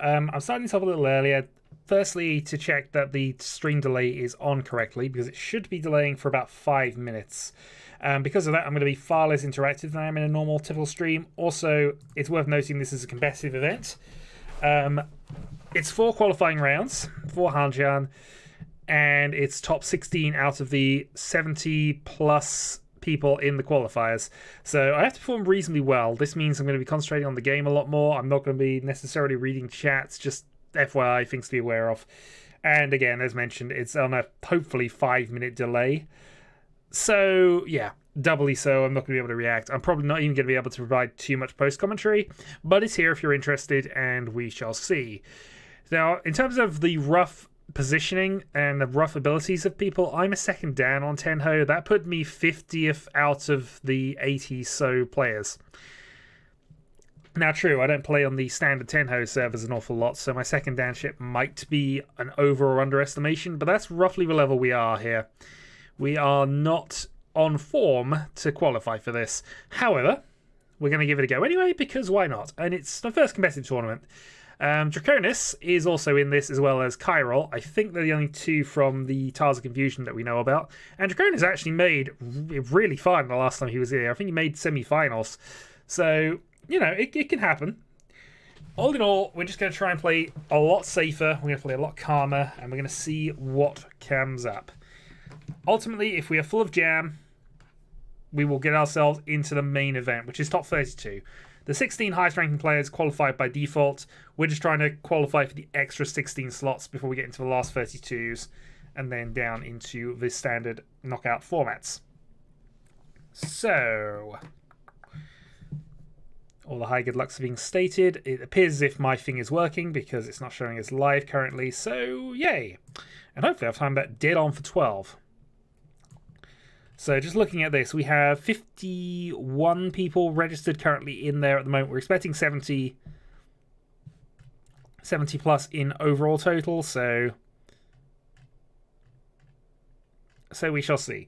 I'm starting this off a little earlier. Firstly, to check that the stream delay is on correctly, because it should be delaying for about 5 minutes. Because of that, I'm going to be far less interactive than I am in a normal typical stream. Also, it's worth noting this is a competitive event. It's 4 qualifying rounds, 4 Hanjian, and it's top 16 out of the 70 plus people in the qualifiers. So I have to perform reasonably well. This means I'm going to be concentrating on the game a lot more. I'm not going to be necessarily reading chats, just FYI, things to be aware of. And again, as mentioned, it's on a hopefully 5-minute delay. So yeah, doubly so. I'm not going to be able to react. I'm probably not even going to be able to provide too much post-commentary, but it's here if you're interested, and we shall see. Now, in terms of the rough positioning and the rough abilities of people, I'm a second down on Tenho. That put me 50th out of the 80 so players. Now, true, I don't play on the standard Tenho servers an awful lot, so my second downship might be an over or underestimation, but that's roughly the level we are here. We are not on form to qualify for this. However, we're going to give it a go anyway, because why not? And it's the first competitive tournament. Draconis is also in this, as well as Chiral. I think they're the only two from the Tars of Confusion that we know about. And Draconis actually made really fun the last time he was here. I think he made semi-finals. So, you know, it can happen. All in all, we're just going to try and play a lot safer. We're going to play a lot calmer, and we're going to see what comes up. Ultimately, if we are full of jam, we will get ourselves into the main event, which is top 32. The 16 highest ranking players qualified by default. We're just trying to qualify for the extra 16 slots before we get into the last 32s, and then down into the standard knockout formats. So, all the high good lucks are being stated. It appears as if my thing is working because it's not showing as live currently, so yay. And hopefully I've timed that dead on for 12. So just looking at this, we have 51 people registered currently in there at the moment. We're expecting 70 plus in overall total, so we shall see.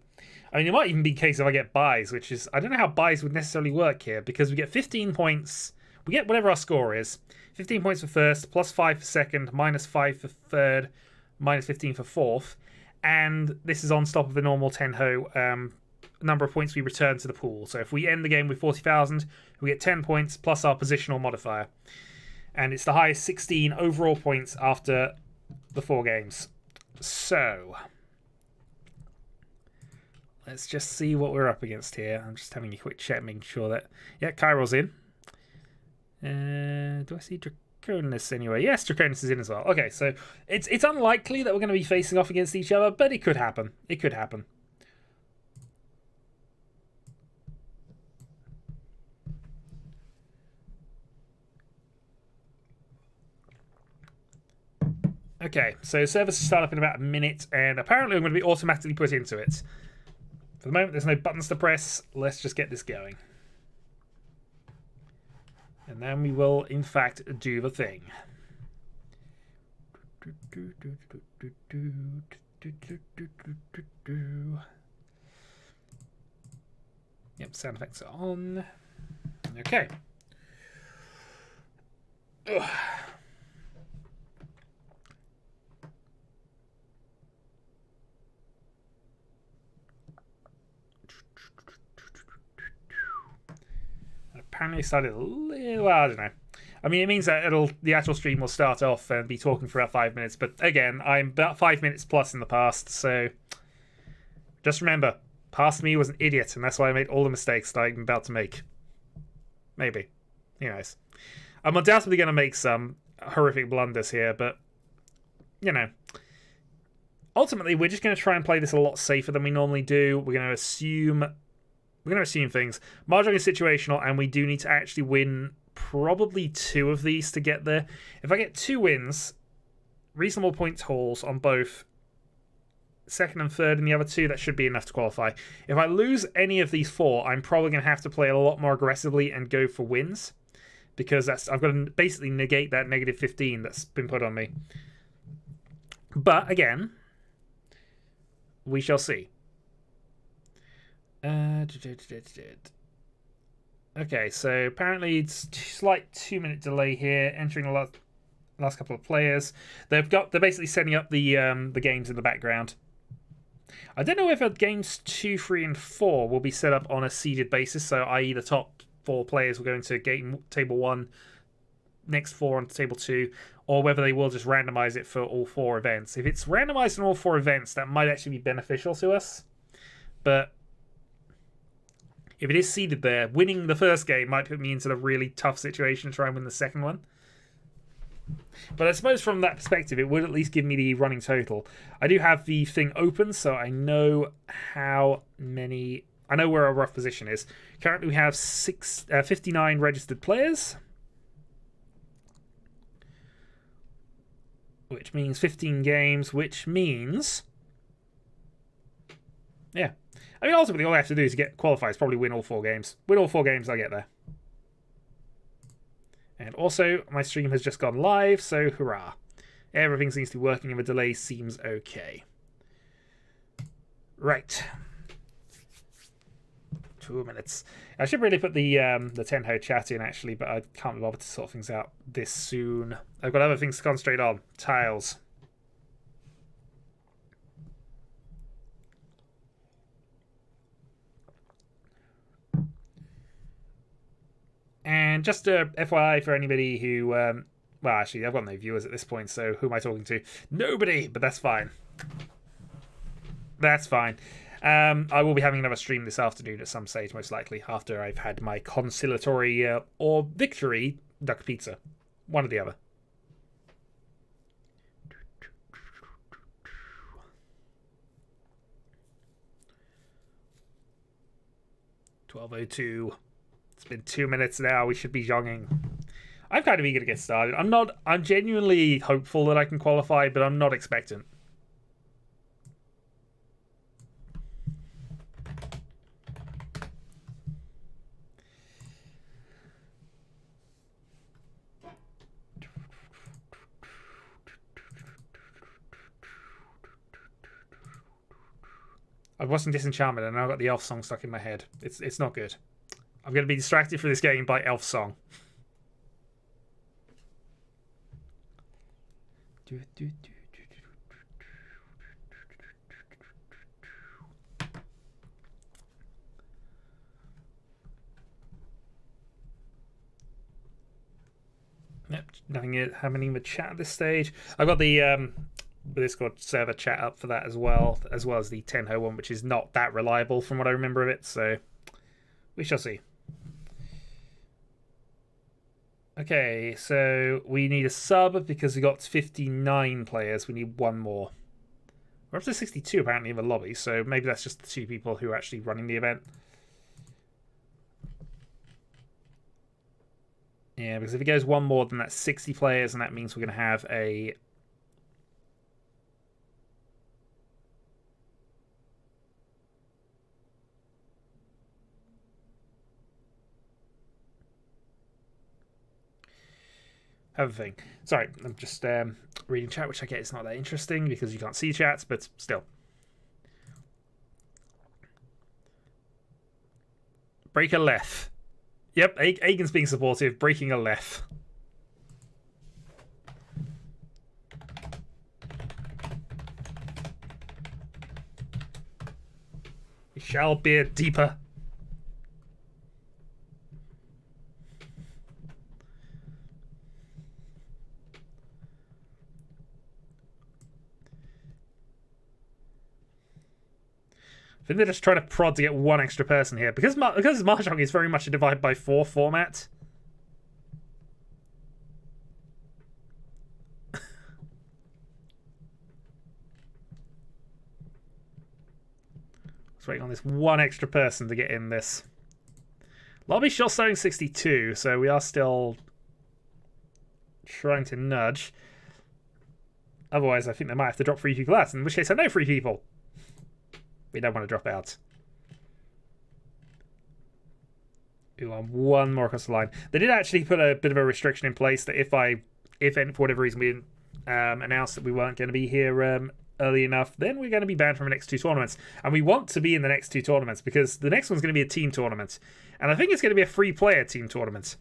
I mean, it might even be a case if I get buys, which is, I don't know how buys would necessarily work here, because we get 15 points. We get whatever our score is. 15 points for first, plus 5 for second, minus 5 for third, minus 15 for fourth. And this is on top of the normal Tenho number of points we return to the pool. So if we end the game with 40,000, we get 10 points plus our positional modifier. And it's the highest 16 overall points after the 4 games. So let's just see what we're up against here. I'm just having a quick check, making sure that... Yeah, Chiral's in. Do I see Draconis anyway? Yes, Draconis is in as well. Okay, so it's unlikely that we're going to be facing off against each other, but it could happen. It could happen. Okay, so service will start up in about a minute, and apparently I'm going to be automatically put into it. For the moment, there's no buttons to press. Let's just get this going. And then we will, in fact, do the thing. Yep, sound effects are on. Okay. Ugh. Apparently started a little, well, I don't know. I mean, it means that the actual stream will start off and be talking for about 5 minutes. But again, I'm about 5 minutes plus in the past, so just remember, past me was an idiot, and that's why I made all the mistakes that I'm about to make. Maybe. Who knows? I'm undoubtedly going to make some horrific blunders here, but, you know. Ultimately, we're just going to try and play this a lot safer than we normally do. We're going to assume things. Mahjong is situational, and we do need to actually win probably 2 of these to get there. If I get 2 wins, reasonable points hauls on both second and third in the other 2, that should be enough to qualify. If I lose any of these 4, I'm probably going to have to play a lot more aggressively and go for wins, because I've got to basically negate that negative 15 that's been put on me. But again, we shall see. Okay, so apparently it's slight 2-minute delay here. Entering a lot. last couple of players. They're basically setting up the games in the background. I don't know whether games 2, 3, and 4 will be set up on a seeded basis, so i.e. the top 4 players will go into game table 1, next 4 on table 2, or whether they will just randomize it for all 4 events. If it's randomized in all 4 events, that might actually be beneficial to us. But if it is seeded there, winning the first game might put me into the really tough situation to try and win the second one. But I suppose from that perspective, it would at least give me the running total. I do have the thing open, so I know how many... I know where our rough position is. Currently, we have 59 registered players, which means 15 games, which means... yeah. I mean, ultimately, all I have to do is get qualifiers, probably win all 4 games. Win all 4 games, I'll get there. And also, my stream has just gone live, so hurrah. Everything seems to be working and the delay seems okay. Right. 2 minutes. I should really put the Tenho chat in, actually, but I can't be bothered to sort things out this soon. I've got other things to concentrate on. Tiles. And just a FYI for anybody who, well, actually, I've got no viewers at this point, so who am I talking to? Nobody, but that's fine. That's fine. I will be having another stream this afternoon at some stage, most likely, after I've had my consolatory or victory duck pizza. One or the other. $12:02. It's been 2 minutes now. We should be jogging. I'm kind of eager to get started. I'm genuinely hopeful that I can qualify, but I'm not expectant. I was watching Disenchantment and I got the Elf song stuck in my head. It's not good. I'm going to be distracted for this game by Elf song. Yep, nothing happening in the chat at this stage. I've got the Discord server chat up for that as well as the Tenho one, which is not that reliable from what I remember of it, so we shall see. Okay, so we need a sub because we got 59 players. We need 1 more. We're up to 62 apparently in the lobby, so maybe that's just the 2 people who are actually running the event. Yeah, because if it goes 1 more, then that's 60 players, and that means we're going to have a... have a thing. Sorry, I'm just reading chat, which I get is not that interesting because you can't see chats, but still. Break a left. Yep, Agen's being supportive. Breaking a left. We shall bear deeper. I think they're just trying to prod to get 1 extra person here. Because Mahjong is very much a divide by 4 format. Just waiting on this 1 extra person to get in this. Lobby still showing 62, so we are still trying to nudge. Otherwise, I think they might have to drop 3 people out, in which case I know 3 people. We don't want to drop out. Ooh, I'm 1 more across the line. They did actually put a bit of a restriction in place that if for whatever reason we didn't announce that we weren't going to be here early enough, then we're going to be banned from the next 2 tournaments. And we want to be in the next 2 tournaments because the next one's going to be a team tournament. And I think it's going to be a 3-player team tournament.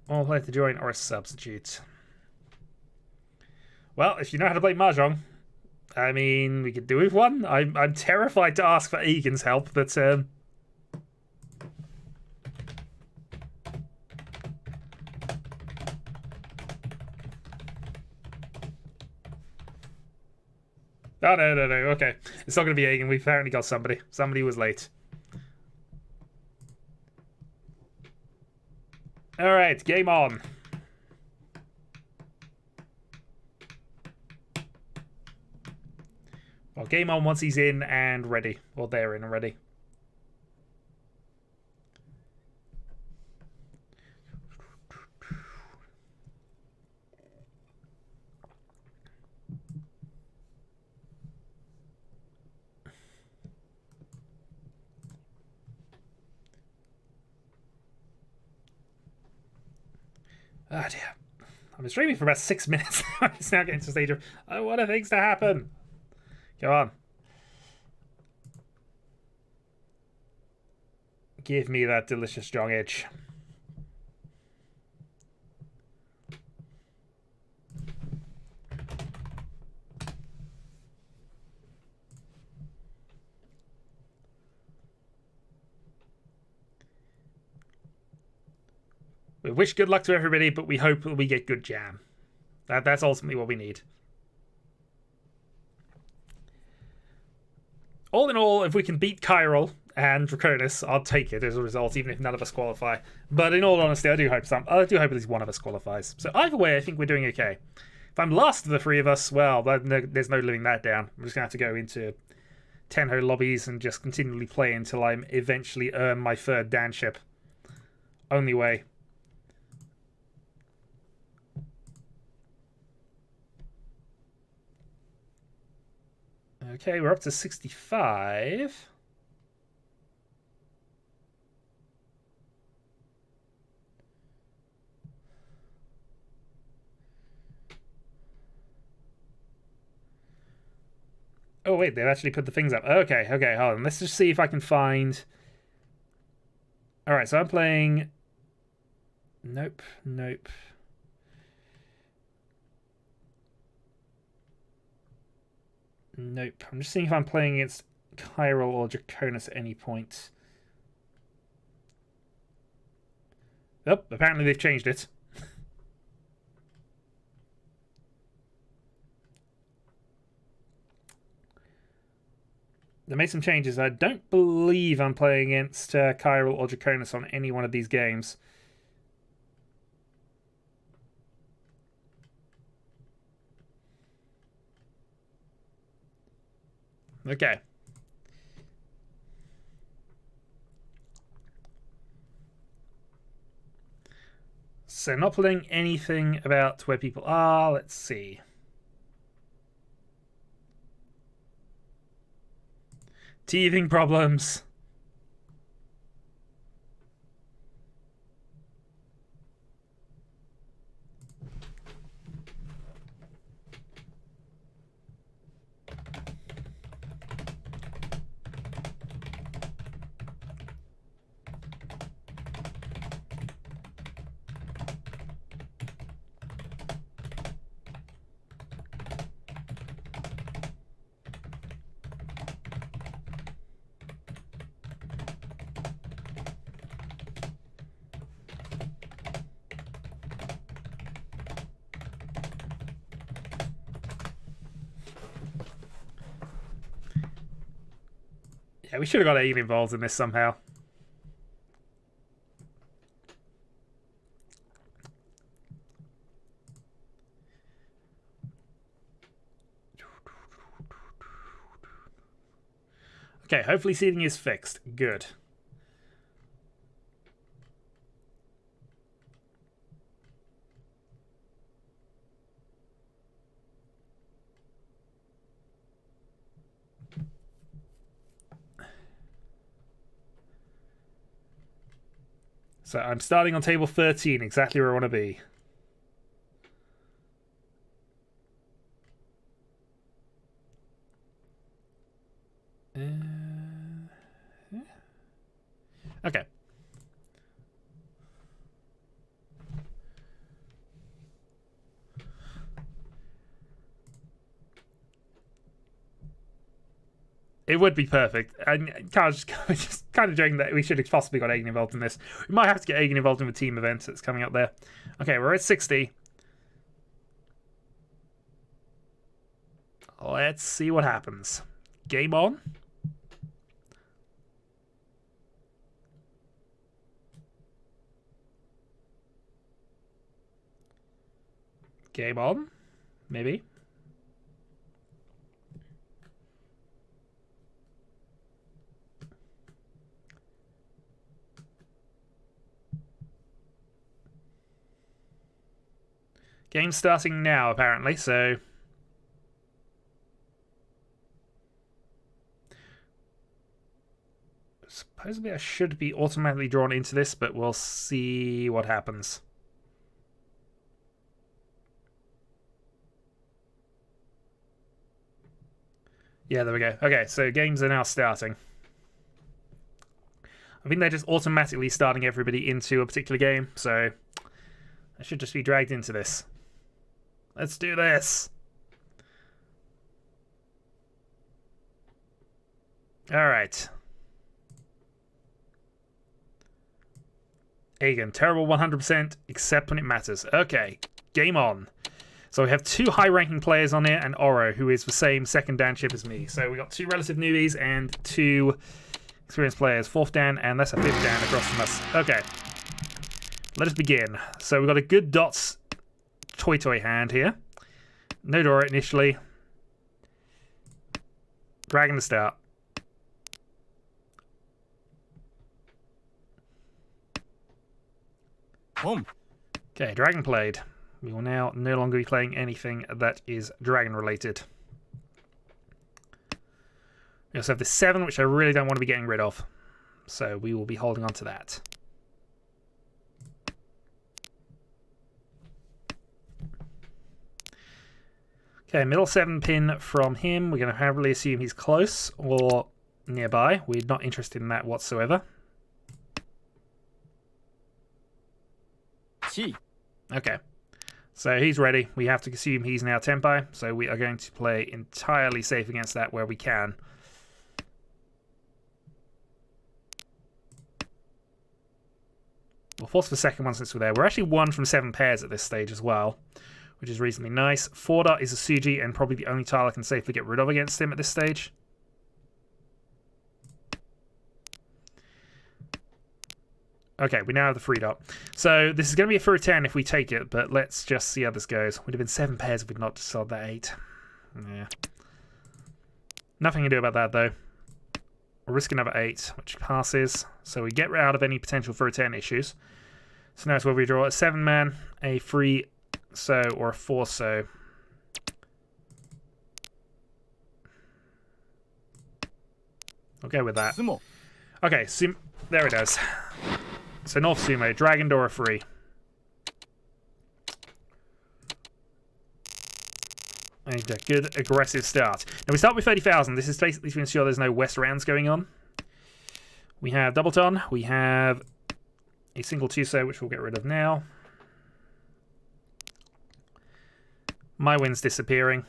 All play to join or a substitute. Well, if you know how to play Mahjong, I mean, we could do with one. I'm terrified to ask for Egan's help, but oh, no. Okay. It's not going to be Egan. We've apparently got somebody. Somebody was late. All right, game on. Well, game on once he's in and ready. Or they're in and ready. Oh dear. I've been streaming for about 6 minutes. It's now getting to the stage of, I want things to happen. Go on. Give me that delicious strong edge. We wish good luck to everybody, but we hope that we get good jam. That's ultimately what we need. All in all, if we can beat Chiral and Draconis, I'll take it as a result, even if none of us qualify. But in all honesty, I do hope at least one of us qualifies. So either way, I think we're doing okay. If I'm last of the three of us, well, there's no living that down. I'm just going to have to go into Tenho lobbies and just continually play until I eventually earn my third Danship. Only way. Okay, we're up to 65. Oh, wait, they've actually put the things up. Okay, hold on. Let's just see if I can find... Alright, so I'm playing... Nope. Nope. I'm just seeing if I'm playing against Chiral or Draconis at any point. Oh, apparently they've changed it. They made some changes. I don't believe I'm playing against Chiral or Draconis on any one of these games. Okay. So not playing anything about where people are. Let's see. Teething problems. Yeah, we should have got Aiden involved in this somehow. Okay, hopefully seeding is fixed. Good. So I'm starting on table 13, exactly where I want to be. Okay. It would be perfect. And just kind of joking that we should have possibly got Agen involved in this. We might have to get Agen involved in the team event that's coming up there. Okay, we're at 60. Let's see what happens. Game on. Game on. Maybe. Game's starting now, apparently, so... Supposedly I should be automatically drawn into this, but we'll see what happens. Yeah, there we go. Okay, so games are now starting. I think they're just automatically starting everybody into a particular game, so I should just be dragged into this. Let's do this! Alright. Agen, terrible 100%, except when it matters. Okay, game on. So we have 2 high-ranking players on here and Oro, who is the same second Dan chip as me. So we got 2 relative newbies and 2 experienced players. 4th Dan, and that's a 5th Dan across from us. Okay, let us begin. So we've got a good dots toy hand here. No Dora initially. Dragon to start. Boom. Okay, dragon played. We will now no longer be playing anything that is dragon related. We also have the 7, which I really don't want to be getting rid of. So we will be holding on to that. Okay, middle 7 pin from him. We're going to happily assume he's close or nearby. We're not interested in that whatsoever. Okay, so he's ready. We have to assume he's now Tenpai, so we are going to play entirely safe against that where we can. We'll force the second one since we're there. We're actually 1 from 7 pairs at this stage as well, which is reasonably nice. 4 dot is a Suji and probably the only tile I can safely get rid of against him at this stage. Okay, we now have the 3 dot. So this is going to be a 10 if we take it, but let's just see how this goes. Would have been 7 pairs if we'd not sold that 8. Yeah. Nothing to do about that, though. We'll risk another 8, which passes. So we get out of any potential for a 10 issues. So now it's where we draw a 7-man, a 3 so, or a 4 so. I'll go with that. Sumo. Okay, there it is. So North Sumo, Dragon Dora free. And a good aggressive start. Now we start with 30,000. This is basically to ensure there's no West rounds going on. We have Doubleton. We have a single Tuso, which we'll get rid of now. My win's disappearing.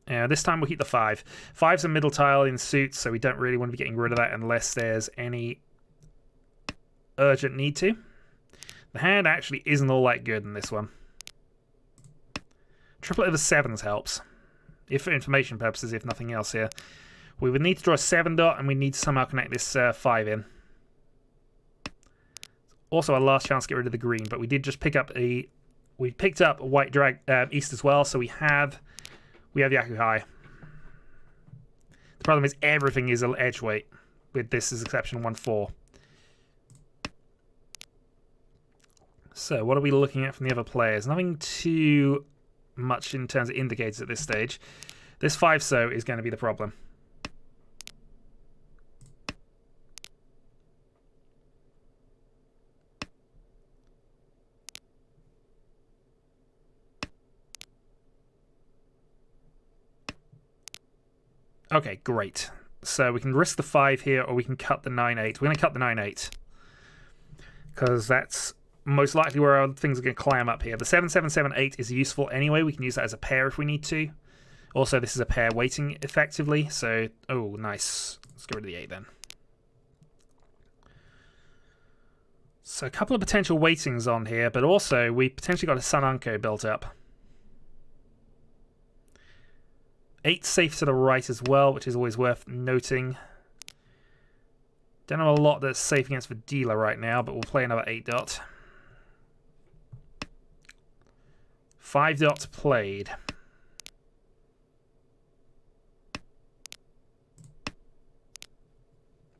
Yeah, this time we'll keep the 5. 5's a middle tile in suits, so we don't really want to be getting rid of that unless there's any urgent need to. The hand actually isn't all that good in this one. Triplet of the 7s helps. If for information purposes, if nothing else here. We would need to draw a 7 dot, and we need to somehow connect this 5 in. Also our last chance to get rid of the green, but we did just pick up a... We picked up a white east as well, so we have Yaku High. The problem is everything is an edge weight with this as exception 1-4. So what are we looking at from the other players? Nothing too much in terms of indicators at this stage. This 5 so is going to be the problem. Okay, great. So we can risk the 5 here, or we can cut the 9-8. We're going to cut the 9-8. Because that's most likely where our things are going to clam up here. The 7-7-7-8 is useful anyway. We can use that as a pair if we need to. Also, this is a pair waiting effectively. So, oh, nice. Let's get rid of the 8 then. So a couple of potential waitings on here, but also we potentially got a Sananko built up. 8 safe to the right as well, which is always worth noting. Don't have a lot that's safe against the dealer right now, but we'll play another 8 dot. 5 dots played.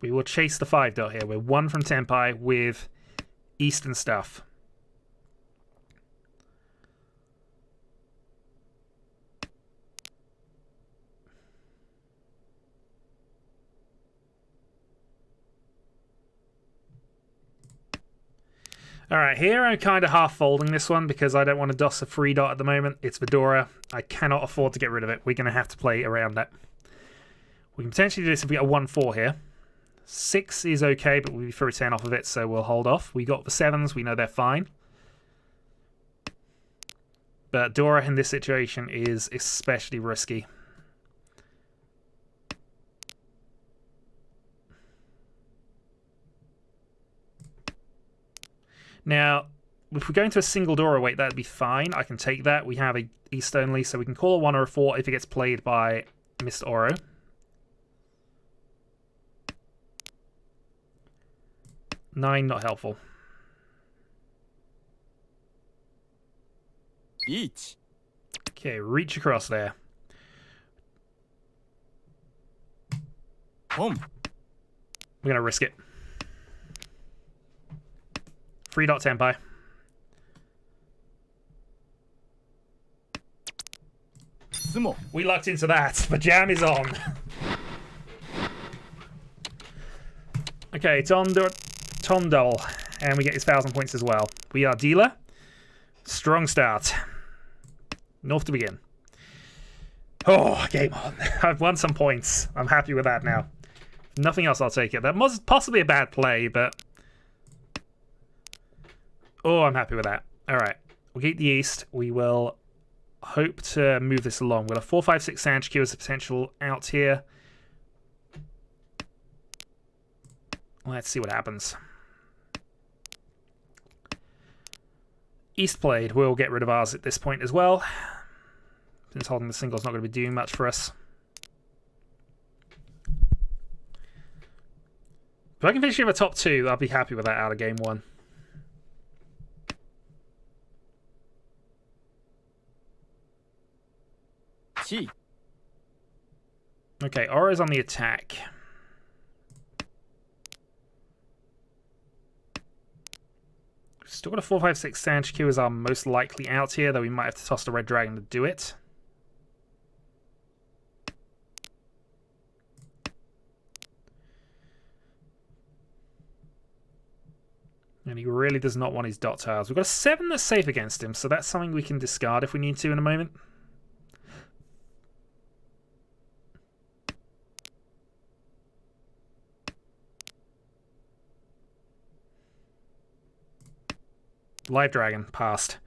We will chase the 5 dot here. We're 1 from Tenpai with Eastern stuff. Alright, here I'm kind of half folding this one because I don't want to DOS a 3 dot at the moment. It's Fedora. I cannot afford to get rid of it. We're going to have to play around that. We can potentially do this if we get a 1-4 here. 6 is okay, but we throw a 10 off of it, so we'll hold off. We got the 7s, we know they're fine. But Dora in this situation is especially risky. Now, if we go into a single Dora weight, that'd be fine. I can take that. We have a East only, so we can call a 1 or a 4 if it gets played by Mr. Oro. 9, not helpful. Each. Okay, reach across there. Home. We're going to risk it. 3 dot Tenpai. Sumo. We lucked into that. The jam is on. Okay, Tom double. And we get his 1,000 points as well. We are dealer. Strong start. North to begin. Oh, game on. I've won some points. I'm happy with that now. Nothing else, I'll take it. That was possibly a bad play, but... oh, I'm happy with that. Alright. We'll keep the East. We will hope to move this along. We'll have 4, 5, 6 Sanchikyu as a potential out here. Let's see what happens. East played. We'll get rid of ours at this point as well. Since holding the single is not going to be doing much for us. If I can finish with a top 2, I'll be happy with that out of game 1. Okay, Oro's on the attack. Still got a 4, 5, 6 Sanchikyu as our most likely out here, though we might have to toss the Red Dragon to do it. And he really does not want his dot tiles. We've got a 7 that's safe against him, so that's something we can discard if we need to in a moment. Live Dragon, passed.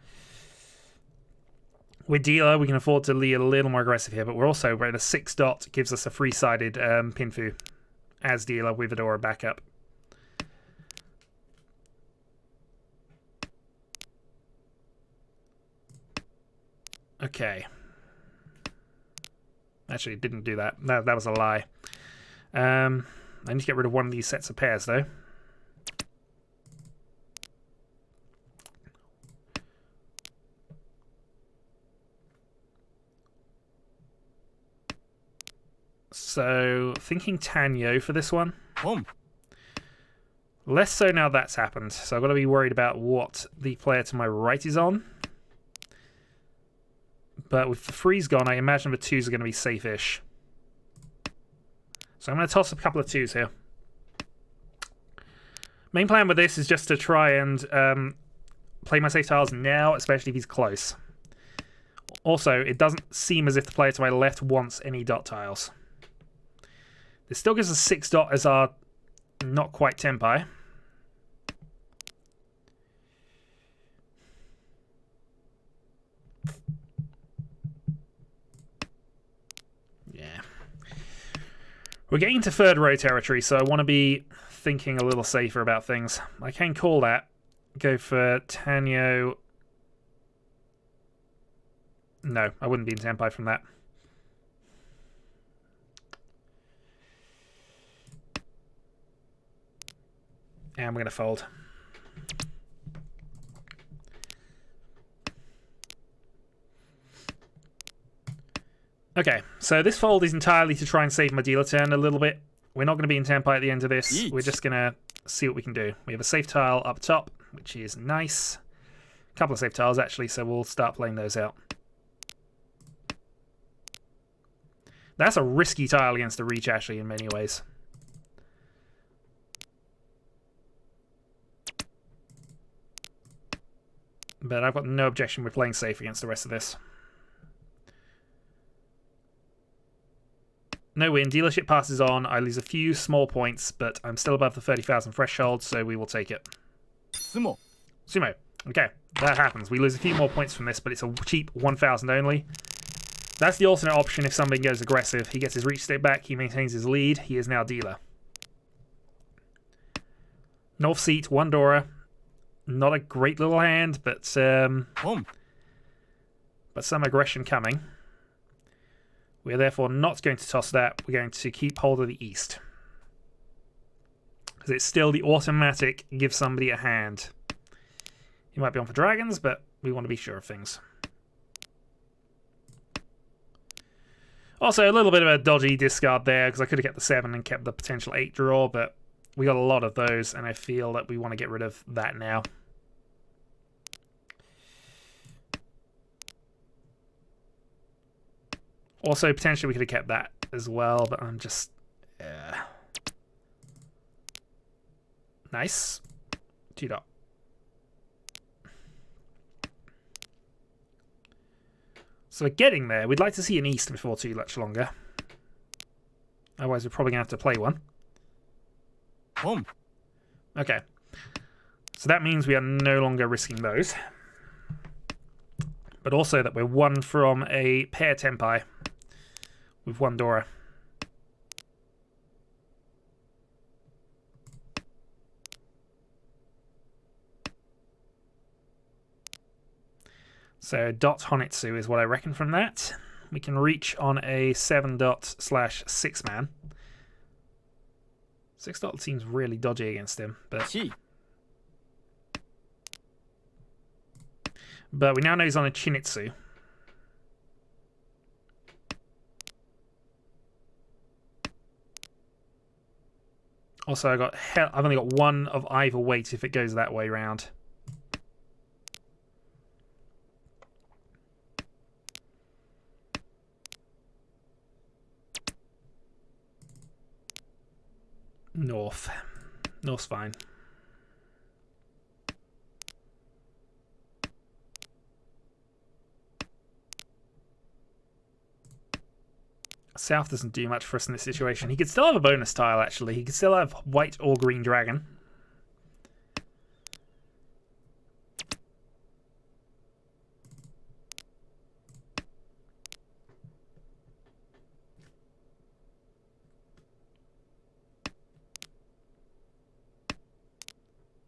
With dealer, we can afford to be a little more aggressive here, but we're also at a 6 dot, gives us a 3-sided Pinfu as dealer with Fedora backup. Okay. Actually, it didn't do that. That was a lie. I need to get rid of one of these sets of pairs, though. So, thinking Tanyo for this one. Less so now that's happened. So I've got to be worried about what the player to my right is on. But with the 3s gone, I imagine the 2s are going to be safe-ish. So I'm going to toss a couple of 2s here. Main plan with this is just to try and play my safe tiles now, especially if he's close. Also, it doesn't seem as if the player to my left wants any dot tiles. This still gives us 6 dot as our not quite tempai. Yeah. We're getting to third row territory, so I want to be thinking a little safer about things. I can call that. Go for Tanyo. No, I wouldn't be in tempai from that. And we're going to fold. Okay, so this fold is entirely to try and save my dealer turn a little bit. We're not going to be in tempai at the end of this. Yeet. We're just going to see what we can do. We have a safe tile up top, which is nice. A couple of safe tiles, actually, so we'll start playing those out. That's a risky tile against the Reach, actually, in many ways. But I've got no objection with playing safe against the rest of this. No win. Dealership passes on. I lose a few small points, but I'm still above the 30,000 threshold, so we will take it. Sumo. Sumo. Okay, that happens. We lose a few more points from this, but it's a cheap 1,000 only. That's the alternate option if somebody goes aggressive. He gets his reach state back. He maintains his lead. He is now dealer. North seat, 1 Dora. Not a great little hand, but some aggression coming. We are therefore not going to toss that. We're going to keep hold of the east. Because it's still the automatic give somebody a hand. He might be on for dragons, but we want to be sure of things. Also, a little bit of a dodgy discard there, because I could have kept the 7 and kept the potential 8 draw, but we got a lot of those, and I feel that we want to get rid of that now. Also, potentially we could have kept that as well, but I'm just... Nice. 2 dot. So we're getting there. We'd like to see an east before too much longer. Otherwise, we're probably going to have to play one. Okay. So that means we are no longer risking those. But also that we're 1 from a pair tempai with 1 Dora. So dot Honitsu is what I reckon from that. We can reach on a 7 dot / 6 man. 6 dot seems really dodgy against him, but we now know he's on a Chinitsu. Also, I've only got 1 of either weight if it goes that way round. North. North's fine. South doesn't do much for us in this situation. He could still have a bonus tile, actually. He could still have white or green dragon.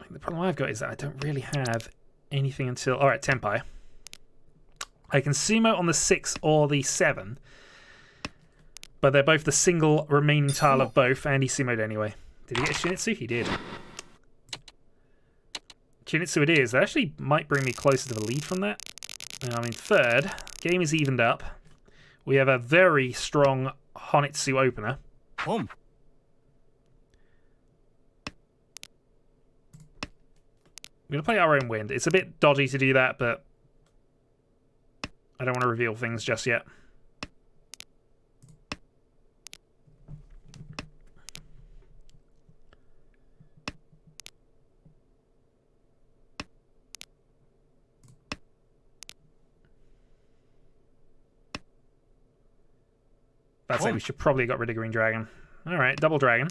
The problem I've got is that I don't really have anything until... Alright, tempai. I can sumo on the 6 or the 7. But they're both the single remaining tile of both, and he sumoed anyway. Did he get a Shinitsu? He did. Shinitsu it is. That actually might bring me closer to the lead from that. I mean, third. Game is evened up. We have a very strong Honitsu opener. We're going to play our own wind. It's a bit dodgy to do that, but I don't want to reveal things just yet. I'd say we should probably have got rid of Green Dragon. Alright, double dragon.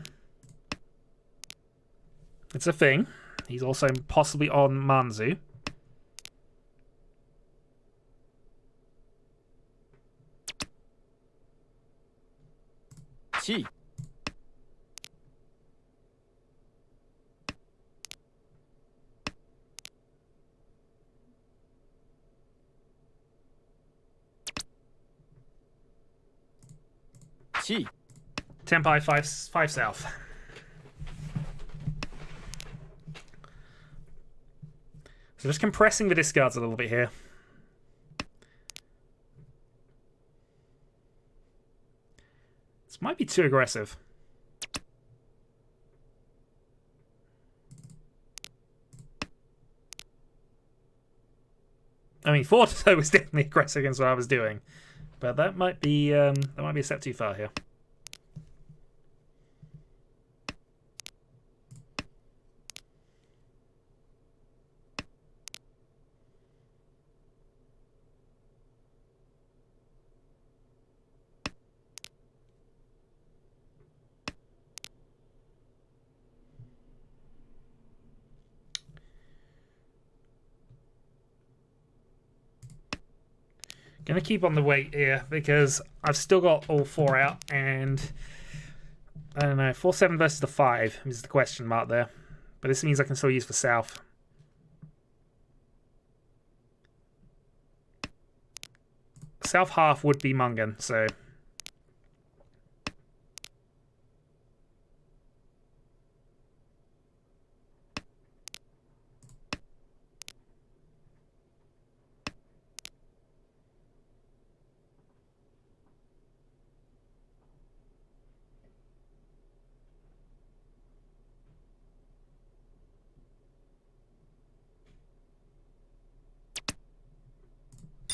It's a thing. He's also possibly on Manzu. Chi. Chi. Tenpai 5 south. So just compressing the discards a little bit here. This might be too aggressive. I mean, 4-0 was definitely aggressive against what I was doing, but that might be a step too far here. Gonna keep on the weight here because I've still got all 4 out, and I don't know, 4-7 versus the 5 is the question mark there. But this means I can still use for south. South half would be Mungan, so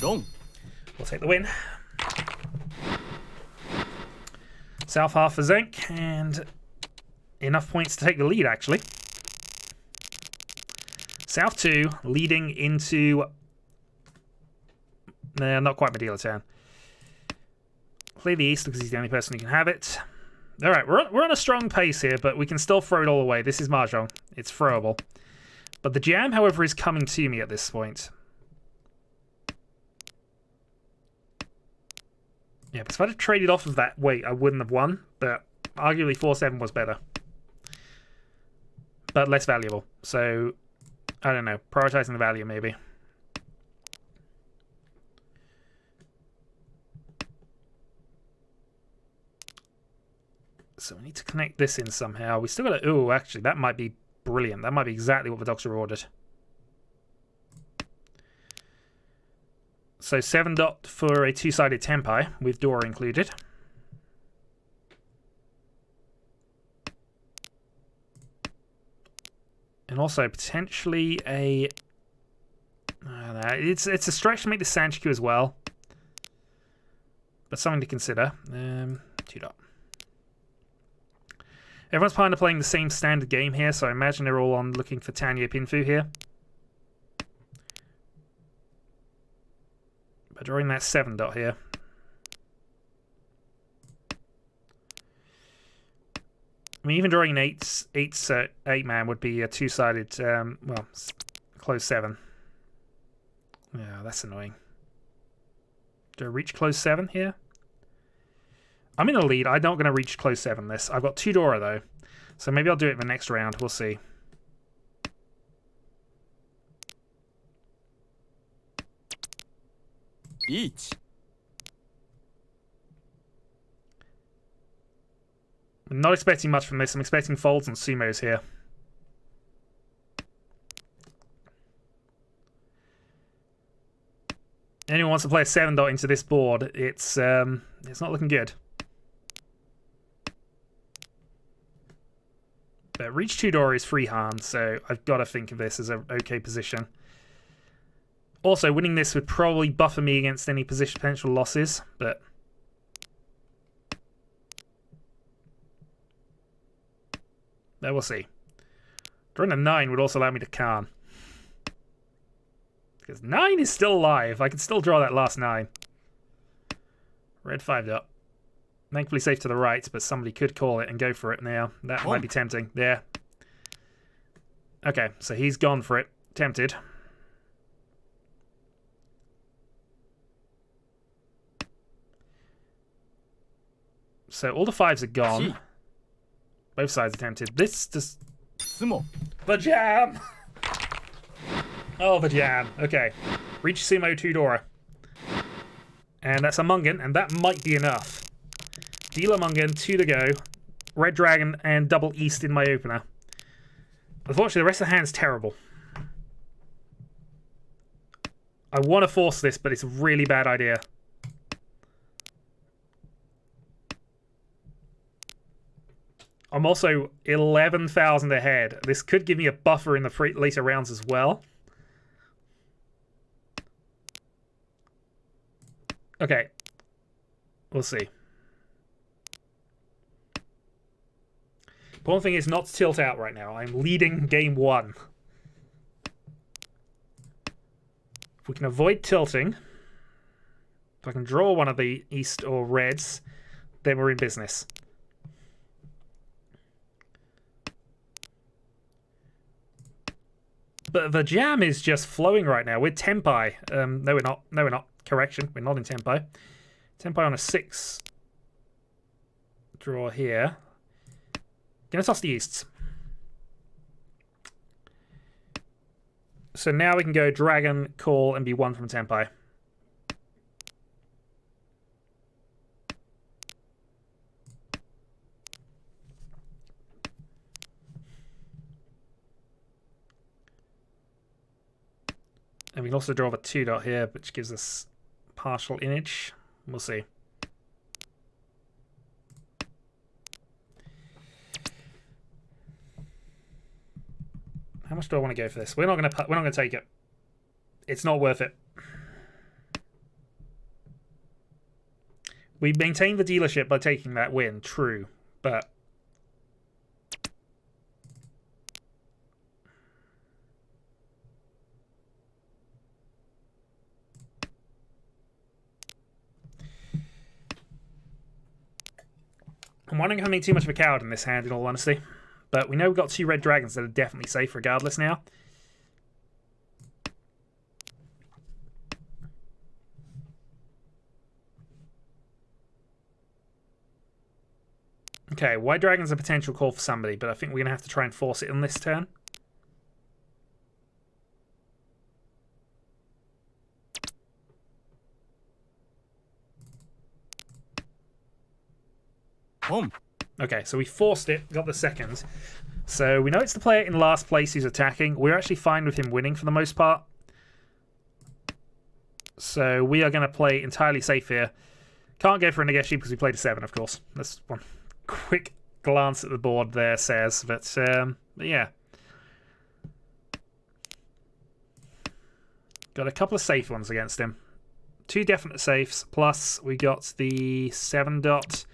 Long. we'll take the win. South half for Zenk, and enough points to take the lead, actually. South 2 leading into... Nah, not quite Medela turn. Play the East because he's the only person who can have it. Alright, we're on a strong pace here, but we can still throw it all away. This is Mahjong. It's throwable. But the jam, however, is coming to me at this point. Yeah, but if I'd have traded off of that weight, I wouldn't have won. But arguably 4-7 was better. But less valuable. So, I don't know. Prioritizing the value, maybe. So we need to connect this in somehow. We still got to... Ooh, actually, that might be brilliant. That might be exactly what the doctor ordered. So 7 dot for a 2-sided Tenpai with door included. And also potentially a... I don't know, it's a stretch to make the Sanchiku as well. But something to consider. 2 dot. Everyone's kind of playing the same standard game here, so I imagine they're all on looking for Tanyo Pinfu here. But drawing that 7 dot here. I mean, even drawing an 8 man would be a 2-sided, well, close 7. Yeah, that's annoying. Do I reach close 7 here? I'm in the lead. I'm not going to reach close 7 this. I've got 2 Dora though. So maybe I'll do it in the next round. We'll see. Each. I'm not expecting much from this. I'm expecting folds and sumos here. Anyone wants to play a 7 dot into this board, it's not looking good. But reach 2 door is freehand, so I've got to think of this as an okay position. Also, winning this would probably buffer me against any potential losses, but... There we'll see. Drawing a 9 would also allow me to Khan. Because 9 is still alive. I can still draw that last 9. Red 5 dot. Thankfully safe to the right, but somebody could call it and go for it now. That might be tempting. Yeah. Okay, so he's gone for it. Tempted. So all the 5s are gone. Both sides are tempted. This just... The jam! Oh, the jam. Okay. Riichi Sumo 2 Dora. And that's a Mungan, and that might be enough. Dealer Mungan, 2 to go. Red Dragon and double East in my opener. Unfortunately, the rest of the hand's terrible. I want to force this, but it's a really bad idea. I'm also 11,000 ahead. This could give me a buffer in the later rounds as well. Okay. We'll see. Important thing is not to tilt out right now. I'm leading game 1. If we can avoid tilting, if I can draw one of the East or Reds, then we're in business. But the jam is just flowing right now. We're Tempai. No, we're not. No, we're not. Correction. We're not in Tempai. Tempai on a 6. Draw here. Gonna toss the Easts. So now we can go Dragon, Call, and be 1 from Tempai. And we can also draw the 2 dot here, which gives us partial image. We'll see. How much do I want to go for this? We're not going to take it. It's not worth it. We maintained the dealership by taking that win, true, but I'm wondering if I'm being too much of a coward in this hand, in all honesty. But we know we've got 2 red dragons that are definitely safe regardless now. Okay, white dragon's a potential call for somebody, but I think we're going to have to try and force it on this turn. Okay, so we forced it, got the second. So we know it's the player in last place who's attacking. We're actually fine with him winning for the most part. So we are going to play entirely safe here. Can't go for a Nageshi because we played a 7, of course. That's one quick glance at the board there says. But yeah. Got a couple of safe ones against him. 2 definite safes, plus we got the 7 dot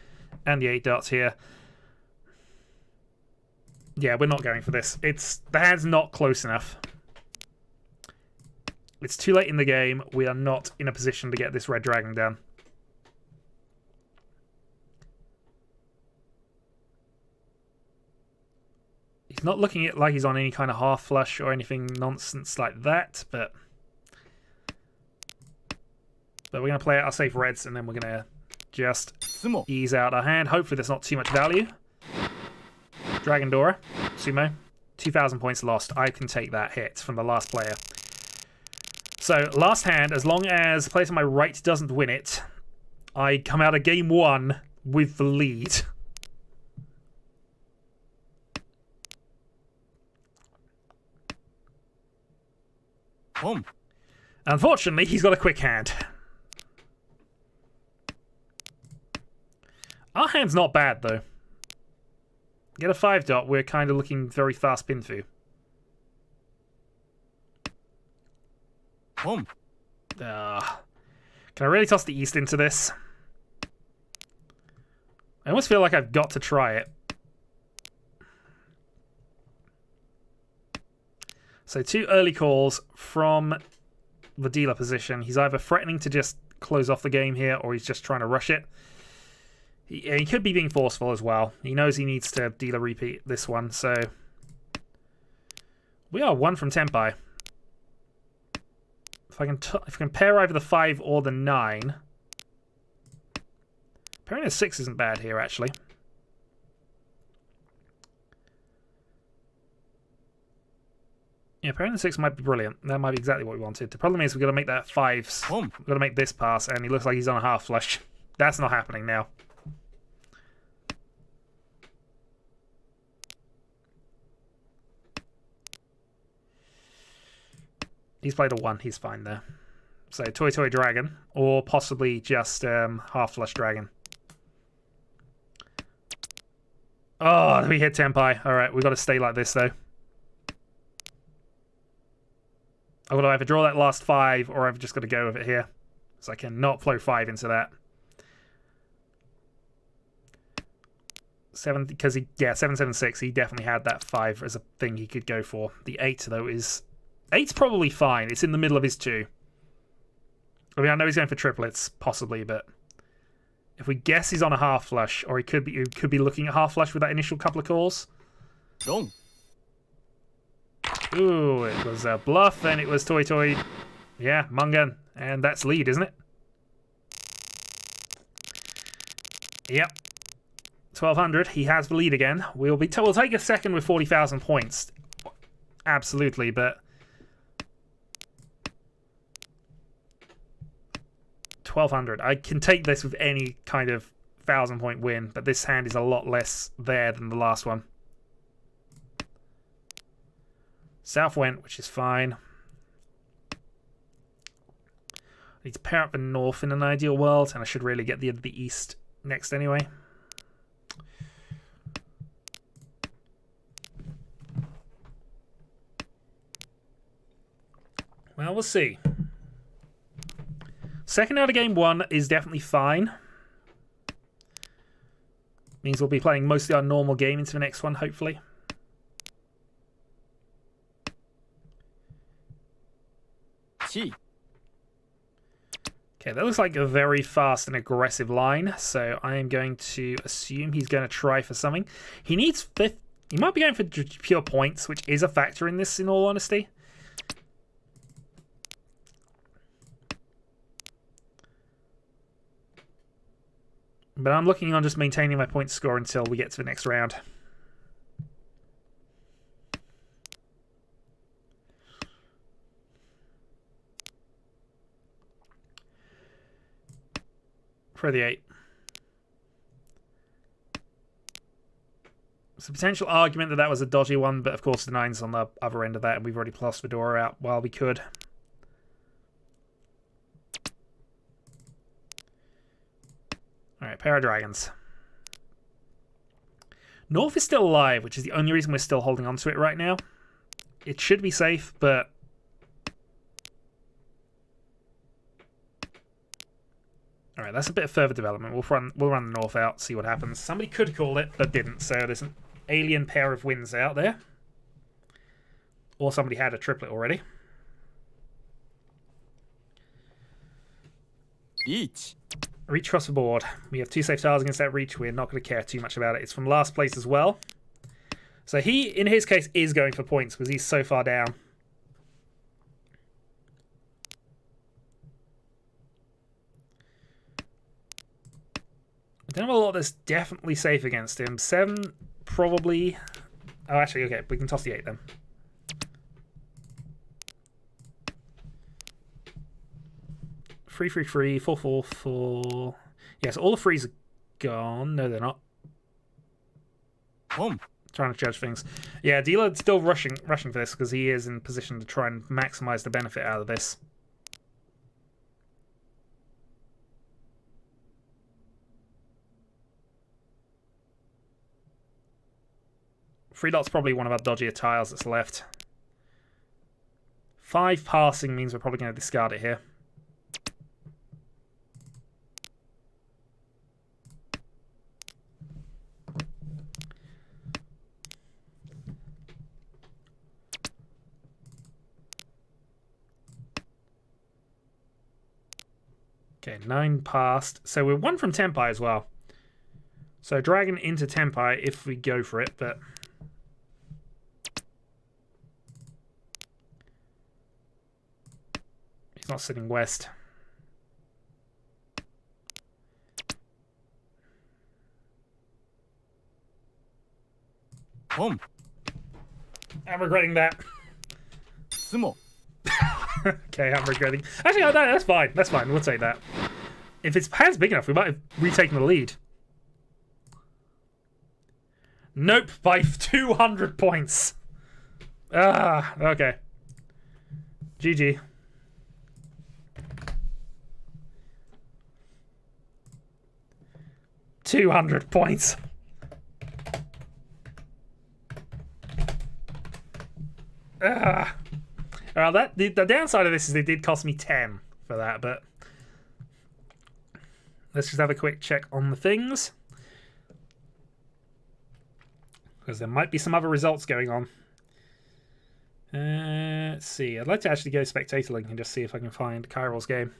and the 8 dots here. Yeah, we're not going for this. The hand's not close enough. It's too late in the game. We are not in a position to get this red dragon down. He's not looking like he's on any kind of half flush or anything nonsense like that, but we're going to play out our safe reds, and then we're going to just ease out our hand. Hopefully there's not too much value. Dragon Dora, Sumo, 2,000 points lost. I can take that hit from the last player. So, last hand, as long as the player to my right doesn't win it, I come out of game 1 with the lead. Unfortunately, he's got a quick hand. Our hand's not bad, though. Get a 5 dot, we're kind of looking very fast Pinfu. Can I really toss the East into this? I almost feel like I've got to try it. So 2 early calls from the dealer position. He's either threatening to just close off the game here, or he's just trying to rush it. He could be being forceful as well. He knows he needs to deal a repeat this one, so... We are 1 from Tenpai. If I can pair either the 5 or the 9... Pairing the 6 isn't bad here, actually. Yeah, pairing the 6 might be brilliant. That might be exactly what we wanted. The problem is we've got to make that 5s. We've got to make this pass, and he looks like he's on a half flush. That's not happening now. He's played a 1. He's fine there. So, Toy Toy Dragon, or possibly just half flush Dragon. Oh, we hit Tenpai. Alright, we've got to stay like this, though. I've got to either draw that last 5, or I've just got to go with it here. So I cannot flow 5 into that. 7, because he, yeah, 776, he definitely had that 5 as a thing he could go for. The 8, though, is... 8's probably fine. It's in the middle of his 2. I mean, I know he's going for triplets, possibly, but... If we guess he's on a half flush, or he could be looking at half flush with that initial couple of calls. Wrong. Ooh, it was a bluff, and it was Toy Toy. Yeah, Mungan. And that's lead, isn't it? Yep. 1200. He has the lead again. We'll take a second with 40,000 points. Absolutely, but 1200. I can take this with any kind of 1,000-point win, but this hand is a lot less there than the last one. South went, which is fine. I need to pair up the north in an ideal world, and I should really get the east next anyway. Well, we'll see. Second out of game 1 is definitely fine. Means we'll be playing mostly our normal game into the next one, hopefully. Chi. Okay, that looks like a very fast and aggressive line, so I am going to assume he's going to try for something. He needs 5th. He might be going for pure points, which is a factor in this, in all honesty. But I'm looking on just maintaining my point score until we get to the next round. For the 8. It's a potential argument that was a dodgy one, but of course the 9's on the other end of that, and we've already lost Fedora out while we could. Alright, pair of dragons. North is still alive, which is the only reason we're still holding on to it right now. It should be safe, but... Alright, that's a bit of further development. We'll run the north out, see what happens. Somebody could call it, but didn't, so there's an alien pair of wins out there. Or somebody had a triplet already. Each. Reach across the board. We have 2 safe tiles against that reach. We're not going to care too much about it. It's from last place as well. So he, in his case, is going for points because he's so far down. I don't have a lot that's definitely safe against him. 7, probably. Oh, actually, okay. We can toss the 8 then. Free, 4, 4, 4. Yes, all the frees are gone. No, they're not. Trying to judge things. Yeah, Dealer's still rushing for this because he is in position to try and maximize the benefit out of this. Three dot's probably one of our dodgier tiles that's left. 5 passing means we're probably going to discard it here. Okay, 9 passed. So we're 1 from Tenpai as well. So dragon into Tempai if we go for it, but he's not sitting west. Home. I'm regretting that. Sumo. Okay, I'm regretting. Actually, no, that's fine. That's fine. We'll take that. If his hand's big enough, we might have retaken the lead. Nope, by 200 points. Ah, okay. GG. $200 points. Ah. Well, the downside of this is it did cost me 10 for that, but let's just have a quick check on the things. Because there might be some other results going on. Let's see. I'd like to actually go Spectator Link and just see if I can find Kyrill's game.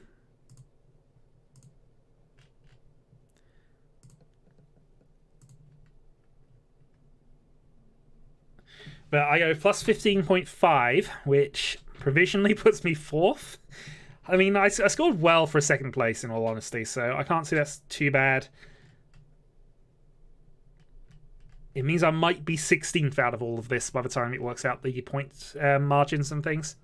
But I go plus 15.5, which provisionally puts me 4th. I mean, I scored well for a 2nd place, in all honesty, so I can't see that's too bad. It means I might be 16th out of all of this by the time it works out the point margins and things.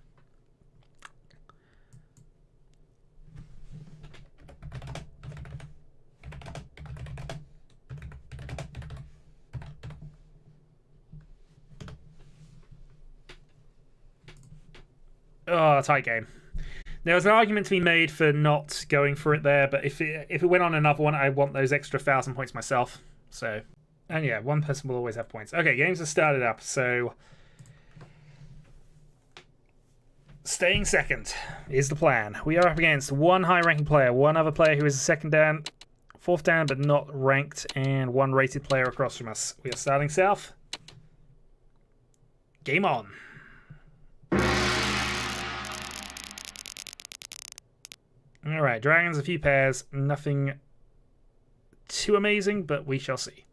Oh, tight game. There was an argument to be made for not going for it there, but if it went on another one, I want those extra 1,000 points myself. So, and yeah, one person will always have points. Okay, games have started up, so staying second is the plan. We are up against one high-ranking player, one other player who is a 2nd dan, 4th dan but not ranked, and one rated player across from us. We are starting south. Game on. Alright, dragons, a few pairs, nothing too amazing, but we shall see.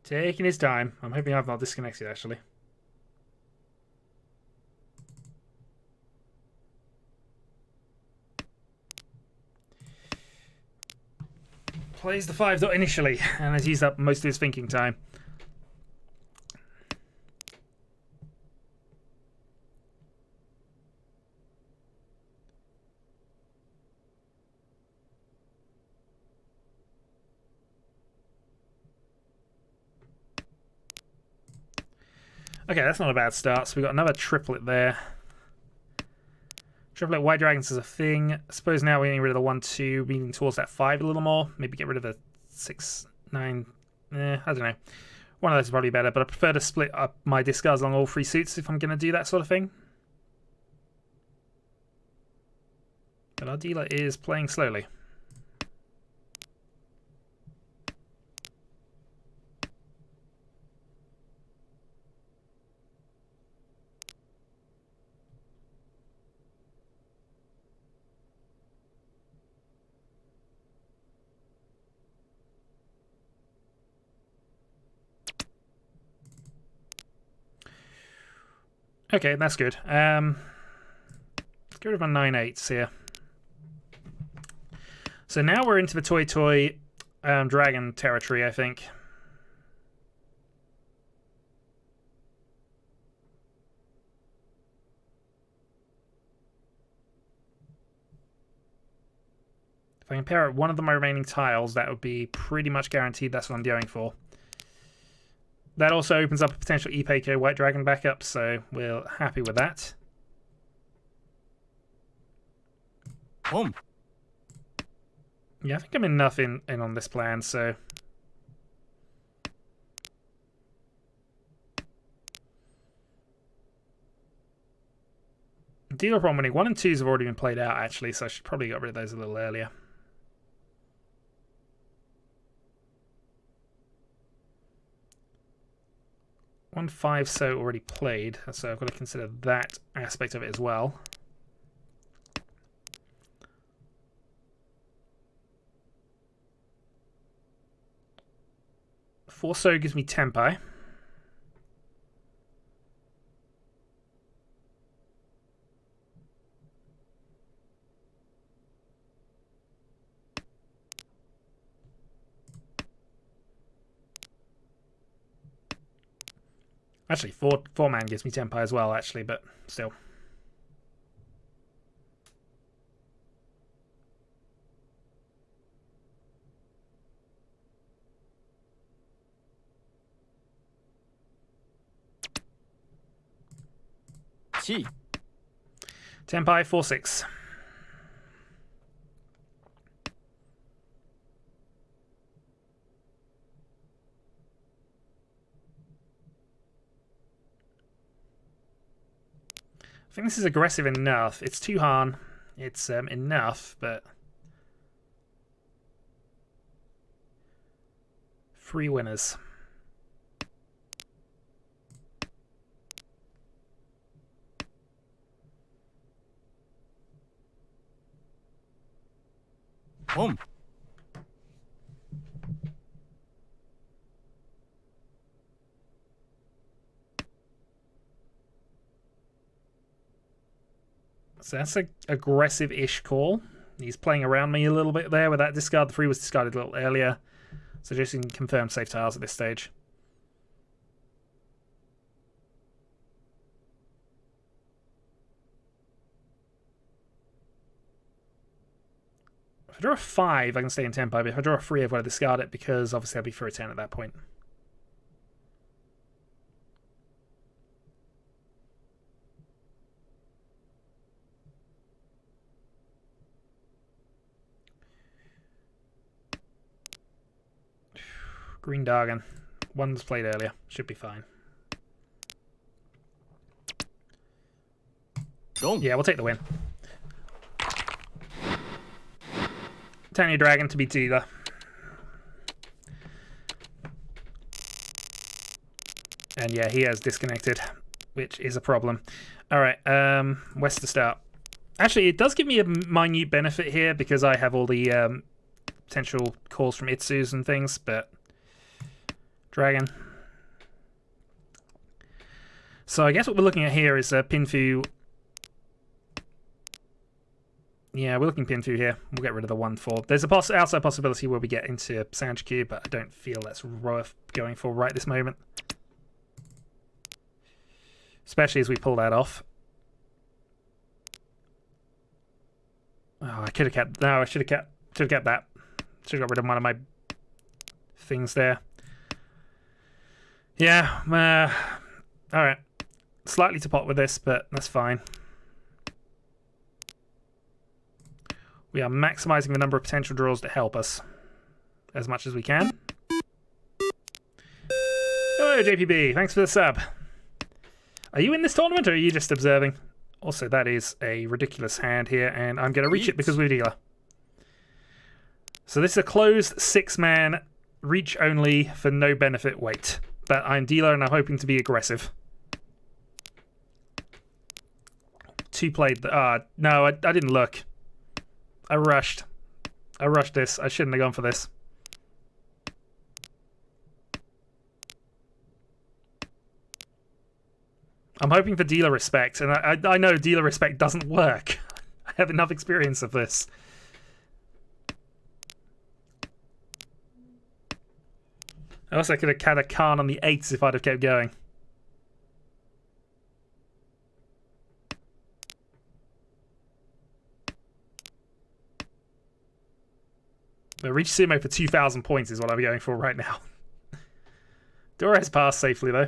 Taking his time. I'm hoping I've not disconnected, actually. Plays the 5 dot initially, and has used up most of his thinking time. Okay, that's not a bad start. So we got another triplet there. Triplet white dragons is a thing. I suppose now we're getting rid of the 1-2, leaning towards that 5 a little more. Maybe get rid of the 6-9. I don't know. One of those is probably better, but I prefer to split up my discards along all 3 suits if I'm going to do that sort of thing. But our dealer is playing slowly. Okay, that's good. Let's get rid of our 9-8s here. So now we're into the toy dragon territory, I think. If I can pair up one of my remaining tiles, that would be pretty much guaranteed. That's what I'm going for. That also opens up a potential Ipeiko White Dragon backup, so we're happy with that. Home. Yeah, I think I'm enough in on this plan, so... Dealer problem winning. 1 and 2s have already been played out, actually, so I should probably get rid of those a little earlier. 1-5 so already played, so I've got to consider that aspect of it as well. Four so gives me tempai. Actually, four man gives me tempai as well, actually, but still. Chi. Tempai 4-6. I think this is aggressive enough. It's too Han. It's enough, but free winners. Boom. So that's an aggressive-ish call. He's playing around me a little bit there with that discard. The free was discarded a little earlier. So just can confirm safe tiles at this stage. If I draw a 5, I can stay in tempo, but if I draw a 3, I've got to discard it because obviously I'll be for a 10 at that point. Green Dargan. One was played earlier. Should be fine. Yeah, we'll take the win. Tanya Dragon to be dealer. And yeah, he has disconnected, which is a problem. Alright, West to start. Actually, it does give me a minute benefit here because I have all the potential calls from Itsus and things, but Dragon. So I guess what we're looking at here is Pinfu. Yeah, we're looking Pinfu here. We'll get rid of the 1-4. There's a outside possibility where we get into Sanjiku, but I don't feel that's worth going for right this moment. Especially as we pull that off. Oh, I could have kept... No, I should have kept that. Should have got rid of one of my things there. Yeah, alright. Slightly to pot with this, but that's fine. We are maximizing the number of potential draws to help us as much as we can. Hello, JPB. Thanks for the sub. Are you in this tournament or are you just observing? Also, that is a ridiculous hand here, and I'm going to reach it because we're dealer. So this is a closed 6-man reach only for no benefit weight. But I'm dealer and I'm hoping to be aggressive. 2 played the... no, I didn't look. I rushed. I rushed this. I shouldn't have gone for this. I'm hoping for dealer respect, and I know dealer respect doesn't work. I have enough experience of this. I also could have had a Khan on the 8s if I'd have kept going. But reach Sumo for 2,000 points is what I'm going for right now. Dora has passed safely though.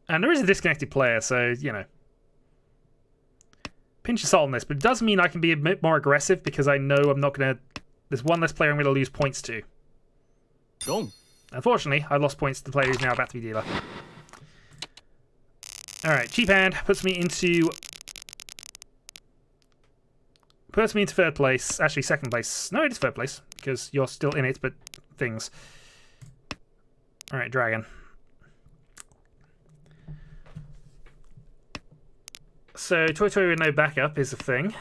And there is a disconnected player, so, you know. Pinch of salt on this, but it does mean I can be a bit more aggressive because I know I'm not going to... There's one less player I'm going to lose points to. Go. Unfortunately, I lost points to the player who's now about to be dealer. Alright, cheap hand puts me into Puts me into third place. Actually, second place. No, it is third place, because you're still in it, but things. Alright, dragon. So, Toy Toy with no backup is a thing.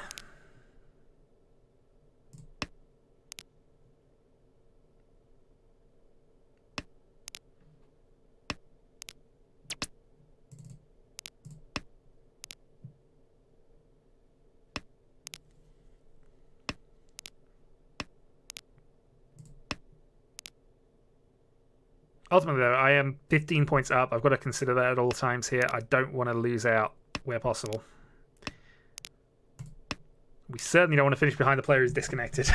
Ultimately, though, I am 15 points up. I've got to consider that at all times here. I don't want to lose out where possible. We certainly don't want to finish behind the player who's disconnected.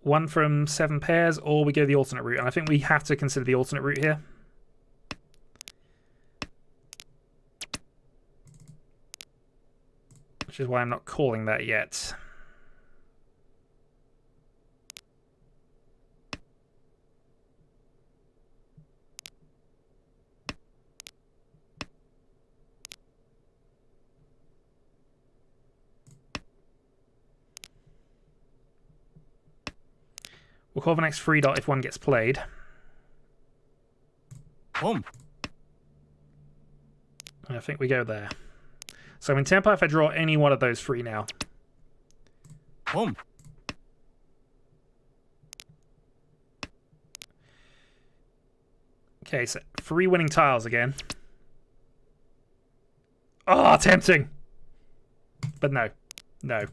One from 7 pairs, or we go the alternate route. And I think we have to consider the alternate route here. Which is why I'm not calling that yet. We'll call the next 3 dot if one gets played. Boom. I think we go there. So I'm in tempo if I draw any one of those 3 now. Boom. Okay, so 3 winning tiles again. Oh, tempting! But no. No.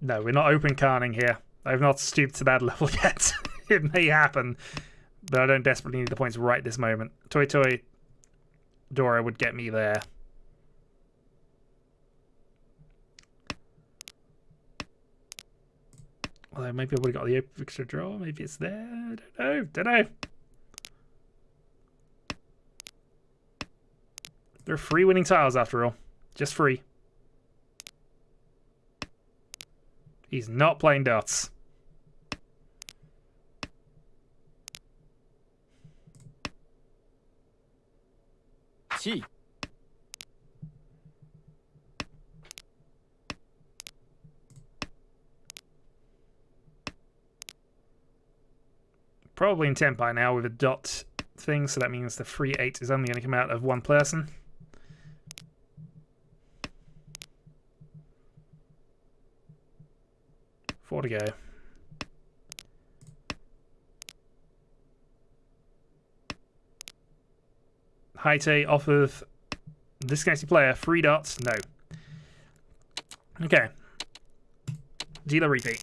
No, we're not open carning here. I've not stooped to that level yet. It may happen, but I don't desperately need the points right this moment. Toy Toy Dora would get me there. Although maybe I would have got the extra draw. Maybe it's there. I don't know. Don't know. There are 3 winning tiles after all. Just 3. He's not playing dots. Chi. Probably in 10 by now with a dot thing, so that means the free 8 is only going to come out of 1 person. Four to go. Haite off of disconnected player. 3 dots. No. Okay. Dealer repeat.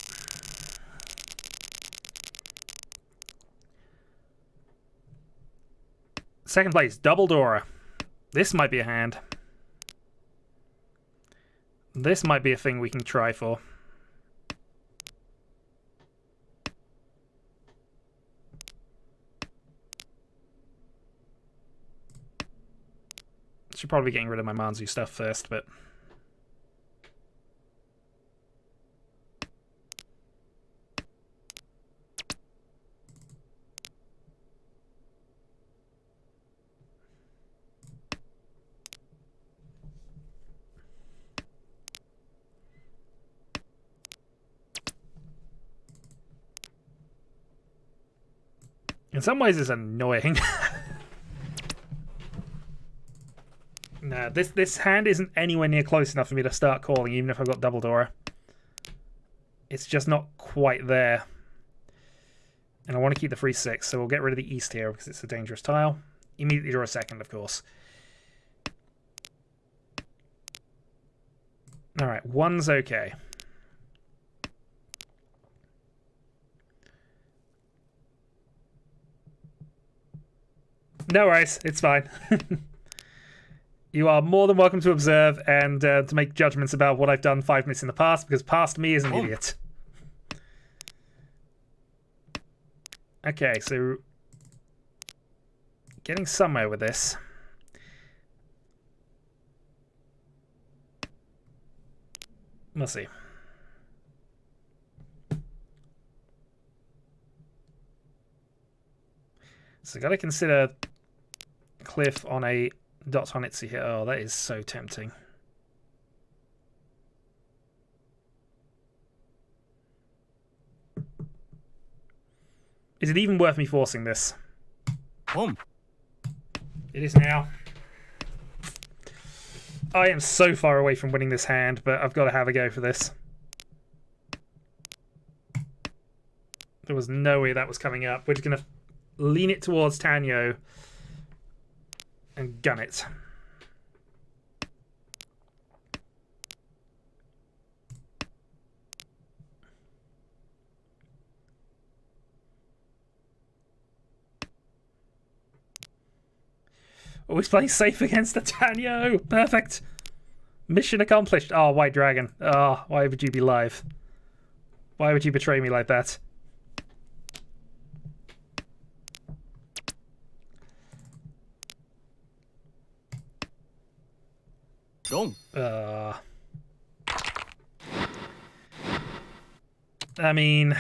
Second place. Double Dora. This might be a hand. This might be a thing we can try for. Should probably be getting rid of my Manzu stuff first, but... in some ways it's annoying. No, this hand isn't anywhere near close enough for me to start calling, even if I've got double Dora. It's just not quite there. And I want to keep the free 6, so we'll get rid of the east here because it's a dangerous tile. Immediately draw a second, of course. Alright, 1's okay. No worries, it's fine. You are more than welcome to observe and to make judgments about what I've done 5 minutes in the past, because past me is an idiot. Okay, so getting somewhere with this. We'll see. So got to consider Cliff on a Dot on Itsy here. Oh, that is so tempting. Is it even worth me forcing this? It is now. I am so far away from winning this hand, but I've got to have a go for this. There was no way that was coming up. We're just going to lean it towards Tanyo and gun it. Always playing safe against the Tanyo. Perfect. Mission accomplished. Oh, White Dragon. Oh, why would you be live? Why would you betray me like that? I mean,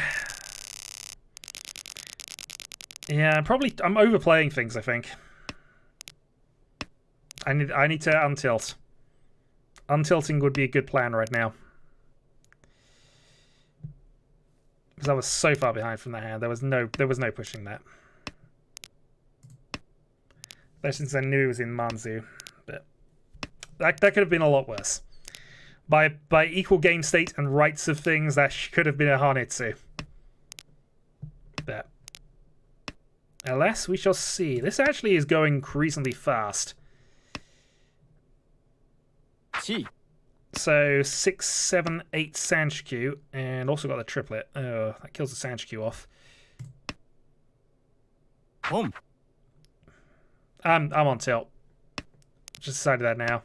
yeah, I'm overplaying things, I think. I need to untilt. Untilting would be a good plan right now. Because I was so far behind from the hand. There was no pushing that. Especially since I knew it was in Manzu. But that could have been a lot worse. By equal game state and rights of things, that could have been a Hanitsu. But alas, we shall see. This actually is going increasingly fast. So 6, 7, 8 Sanshikyu, and also got the triplet. Oh, that kills the Sanshikyu off. I'm on tilt. Just decided that now.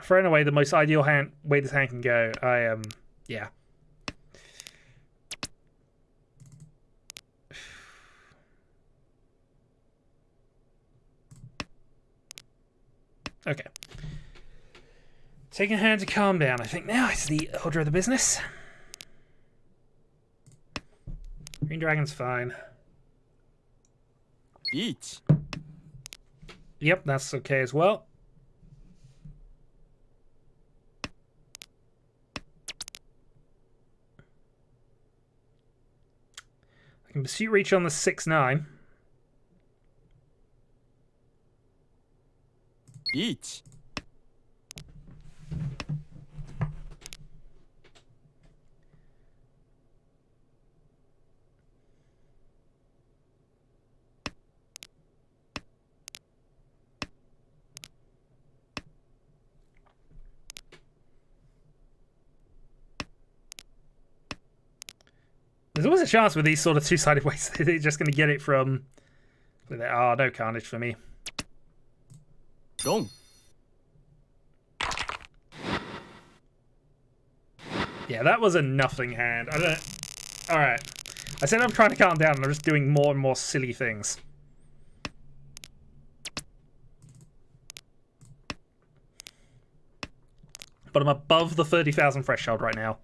Throwing away the most ideal way this hand can go. Yeah. Okay. Taking a hand to calm down. I think now it's the order of the business. Green Dragon's fine. Each. Yep, that's okay as well. I can Pursuit Reach on the 6-9. Each. There's always a chance with these sort of two-sided ways that they're just going to get it from... Oh, no carnage for me. Gong. Yeah, that was a nothing hand. I don't... Alright. I said I'm trying to calm down and I'm just doing more and more silly things. But I'm above the 30,000 threshold right now.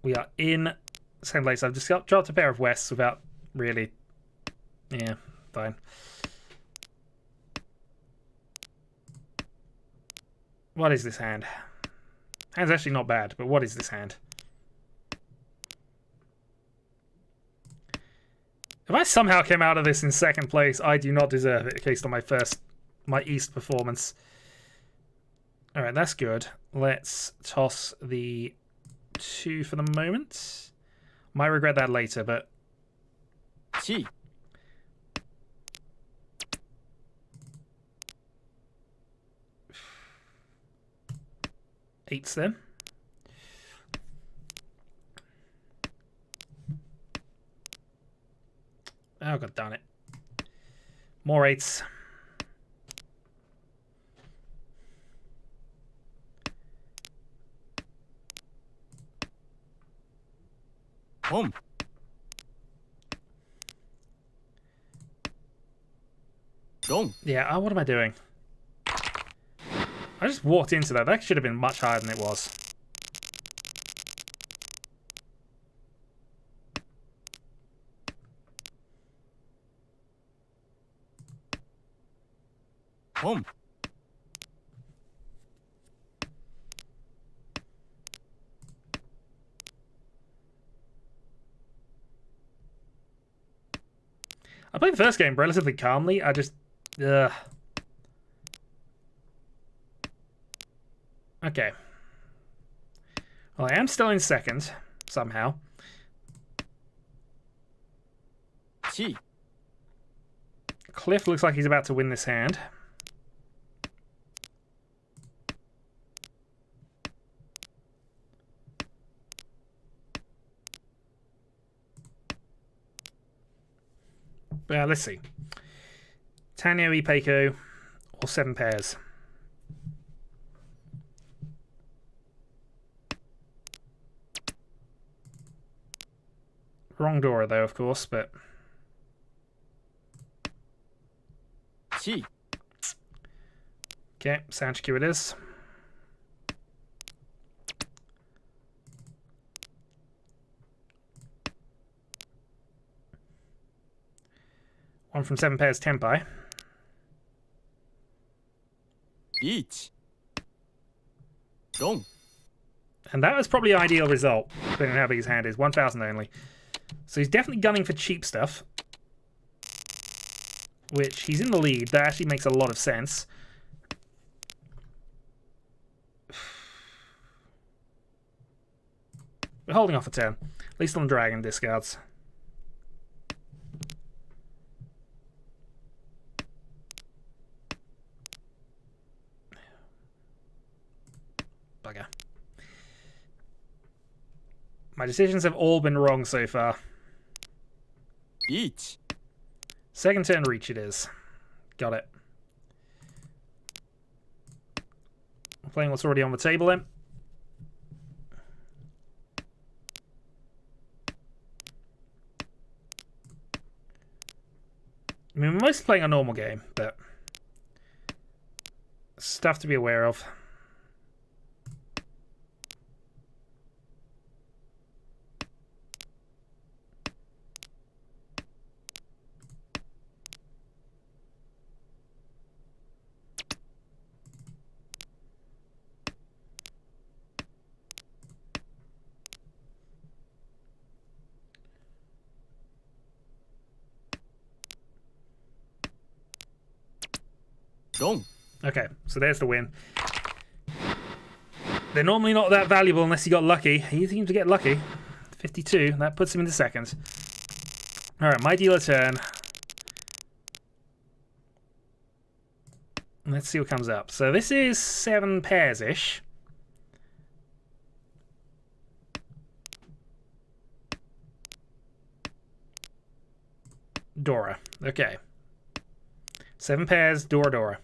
We are in second place. I've just dropped a pair of Wests without really... Yeah, fine. What is this hand? Hand's actually not bad, but what is this hand? If I somehow came out of this in second place, I do not deserve it based on my East performance. Alright, that's good. Let's toss the 2 for the moment. Might regret that later, but... Chi. Eights then. Oh, god darn it. More 8s. Home. Gong. Yeah, what am I doing? I just walked into that. That should have been much higher than it was. ポン I played the first game relatively calmly. I just... Okay. Well, I am still in second, somehow. チ Cliff looks like he's about to win this hand. Let's see. Tanyo, Ipeiko, or 7 pairs. Wrong Dora, though, of course, but... チ Okay, Sound Q it is. One from 7 pairs, Tenpai. リーチロン And that was probably the ideal result, depending on how big his hand is. 1,000 only. So he's definitely gunning for cheap stuff. Which, he's in the lead. That actually makes a lot of sense. We're holding off a 10. At least on the dragon discards. Bugger. My decisions have all been wrong so far. リーチ Second turn reach it is. Got it. I'm playing what's already on the table then. I mean, we're mostly playing a normal game, but stuff to be aware of.ロン Okay, so there's the win. They're normally not that valuable unless you got lucky. He seems to get lucky. 52, that puts him into second. Alright, my dealer turn. Let's see what comes up. So this is 7 pairs-ish. Dora. Okay. 7 pairs, Dora Dora.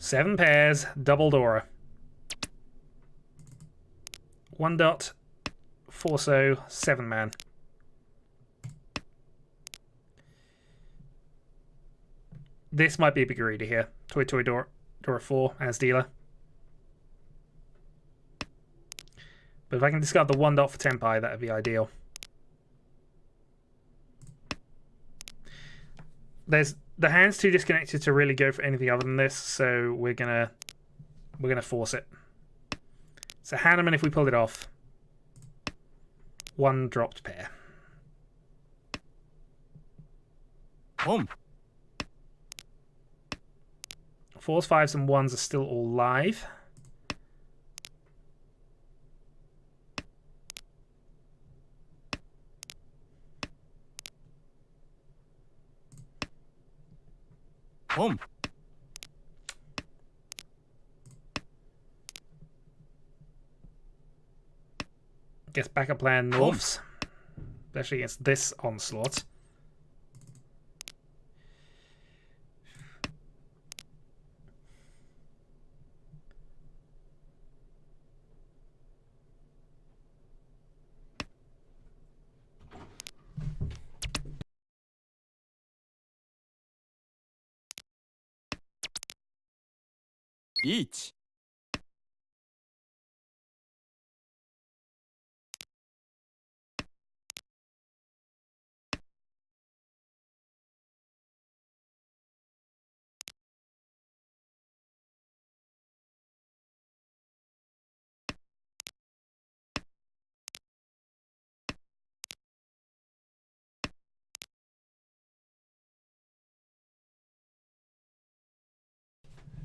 Seven pairs, double Dora. 1 dot, 4 so, 7 man. This might be a bit greedy here. Toy Toy Dora, Dora 4 as dealer. But if I can discard the 1 dot for Tenpai, that would be ideal. The hand's too disconnected to really go for anything other than this, so we're gonna force it. So Hanneman, if we pulled it off, 1 dropped pair. ポン 4s, 5s, and 1s are still all live. Home. Guess backup plan Norths, especially against this onslaught. Each.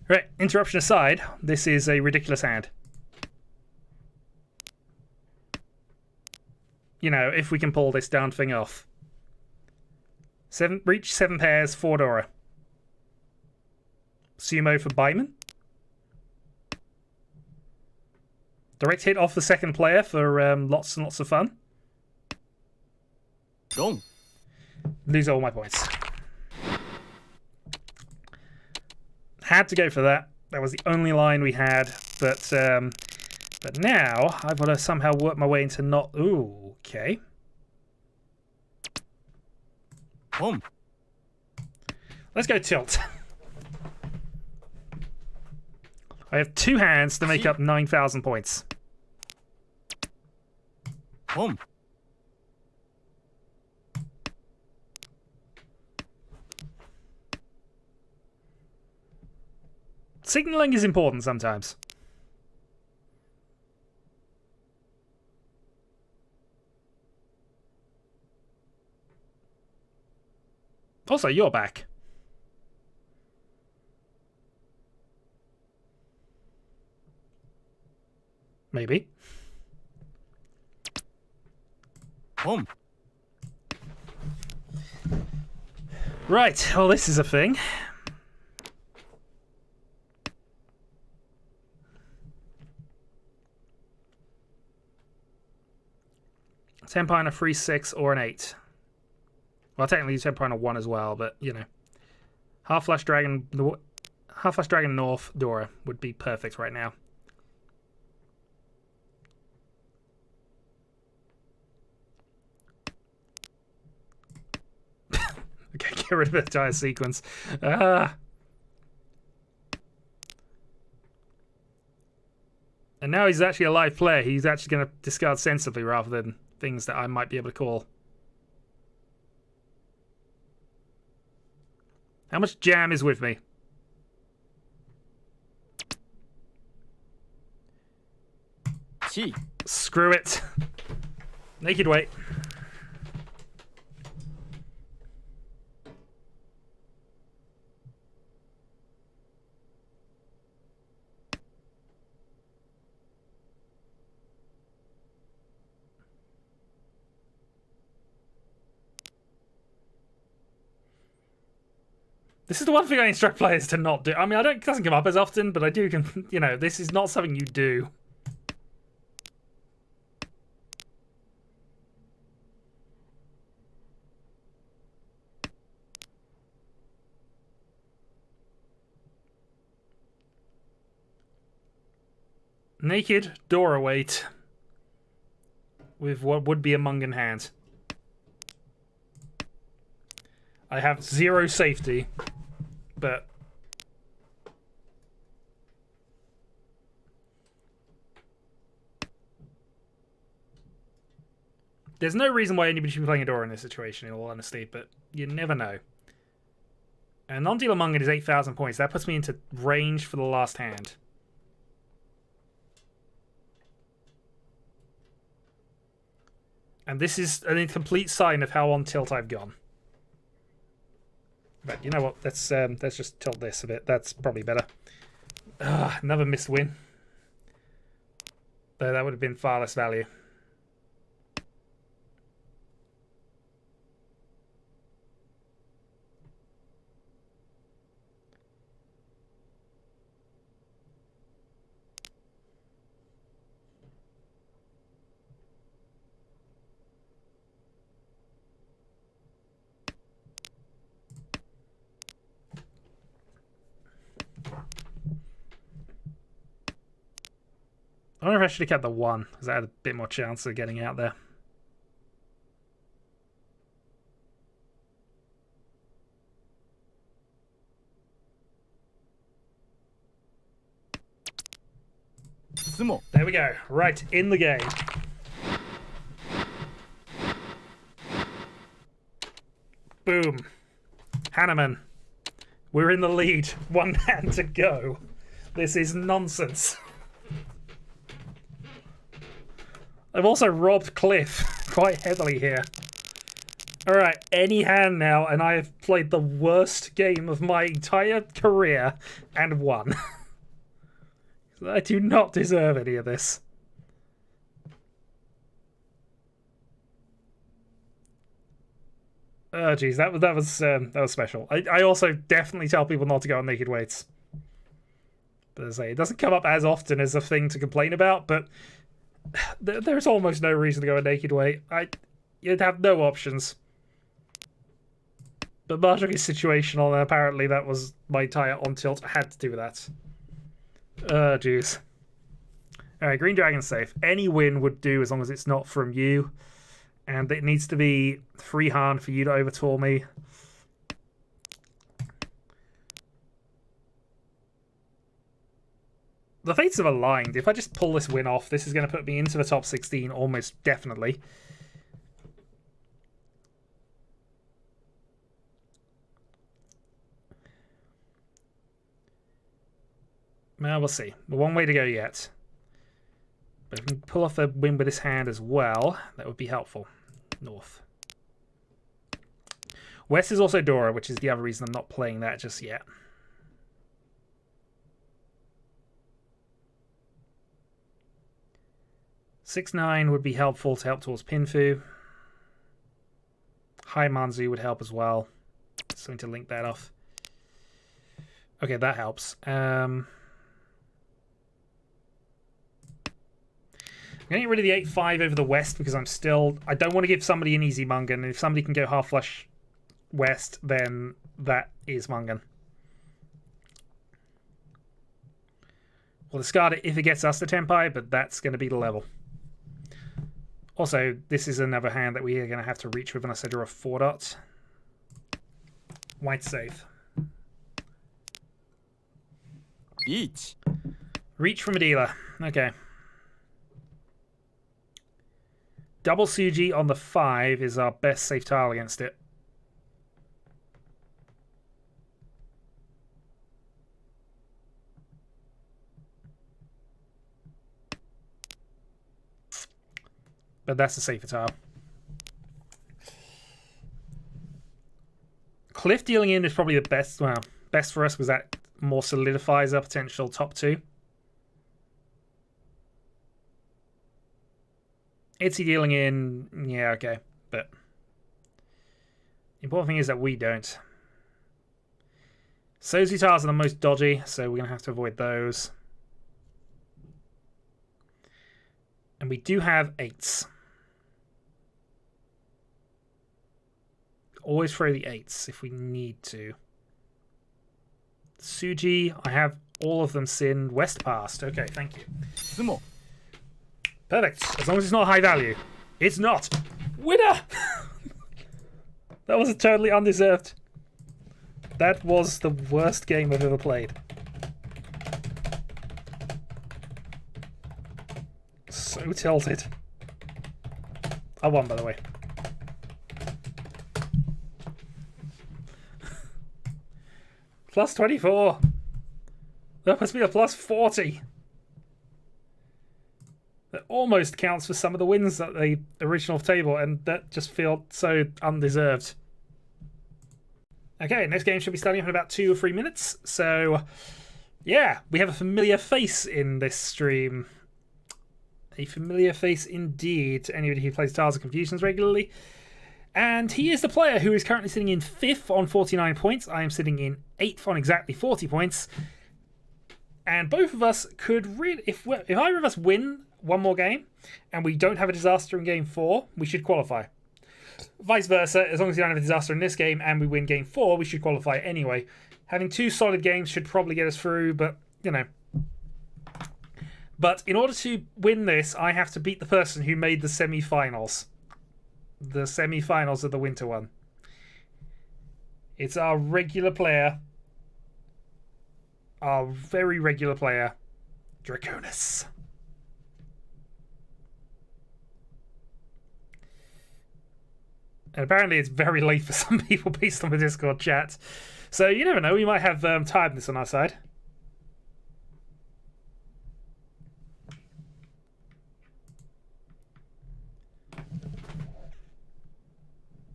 Right, interruption aside, this is a ridiculous hand. You know, if we can pull this darn thing off. Reach 7 pairs, 4 Dora. Sumo for Byman. Direct hit off the second player for lots and lots of fun. Dong. Lose all my points. Had to go for that. That was the only line we had. But now I've got to somehow work my way into not... Ooh, okay. Let's go tilt. I have 2 hands to make up 9,000 points. Signaling is important sometimes. Also, you're back. Maybe. Right, well, this is a thing. Tenpai on a 3-6 or an 8. Well, technically Tenpai on a 1 as well, but you know, half flash dragon north Dora would be perfect right now. Okay, get rid of the entire sequence. And now he's actually a live player. He's actually going to discard sensibly rather than things that I might be able to call. How much jam is with me? Screw it. Naked weight. This is the one thing I instruct players to not do. I mean, it doesn't come up as often, but I do, you know, this is not something you do. Naked Dora weight with what would be a Mungan hand. I have 0 safety, but there's no reason why anybody should be playing a Dora in this situation, in all honesty, but you never know. And non-dealer Mungan is 8,000 points. That puts me into range for the last hand. And this is an incomplete sign of how on tilt I've gone. But you know what? Let's just tilt this a bit. That's probably better. Another missed win. Though that would have been far less value. I wonder if I should have kept the 1, because I had a bit more chance of getting out there. There we go. Right, in the game. Boom. Hanneman. We're in the lead. 1 hand to go. This is nonsense. I've also robbed Cliff quite heavily here. Alright, any hand now, and I have played the worst game of my entire career and won. I do not deserve any of this. Oh jeez, that was special. I also definitely tell people not to go on naked weights. But as I say, it doesn't come up as often as a thing to complain about, but there's almost no reason to go on naked weight. You'd have no options. But Mahjong is situational, and apparently that was my entire on tilt. I had to do that. Oh jeez. Alright, Green Dragon's safe. Any win would do as long as it's not from you. And it needs to be freehand for you to overtour me. The fates have aligned. If I just pull this win off, this is going to put me into the top 16 almost definitely. Well, we'll see. One way to go yet. But if we can pull off the win with this hand as well, that would be helpful. North. West is also Dora, which is the other reason I'm not playing that just yet. Six-9 would be helpful to help towards Pinfu. High Manzu would help as well. Something to link that off. Okay, that helps. I'm going to get rid of the 8-5 over the West because I don't want to give somebody an easy Mungan. And if somebody can go half flush West, then that is Mungan. We'll discard it if it gets us to Tenpai, but that's going to be the level. Also, this is another hand that we are going to have to reach with unless I draw a 4-dot. White safe. Reach from a dealer. Okay. Double Suji on the 5 is our best safe tile against it. But that's a safer tile. Cliff dealing in is probably the best. Well, best for us because that more solidifies our potential top 2. Itzy dealing in, yeah, okay. But the important thing is that we don't. Sozu tiles are the most dodgy, so we're going to have to avoid those. And we do have 8s. Always throw the 8s if we need to. Suji, I have all of them sin. West passed. Okay, thank you. Perfect. As long as it's not high value. It's not. Winner! That was totally undeserved. That was the worst game I've ever played. So tilted. I won, by the way. Plus 24. That must be a plus 40. That almost counts for some of the wins at the original table, and that just felt so undeserved. Okay, next game should be starting up in about 2 or 3 minutes. So, yeah, we have a familiar face in this stream. A familiar face indeed to anybody who plays Tiles of Confusions regularly. And he is the player who is currently sitting in 5th on 49 points. I am sitting in 8th on exactly 40 points. And both of us could really... If either of us win one more game and we don't have a disaster in game 4, we should qualify. Vice versa, as long as you don't have a disaster in this game and we win game 4, we should qualify anyway. Having 2 solid games should probably get us through, but, you know. But in order to win this, I have to beat the person who made the semi-finals. The semi-finals of the winter one. It's our regular player. Our very regular player, Draconis. And apparently it's very late for some people based on the Discord chat. So you never know, we might have tiredness on our side.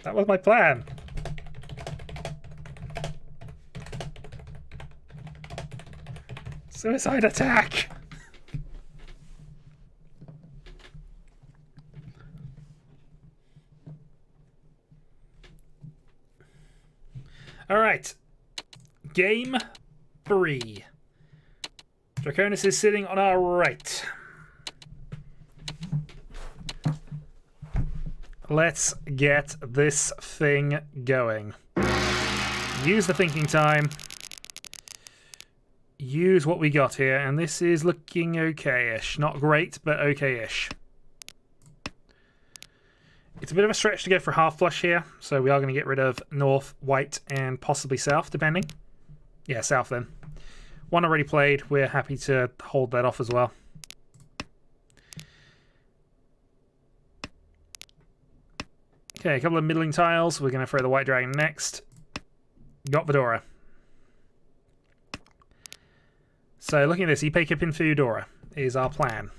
That was my plan. Suicide attack! Alright. Game 3. Draconis is sitting on our right. Let's get this thing going. Use the thinking time. Use what we got here, and this is looking okay-ish. Not great, but okay-ish. It's a bit of a stretch to go for half flush here, so we are going to get rid of north, white, and possibly south, depending. Yeah, south then. One already played. We're happy to hold that off as well. Okay, a couple of middling tiles. We're going to throw the white dragon next. Got Fedora. So looking at this, Ipe Kip in Feudora is our plan.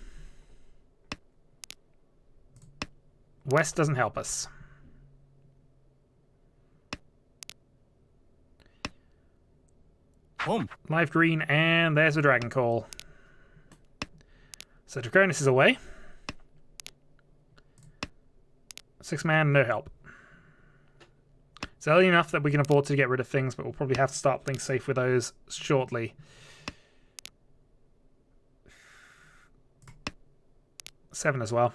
West doesn't help us. Live green, and there's a dragon call. So Draconis is away. 6-man, no help. It's early enough that we can afford to get rid of things, but we'll probably have to start playing safe with those shortly. 7 as well.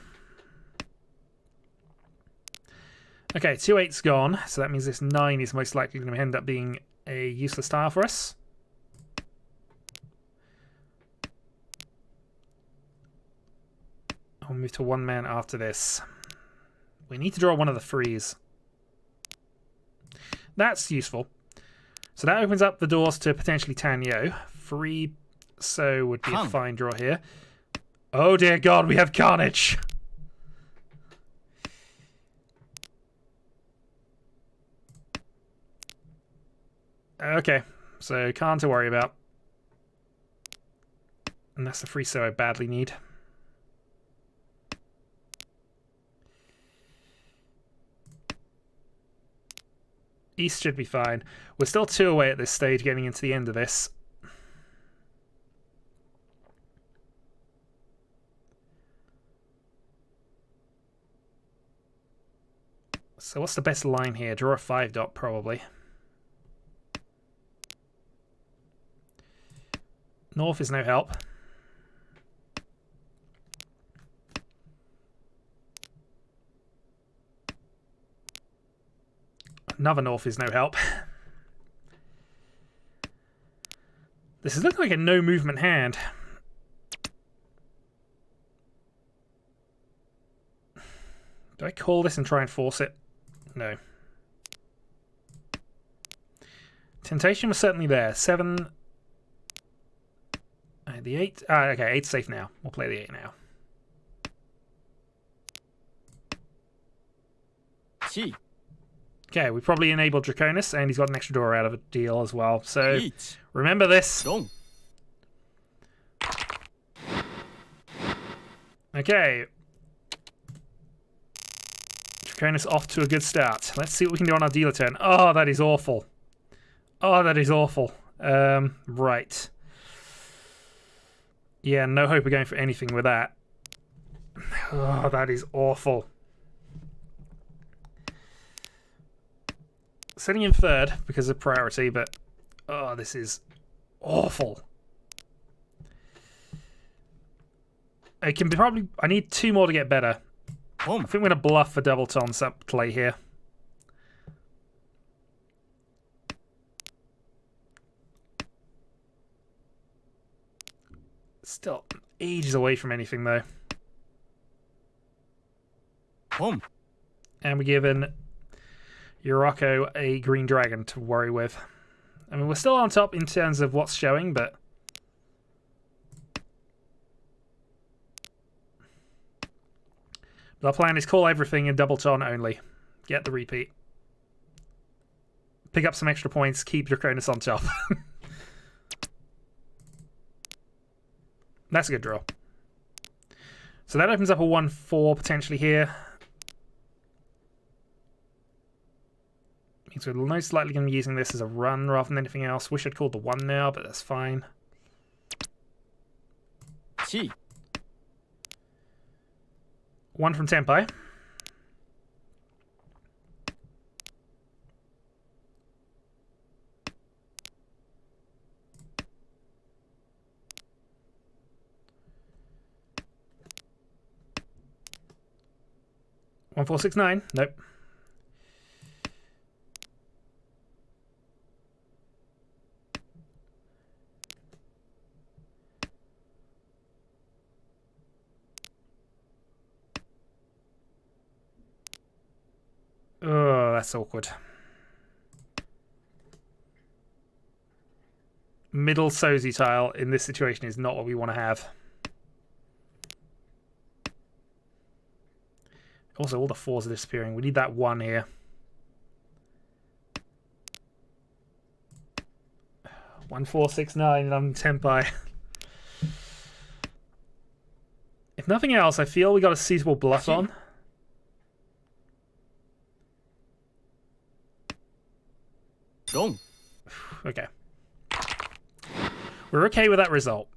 Okay, 2 8's gone, so that means this 9 is most likely going to end up being a useless tile for us. I'll move to 1 man after this. We need to draw one of the 3s. That's useful. So that opens up the doors to potentially Tanyo. 3 so would be a fine draw here. Oh dear God, we have Carnage! Okay, so Khan to worry about. And that's the 3 so I badly need. East should be fine. We're still 2 away at this stage, getting into the end of this. So what's the best line here? Draw a 5 dot, probably. North is no help. Another north is no help. This is looking like a no movement hand. Do I call this and try and force it? No. Temptation was certainly there. 7. The 8. Okay, 8's safe now. We'll play the 8 now. Gee. Okay, we probably enabled Draconis, and he's got an extra door out of a deal as well. So remember this. Okay. Draconis off to a good start. Let's see what we can do on our dealer turn. Oh, that is awful. Oh, that is awful. Right. Yeah, no hope of going for anything with that. Oh, that is awful. Sitting in 3rd because of priority, but oh, this is awful. I can probably. I need 2 more to get better. I think we're going to bluff for double tons up play here. Still ages away from anything though. And we're given Urako a green dragon to worry with. I mean, we're still on top in terms of what's showing, but our plan is call everything in double ton only. Get the repeat. Pick up some extra points, keep Draconis on top. That's a good draw. So that opens up a 1-4 potentially here. Means we're most likely going to be using this as a run rather than anything else. Wish I'd called the 1 now, but that's fine. 7 1 from Tenpai. One, 4, 6, 9. Nope. Oh, that's awkward. Middle Sozi tile in this situation is not what we want to have. Also, all the 4s are disappearing. We need that 1 here. One, 4, 6, 9, and I'm Tenpai. If nothing else, I feel we got a suitable bluff on. Wrong. Okay. We're okay with that result.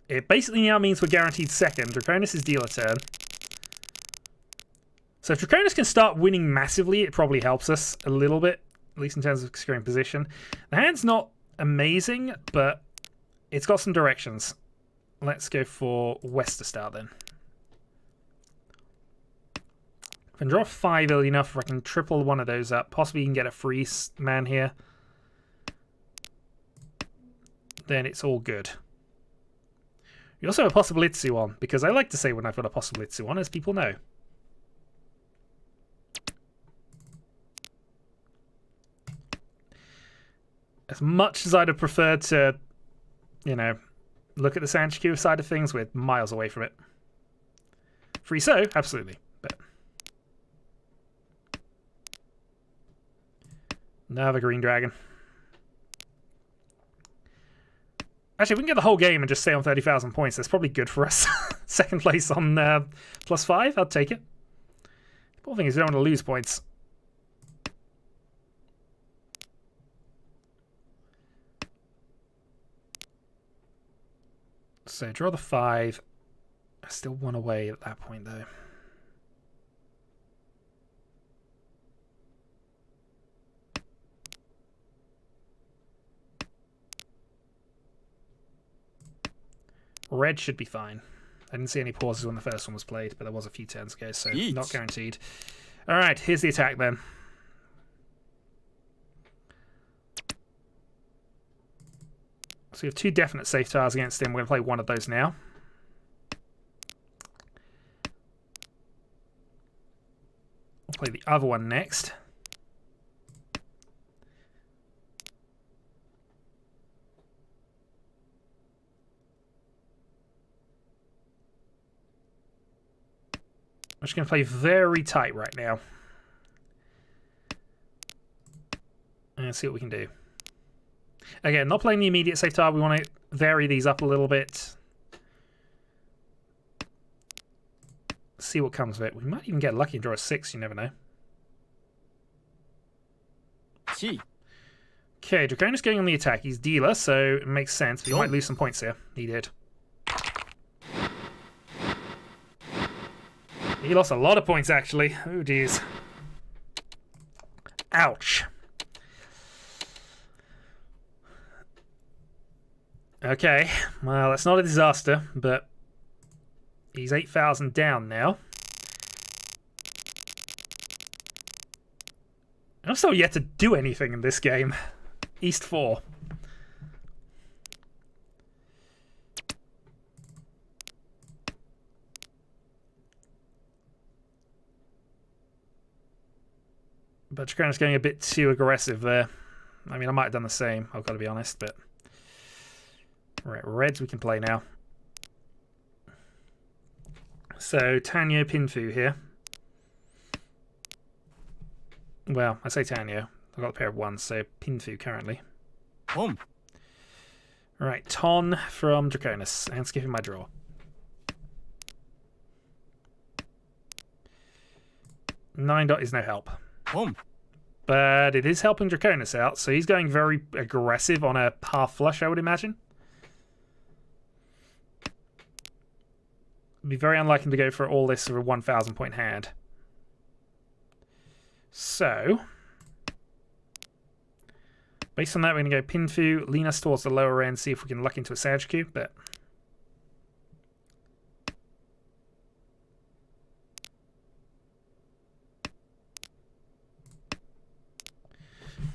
It basically now means we're guaranteed second. Draconis is dealer turn. So if Draconis can start winning massively, it probably helps us a little bit, at least in terms of securing position. The hand's not amazing, but it's got some directions. Let's go for West to start then. If I can draw 5 early enough, if I can triple one of those up, possibly you can get a free man here, then it's all good. You also have a possible Itsu on, because I like to say when I've got a possible Itsu on, as people know. As much as I'd have preferred to, you know, look at the Sanchiku side of things, we're miles away from it. Free so, absolutely. But another green dragon. Actually, if we can get the whole game and just stay on 30,000 points, that's probably good for us. Second place on +5, I'll take it. The poor thing is we don't want to lose points. So draw the 5. I still 1 away at that point, though. Red should be fine. I didn't see any pauses when the first one was played, but there was a few turns ago, so not guaranteed. All right, here's the attack then. So we have 2 definite safe tiles against him. We're going to play one of those now. We'll play the other one next. I'm just going to play very tight right now. And see what we can do. Again, not playing the immediate safe tile. We want to vary these up a little bit. See what comes of it. We might even get lucky and draw a 6. You never know. Okay, Draconis going on the attack. He's dealer, so it makes sense. But he might lose some points here. He did. He lost a lot of points, actually. Oh, geez. Ouch. Okay, well, that's not a disaster, but he's 8,000 down now. I'm still yet to do anything in this game. East 4. But Draconis getting a bit too aggressive there. I mean, I might have done the same, I've got to be honest, but... Right, reds we can play now. So, Tanyo Pinfu here. Well, I say Tanyo. I've got a pair of 1s, so Pinfu currently. Right, Ton from Draconis, and skipping my draw. Nine dot is no help. But it is helping Draconis out, so he's going very aggressive on a half flush, I would imagine. It'd be very unlikely to go for all this for a 1,000 point hand. So, based on that, we're going to go Pinfu, lean us towards the lower end, see if we can luck into a Sag Q, but...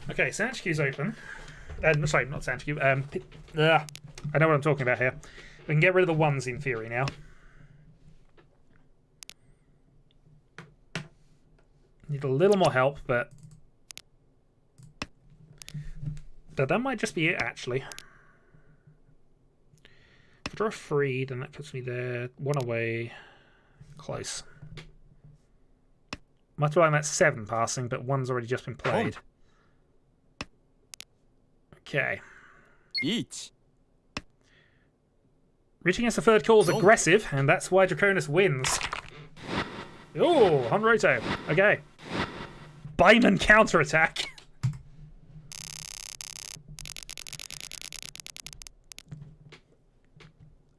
Okay, Sag Q's open. Sorry, not Sag Q. I know what I'm talking about here. We can get rid of the ones in theory now. Need a little more help, but that might just be it, actually. If I draw a free, then that puts me there. One away. Close. Multiplying that's 7 passing, but one's already just been played. Okay. Each. Reaching against the third call is aggressive, and that's why Draconis wins. Oh, Honroto. Okay. Byman counterattack.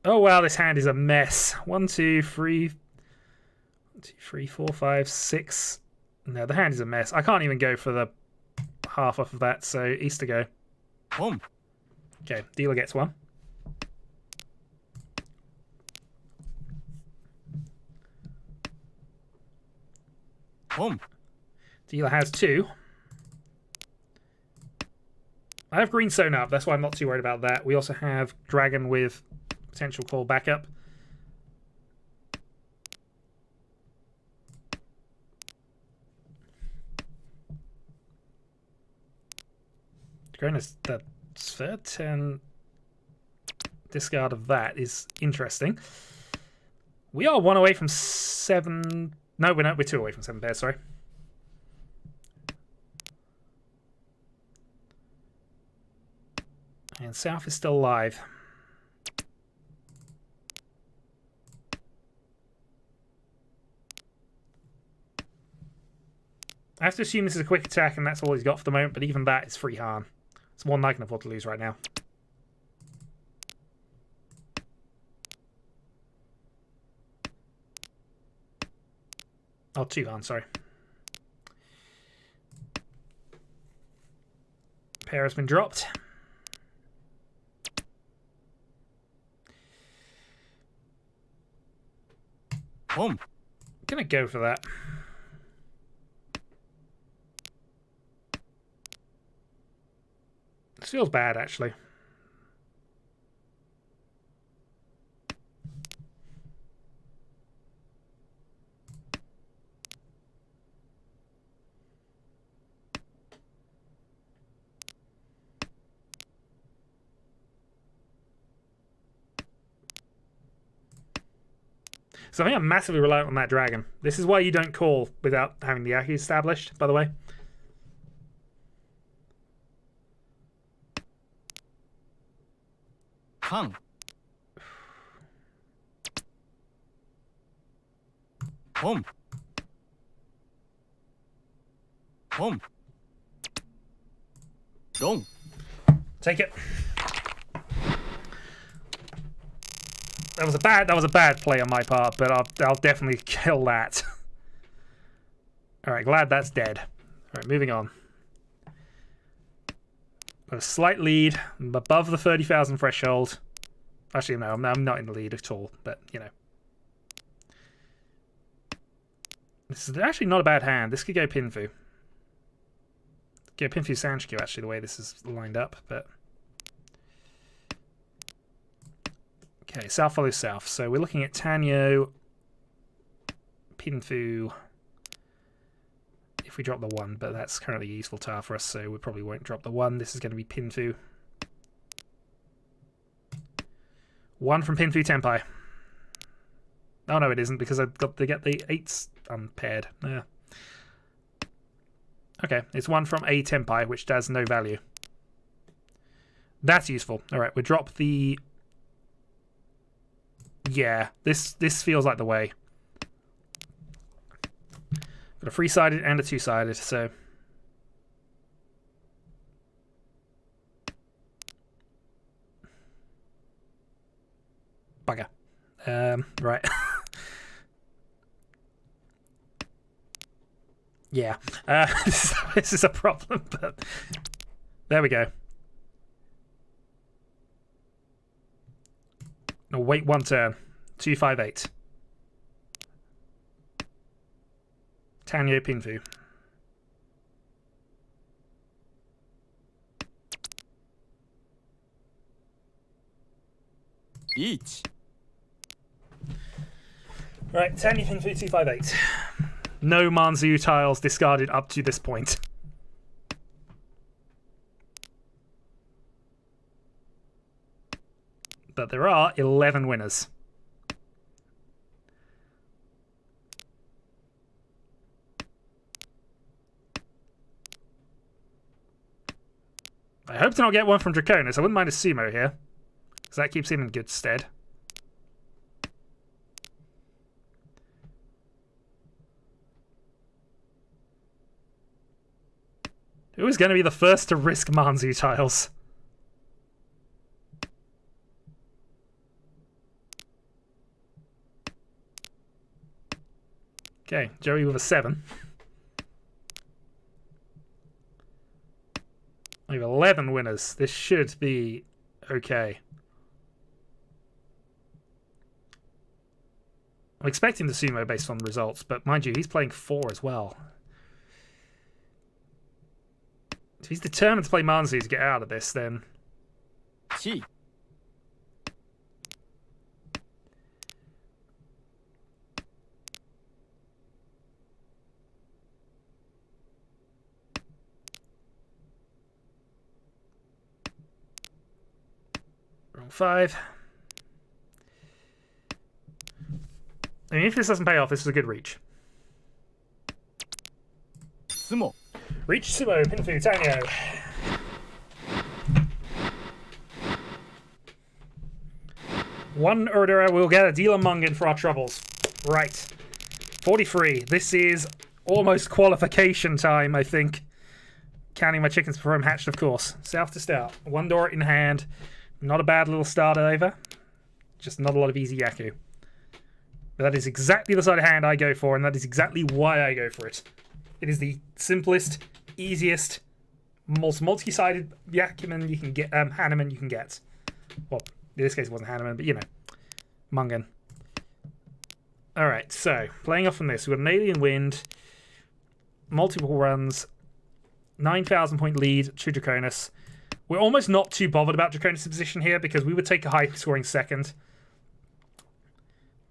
Oh wow, this hand is a mess. 1, 2, 3, 1, 2, 3, 4, 5, 6. No, the hand is a mess. I can't even go for the half off of that, so Easter go. Okay, dealer gets one. Dealer has 2. I have green sewn up, that's why I'm not too worried about that. We also have dragon with potential call backup. Draconis, the third turn discard of that is interesting. We are 1 away from 7. No, we're not. We're 2 away from 7 pairs, sorry. And South is still alive. I have to assume this is a quick attack and that's all he's got for the moment, but even that is free harm. It's more than I can afford to lose right now. Oh, 2 harm, sorry. Pair has been dropped. I'm gonna go for that. This feels bad, actually. So I think I'm massively reliant on that dragon. This is why you don't call without having the Aki established, by the way. Hung. Home. Home. Long. Take it. That was a bad play on my part, but I'll definitely kill that. All right, glad that's dead. All right, moving on. Got a slight lead. I'm above the 30,000 threshold. Actually, no, I'm not in the lead at all, but you know. This is actually not a bad hand. This could go Pinfu. Go Pinfu Sanshikyu, actually, the way this is lined up, but. Okay, south follows south. So we're looking at Tanyo, Pinfu, if we drop the 1, but that's currently a useful tile for us, so we probably won't drop the 1. This is going to be Pinfu. 1 from Pinfu Tenpai. Oh no, it isn't, because I've got to get the 8s unpaired. Yeah. Okay, it's 1 from a Tenpai, which does no value. That's useful. Alright, we drop the... Yeah, this feels like the way. Got a 3-sided and a 2-sided, so bugger. Right. Yeah. This is a problem, but there we go. No, wait one turn. 258. Tanyo Pinfu. Each. Right, Tanyo Pinfu 258. No Manzu tiles discarded up to this point. But there are 11 winners. I hope to not get one from Draconis. I wouldn't mind a sumo here, because that keeps him in good stead. Who is going to be the first to risk Manzu tiles? Okay, Joey with a 7. We have 11 winners. This should be okay. I'm expecting the sumo based on the results, but mind you, he's playing 4 as well. If he's determined to play Manzu to get out of this, then... Chi. Wrong 5. I mean, if this doesn't pay off, this is a good reach. Sumo. Reach Sumo, Pinfu, Tanyo. One Urdura will get a dealer Mungan for our troubles. Right. 43. This is almost qualification time, I think. Counting my chickens before I'm hatched, of course. South to start. 1 door in hand. Not a bad little start over. Just not a lot of easy Yaku. But that is exactly the side of hand I go for, and that is exactly why I go for it. It is the simplest, easiest, most multi-sided Yakuman you can get, Hanuman you can get. Well, in this case it wasn't Hanuman, but you know, Mungan. Alright, so, playing off from this, we've got an Alien Wind, multiple runs, 9,000 point lead to Draconis. We're almost not too bothered about Draconis' position here because we would take a high-scoring second.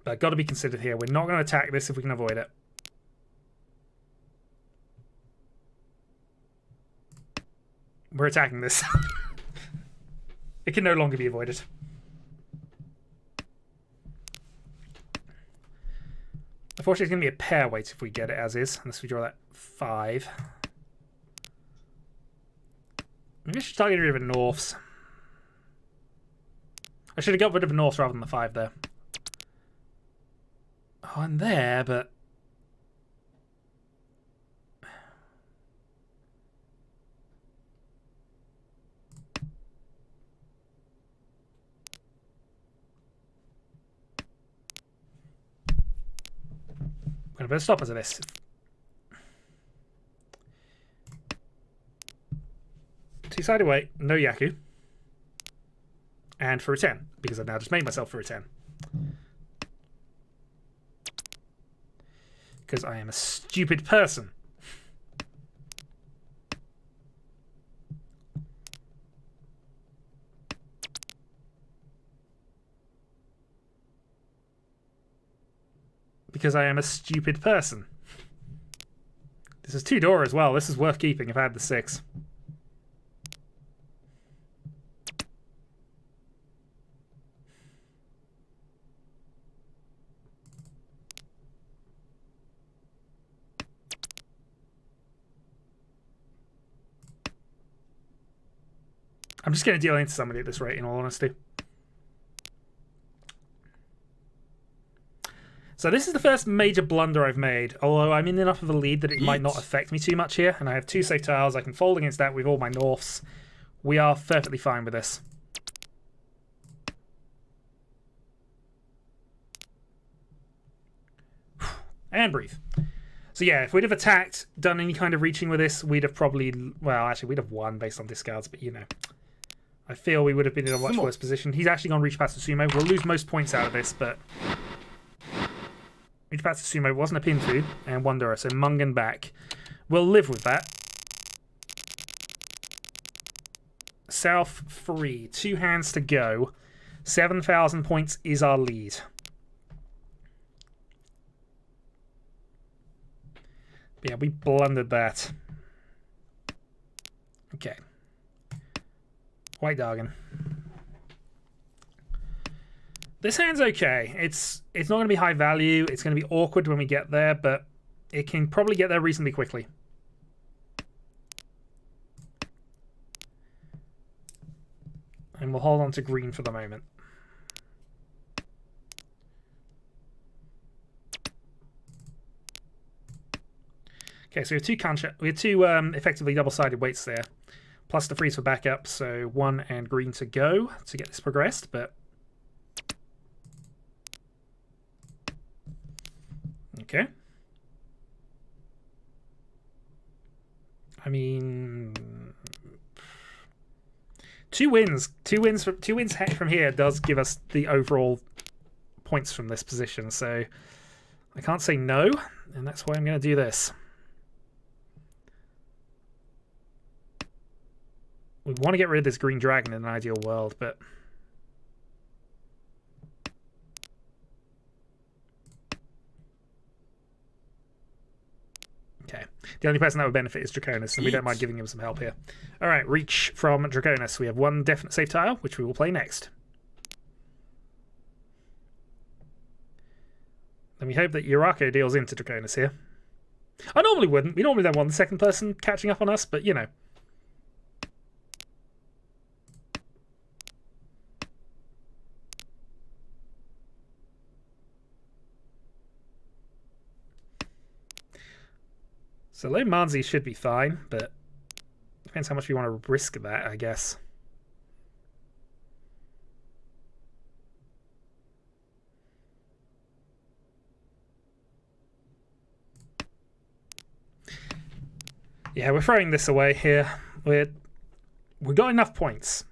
But got to be considered here. We're not going to attack this if we can avoid it. We're attacking this. It can no longer be avoided. Unfortunately, it's going to be a pair weight if we get it as is, unless we draw that 5. Maybe I should target rid of Norths. I should have got rid of Norths rather than the 5 there. Oh, I'm there, but... I'm going to put a stop us of this. Two-sided weight, no Yaku. And for a 10, because I've now just made myself for a 10. Because I am a stupid person. Because I am a stupid person. This is 2 door as well. This is worth keeping if I had the 6. I'm just going to deal into somebody at this rate, in all honesty. So this is the first major blunder I've made, although I'm in enough of a lead that it might not affect me too much here, and I have 2 safe tiles. I can fold against that with all my Norths. We are perfectly fine with this. And breathe. So yeah, if we'd have attacked, done any kind of reaching with this, we'd have probably... Well, actually, we'd have won based on discards, but you know. I feel we would have been in a much worse position. He's actually gone reach past the sumo. We'll lose most points out of this, but... Reach past the sumo wasn't a pinfu, and Wanderer, so Mungan back. We'll live with that. South free. 2 hands to go. 7,000 points is our lead. But yeah, we blundered that. Okay. White Dargan. This hand's okay. It's not going to be high value. It's going to be awkward when we get there, but it can probably get there reasonably quickly. And we'll hold on to green for the moment. Okay, so we have two effectively double-sided weights there, plus the freeze for backup, so 1 and green to go to get this progressed, but... Okay. I mean... Two wins from here does give us the overall points from this position, so I can't say no, and that's why I'm going to do this. We want to get rid of this green dragon in an ideal world, but... Okay. The only person that would benefit is Draconis, and we don't mind giving him some help here. Alright, reach from Draconis. We have 1 definite save tile, which we will play next. And we hope that Urako deals into Draconis here. I normally wouldn't. We normally don't want the second person catching up on us, but you know. So low Manzi should be fine, but depends how much we want to risk that, I guess. Yeah, we're throwing this away here. We've got enough points.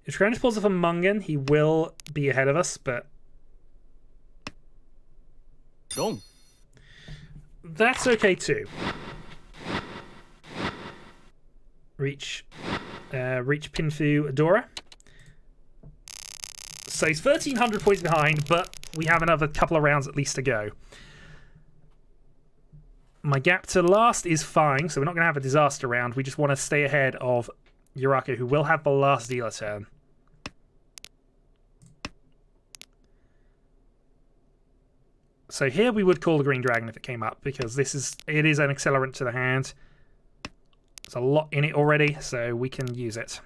If Draconis pulls off a Mungan, he will be ahead of us, but... Wrong. That's okay too. Reach Pinfu Adora. So he's 1,300 points behind, but we have another couple of rounds at least to go. My gap to last is fine, so we're not going to have a disaster round. We just want to stay ahead of Urako, who will have the last dealer turn. So here we would call the green dragon if it came up, because it is an accelerant to the hand. There's a lot in it already, so we can use it.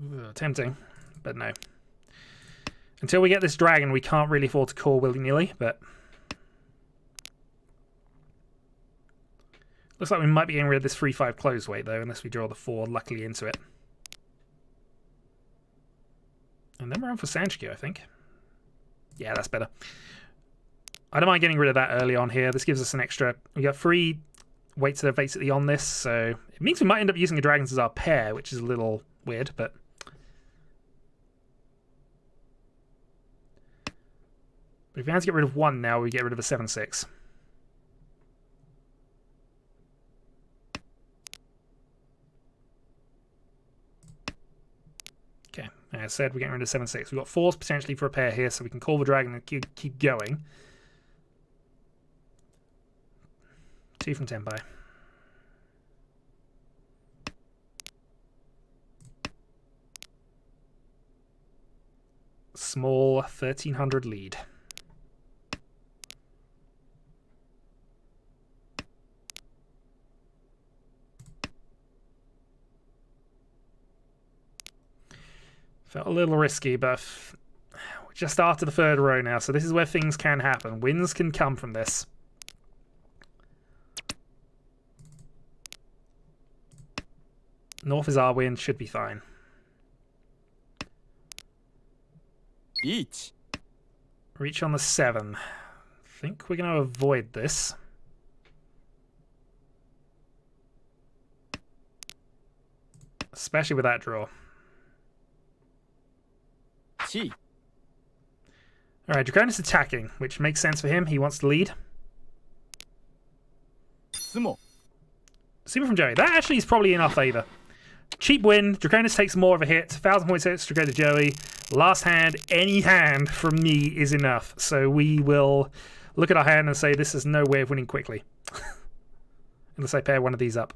Ugh, tempting, but no. Until we get this dragon, we can't really afford to call willy-nilly, but... Looks like we might be getting rid of this 3-5 close weight, though, unless we draw the 4 luckily into it. And then we're on for Sanchikyo, I think. Yeah, that's better. I don't mind getting rid of that early on here. This gives us an extra... We got 3 weights that are basically on this, so... It means we might end up using the dragons as our pair, which is a little weird, but... But if we have to get rid of 1 now, we get rid of a 7-6. Okay, as I said, we're getting rid of 7-6. We've got 4s potentially for a pair here, so we can call the dragon and keep going. 2 from Tenpai. Small 1,300 lead. Felt a little risky, but we're just after the 3rd row now, so this is where things can happen. Wins can come from this. North is our win, should be fine. Each. Reach on the 7. I think we're going to avoid this. Especially with that draw. Chi. Alright, Draconis attacking, which makes sense for him. He wants to lead. Sumo. Super from Joey. That actually is probably in our favour. Cheap win. Draconis takes more of a hit. 1,000 points extra go to Joey. Last hand, any hand from me is enough. So we will look at our hand and say this is no way of winning quickly. Unless I pair one of these up.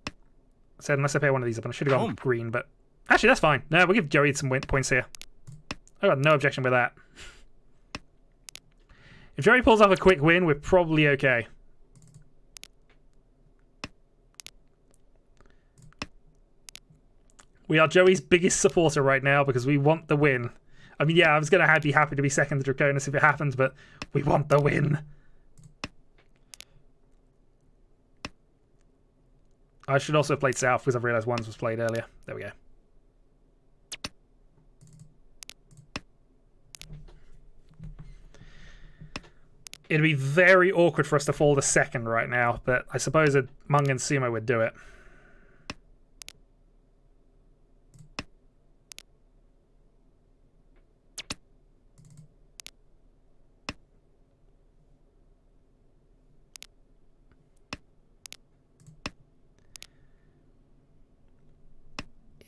I said unless I pair one of these up, and I should have gone green, but actually that's fine. No, we'll give Joey some points here. I got no objection with that. If Joey pulls off a quick win, we're probably okay. We are Joey's biggest supporter right now because we want the win. I mean, yeah, I was going to be happy to be second to Draconis if it happens, but we want the win. I should also have played South because I've realised ones was played earlier. There we go. It'd be very awkward for us to fall to second right now, but I suppose a Mung and Sumo would do it.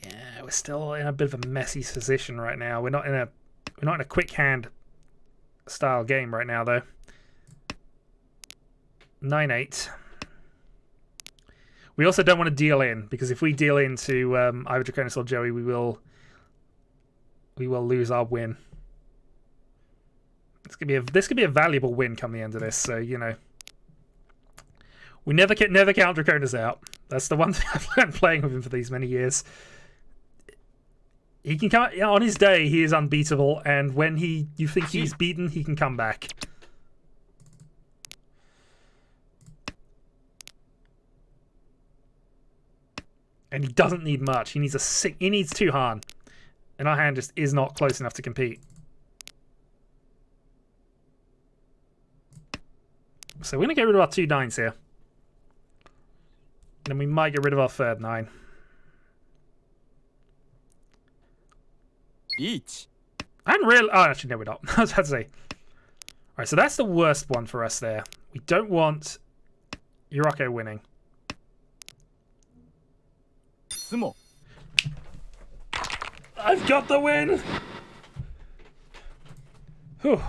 Yeah, we're still in a bit of a messy position right now. We're not in a quick hand style game right now though. 9-8. We also don't want to deal in, because if we deal into either Draconis or Joey, we will lose our win. This could be a valuable win come the end of this, so you know. We never count Draconis out. That's the one thing I've learned playing with him for these many years. He can come on his day, he is unbeatable, and when you think he's beaten, he can come back. And he doesn't need much. He needs he needs 2 Han. And our hand just is not close enough to compete. So we're going to get rid of our 2 9s here. And then we might get rid of our 3rd 9. Each. And really... Oh, actually, no, we're not. I was about to say. Alright, so that's the worst one for us there. We don't want Yurako winning. Sumo. I've got the win! Whew.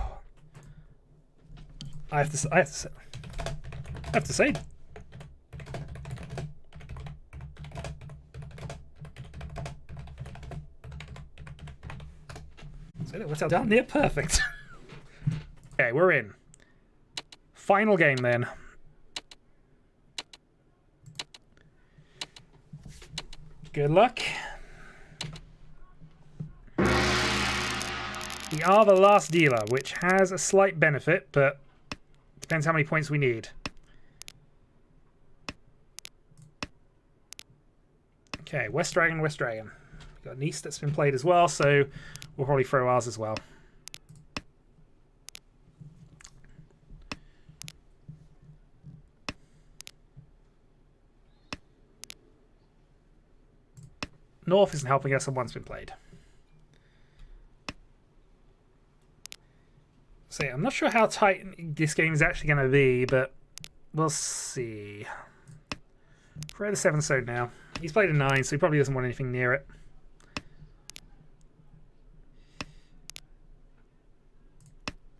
I have to say. So it worked out down near perfect. Okay, we're in. Final game then. Good luck. We are the last dealer, which has a slight benefit, but depends how many points we need. Okay, West Dragon, West Dragon. We've got an East that's been played as well, so we'll probably throw ours as well. North isn't helping us and one's been played. So yeah, I'm not sure how tight this game is actually going to be, but we'll see. We're at the 7th stone now. He's played a 9, so he probably doesn't want anything near it.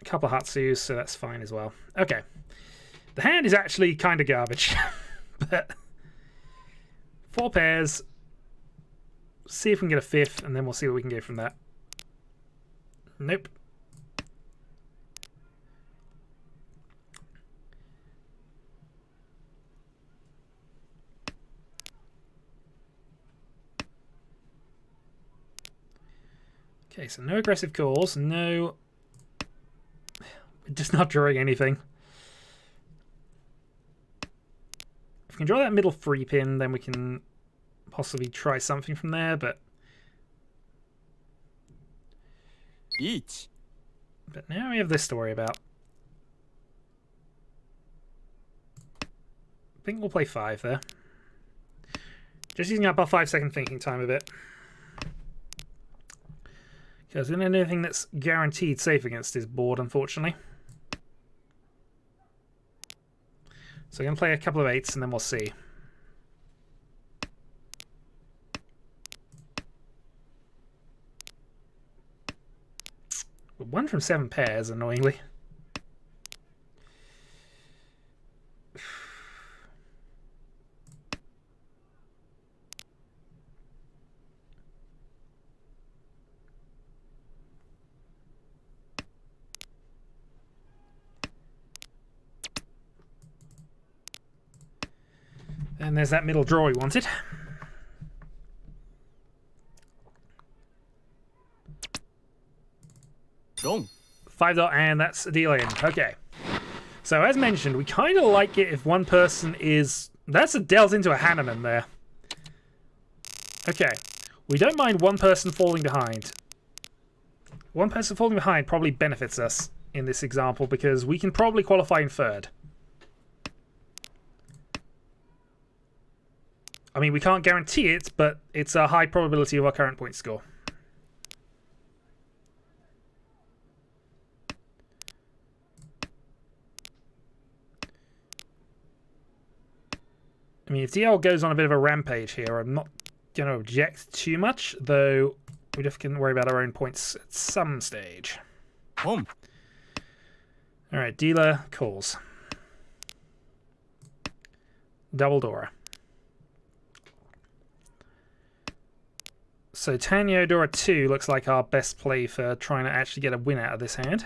A couple of Hatsus, so that's fine as well. Okay. The hand is actually kind of garbage. But 4 pairs. See if we can get a 5th, and then we'll see what we can get from that. Nope. Okay, so no aggressive calls, no... Just not drawing anything. If we can draw that middle free pin, then we can possibly try something from there, but... Each. But now we have this to worry about. I think we'll play 5 there. Just using up our 5-second thinking time a bit. Because we don't have anything that's guaranteed safe against his board, unfortunately. So we're going to play a couple of 8s and then we'll see. But 1 from 7 pairs, annoyingly. And there's that middle draw we wanted. Wrong. 5 dot, and that's a deal in. Okay. So as mentioned, we kind of like it if one person is... That's a dealt into a Hanneman there. Okay. We don't mind one person falling behind. One person falling behind probably benefits us in this example because we can probably qualify in 3rd. I mean, we can't guarantee it, but it's a high probability of our current point score. I mean, if DL goes on a bit of a rampage here, I'm not going to object too much, though we just can worry about our own points at some stage. Home. Alright, dealer calls. Double Dora. So Tanyo Dora 2 looks like our best play for trying to actually get a win out of this hand.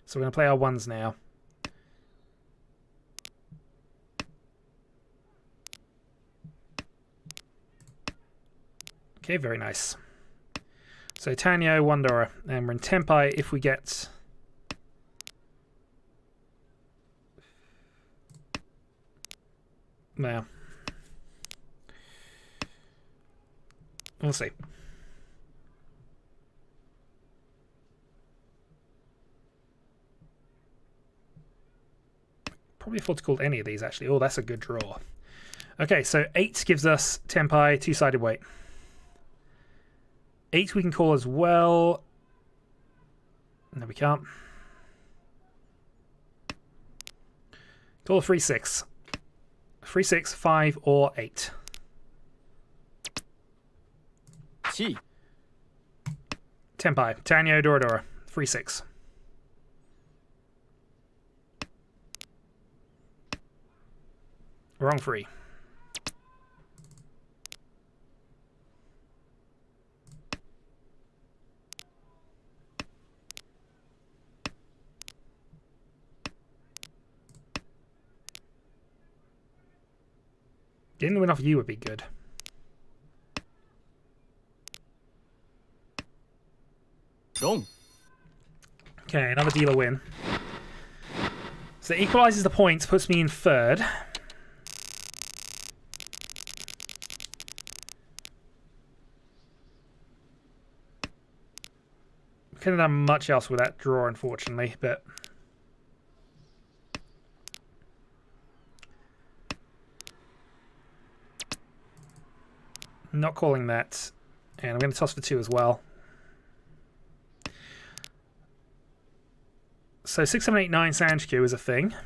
So we're going to play our 1s now. Okay, very nice. So Tanyo, 1 Dora, and we're in Tenpai if we get... Now. We'll see. Probably afford to call any of these, actually. Oh, that's a good draw. Okay, so 8 gives us Tenpai, 2-sided weight. 8 we can call as well. No, we can't. Call a 3-6. 3-6, 5, or 8. Chi. Tenpai. Tanyo, Dora Dora. 3-6. Wrong 3. Getting the win off you would be good. Wrong. Okay, another dealer win. So it equalises the points, puts me in 3rd. Couldn't have done much else with that draw, unfortunately, but... Not calling that. And I'm going to toss for 2 as well. So 6, 7, 8, 9 Sanchikyu is a thing. The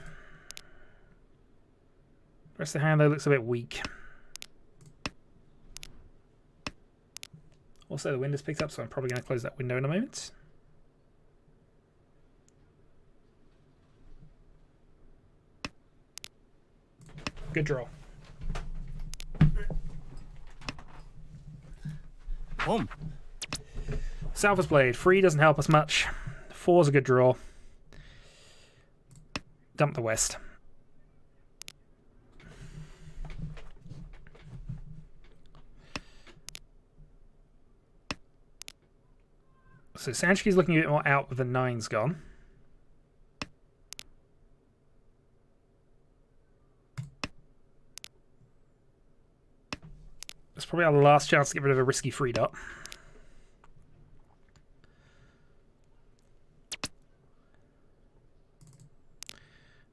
rest of the hand, though, looks a bit weak. Also, the wind has picked up, so I'm probably going to close that window in a moment. Good draw. Home. Salvas Blade. 3 doesn't help us much. 4's a good draw. Dump the West. So Sanchikyu's looking a bit more out with the 9's gone. It's probably our last chance to get rid of a risky free dot.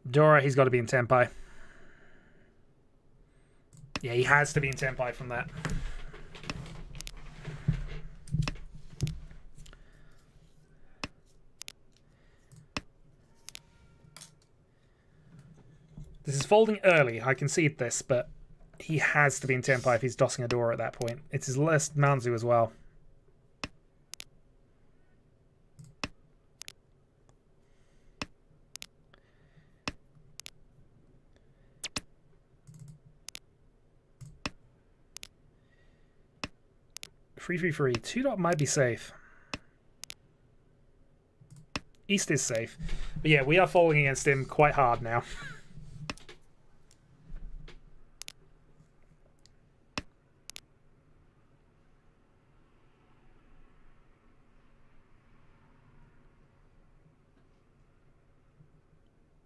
Dora, he's got to be in Tenpai. Yeah, he has to be in Tenpai from that. This is folding early, I concede this, but he has to be in Tenpai if he's dossing a Dora at that point. It's his last Manzu as well. Free. 2 dot might be safe. East is safe. But yeah, we are falling against him quite hard now.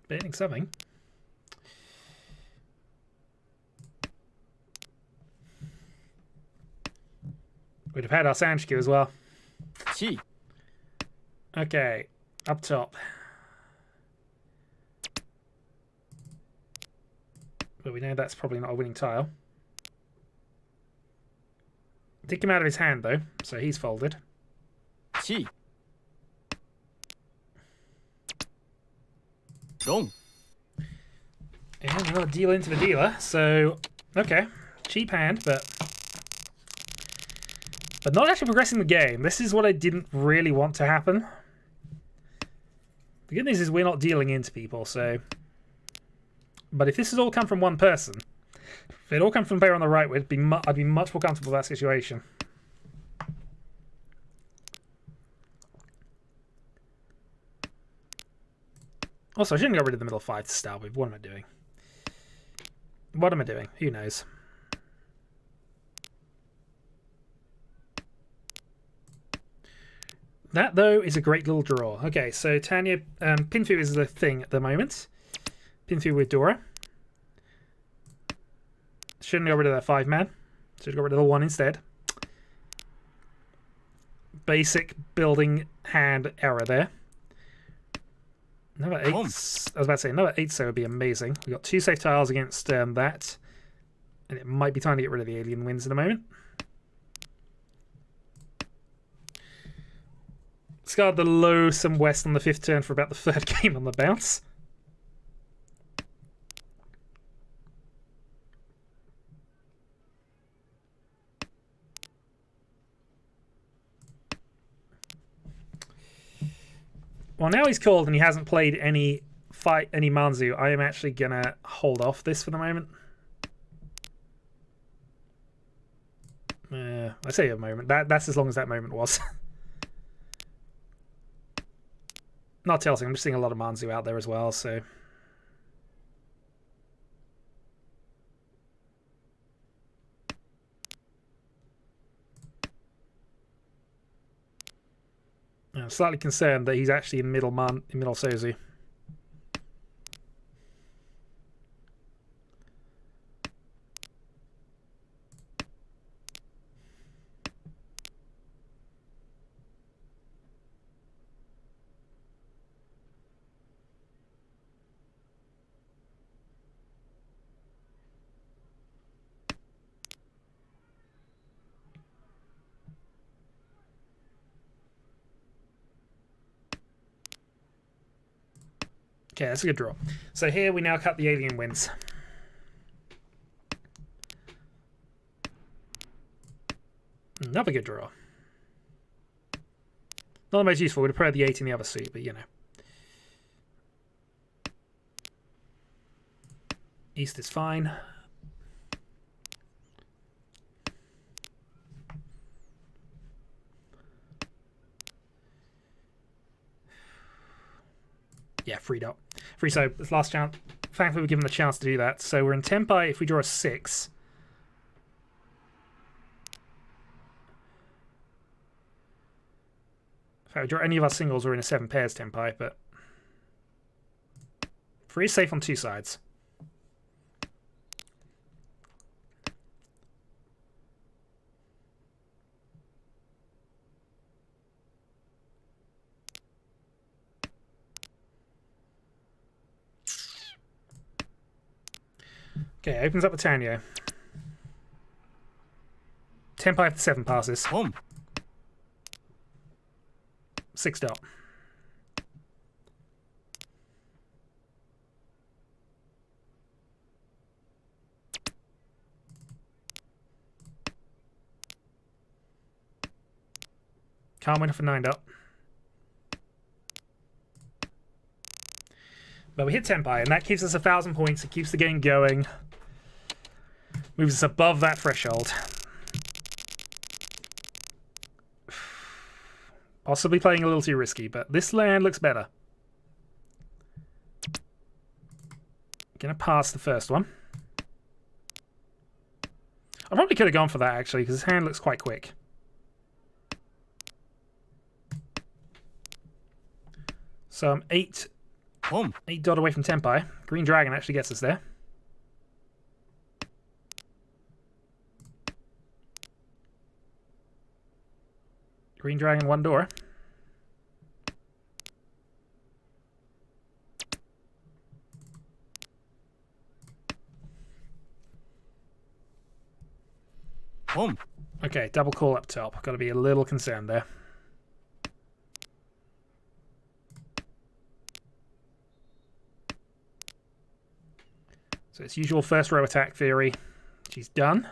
Baiting something. We'd have had our Sanshikyu as well. Chi. Okay, up top. But we know that's probably not a winning tile. Did come out of his hand though, so he's folded. Chi. Dong. And we've got a deal into the dealer, so okay. Cheap hand, but not actually progressing the game. This is what I didn't really want to happen. The good news is we're not dealing into people, so... But if this has all come from one person, if it all come from the player on the right, I'd be much more comfortable with that situation. Also, I shouldn't get rid of the middle 5 to start with. What am I doing? What am I doing? Who knows? That, though, is a great little draw. Okay, so Tanya, Pinfu is the thing at the moment. Pinfu with Dora. Shouldn't get rid of that 5-man. Should get rid of the 1 instead. Basic building hand error there. Another 8. I was about to say, another 8 so would be amazing. We've got 2 safe tiles against that. And it might be time to get rid of the alien wins in a moment. Discard the low some west on the 5th turn for about the 3rd game on the bounce. Well, now he's called and he hasn't played any Manzu. I am actually gonna hold off this for the moment. I say a moment. That's as long as that moment was. Not tilting, I'm just seeing a lot of Manzu out there as well, so... I'm slightly concerned that he's actually in middle Sozu. Okay, that's a good draw. So here we now cut the alien wins. Another good draw. Not the most useful. We'd have preferred the 8 in the other suit, but you know. East is fine. Yeah, free dot. Free, so this last chance. Thankfully, we're given the chance to do that. So we're in Tenpai if we draw a 6. If I draw any of our singles, we're in a 7 pairs Tenpai, but free is safe on 2 sides. Okay, opens up with Tanyo. Tenpai after 7 passes. 本 6 dot. Can't win for 9 dot. But we hit Tenpai, and that keeps us 1,000 points. It keeps the game going. Moves us above that threshold. Possibly playing a little too risky, but this land looks better. Gonna pass the first one. I probably could have gone for that, actually, because his hand looks quite quick. So I'm 8 dot away from Tenpai. Green Dragon actually gets us there. Green Dragon, 1 door. Okay, double call up top. Got to be a little concerned there. So it's usual first row attack theory. She's done.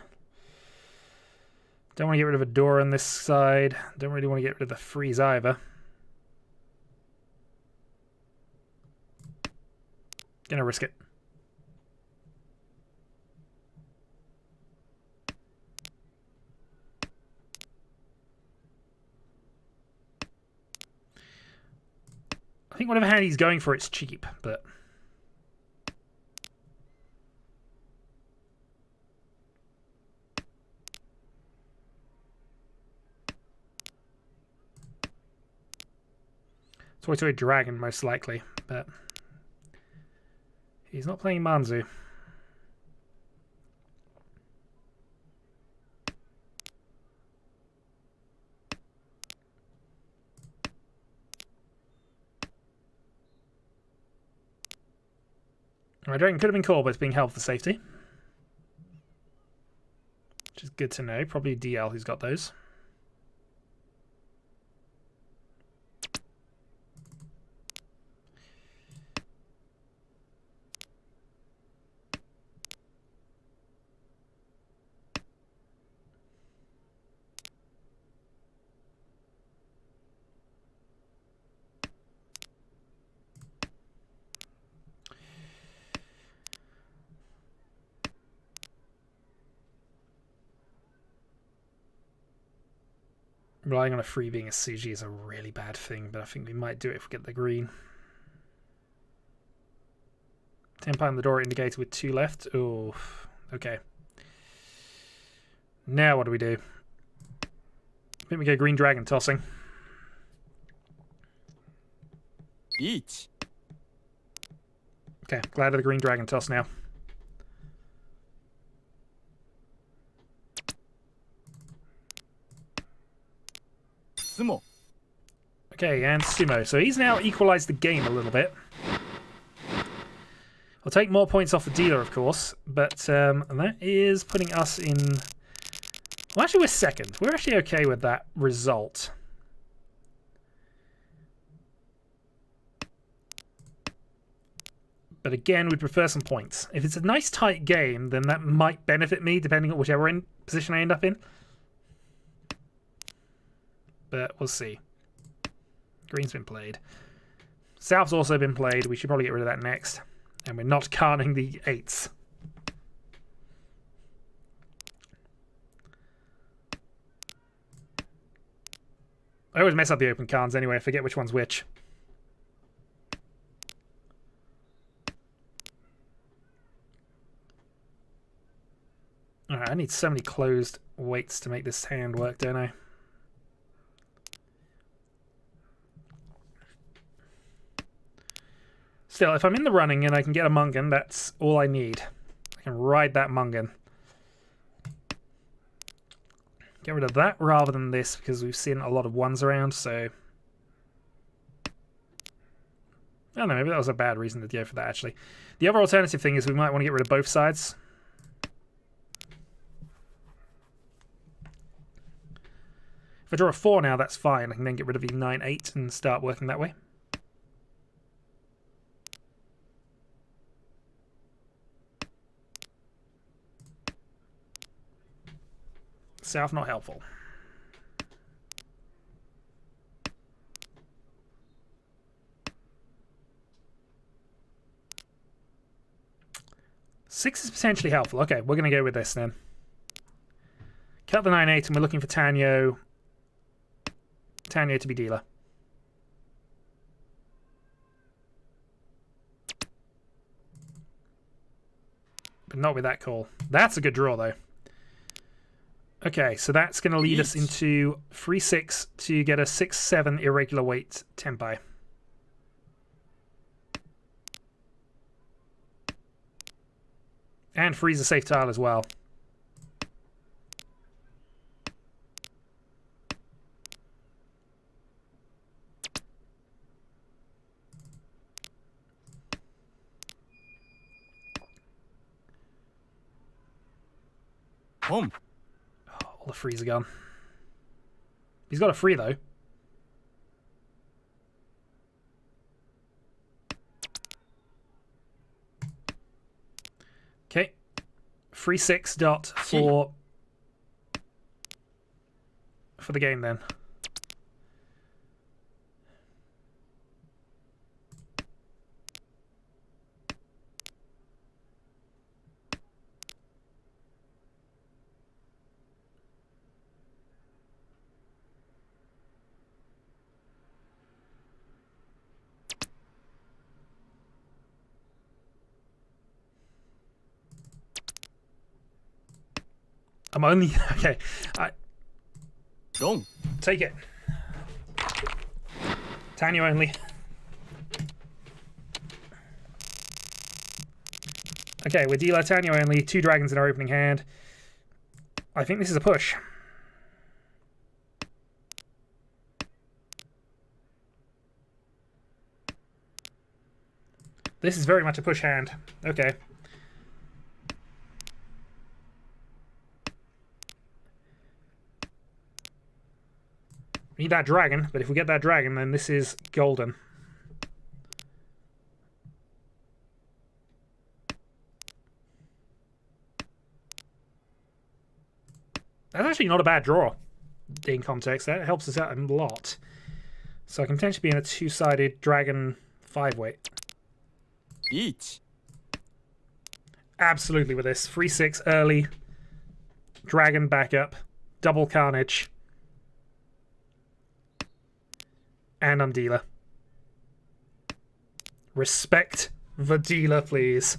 Don't want to get rid of a door on this side. Don't really want to get rid of the freeze either. Gonna risk it. I think whatever hand he's going for, it's cheap, but... Toy Toy Dragon, most likely, but... He's not playing Manzu. Alright, Dragon could have been called, but it's being held for safety. Which is good to know. Probably DL who's got those. Relying on a free being a Suji is a really bad thing, but I think we might do it if we get the green. Tenpai on the door indicated with 2 left. Oh, okay. Now what do we do? I think we go Green Dragon tossing. Each. Okay, glad of the Green Dragon toss now. Sumo. Okay, and Sumo. So he's now equalized the game a little bit. I'll take more points off the dealer, of course, but that is putting us in... Well, actually, we're second. We're actually okay with that result. But again, we'd prefer some points. If it's a nice tight game, then that might benefit me, depending on whichever position I end up in. But we'll see. Green's been played. South's also been played. We should probably get rid of that next. And we're not carning the 8s. I always mess up the open cards anyway. I forget which one's which. Alright, I need so many closed weights to make this hand work, don't I? Still, if I'm in the running and I can get a Mungan, that's all I need. I can ride that Mungan. Get rid of that rather than this because we've seen a lot of 1s around, so... I don't know, maybe that was a bad reason to go for that, actually. The other alternative thing is we might want to get rid of both sides. If I draw a 4 now, that's fine. I can then get rid of the 9-8 and start working that way. South not helpful. Six is potentially helpful. Okay, we're going to go with this then. Cut the 9-8 and we're looking for Tanyo to be dealer. But not with that call. That's a good draw though. Okay, so that's going to lead us into 3-6 to get a 6-7 irregular weight tempai. And freeze a safe tile as well. Home. All the frees are gone. He's got a free though. Okay. 3-6 dot for the game then. I'm only okay. Wrong. Take it. Tanyo only. Okay, we're dealer Tanyo only. 2 dragons in our opening hand. I think this is a push. This is very much a push hand. Okay. We need that dragon, but if we get that dragon, then this is golden. That's actually not a bad draw in context. That helps us out a lot. So I can potentially be in a 2-sided dragon 5-weight. Each. Absolutely with this. 3-6 early. Dragon backup. Double carnage. And I'm dealer. Respect the dealer, please.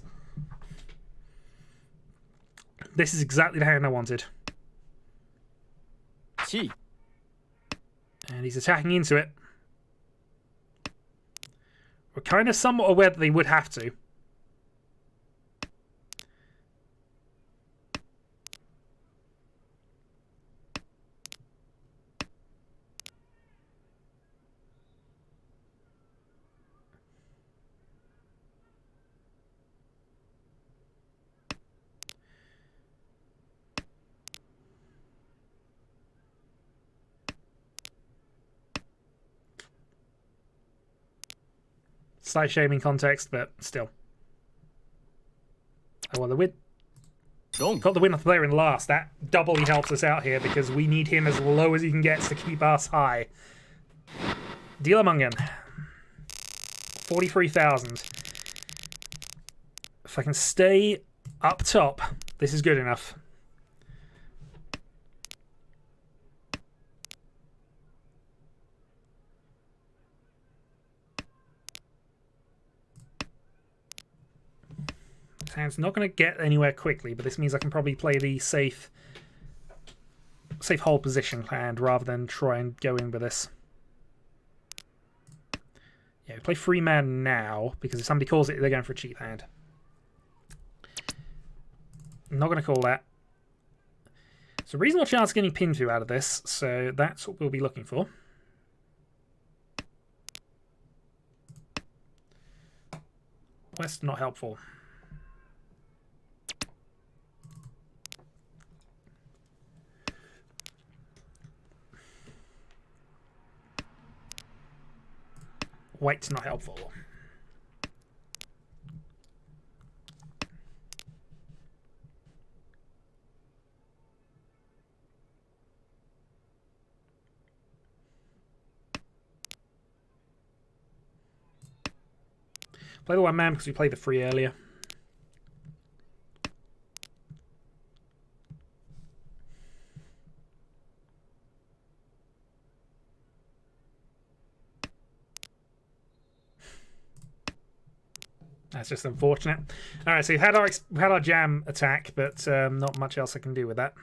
This is exactly the hand I wanted. Chi. And he's attacking into it. We're kind of somewhat aware that they would have to. Slight shaming context, but still. I want the win. Got the win off the player in last. That doubly helps us out here because we need him as low as he can get to keep us high. Dealer Mungan. 43,000. If I can stay up top, this is good enough. Hand's not going to get anywhere quickly, but this means I can probably play the safe hold position hand rather than try and go in with this. Yeah, we play free man now because if somebody calls it, they're going for a cheap hand. I'm not going to call that. It's a reasonable chance of getting pin through out of this, so that's what we'll be looking for. West not helpful. White's not helpful. Play the one man because we played the free earlier. That's just unfortunate. All right, so we've had our jam attack, but not much else I can do with that.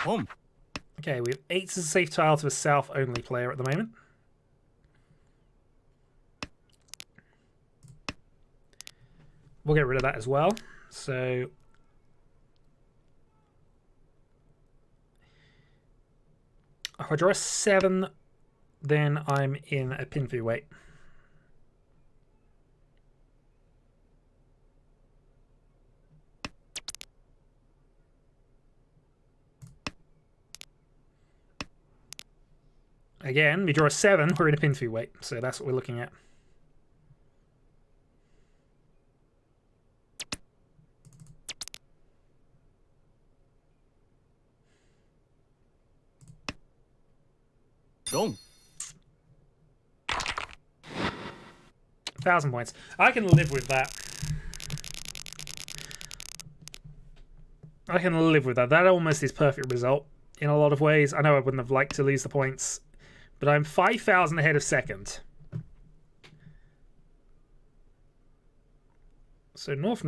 Okay, we have 8 as a safe tile to a south-only player at the moment. We'll get rid of that as well. So if I draw a 7, then I'm in a pin fee weight. Again, we draw a 7, we're in a pin fee weight, so that's what we're looking at. Dong. 1,000 points. I can live with that. I can live with that. That almost is perfect result in a lot of ways. I know I wouldn't have liked to lose the points, but I'm 5,000 ahead of second. So north.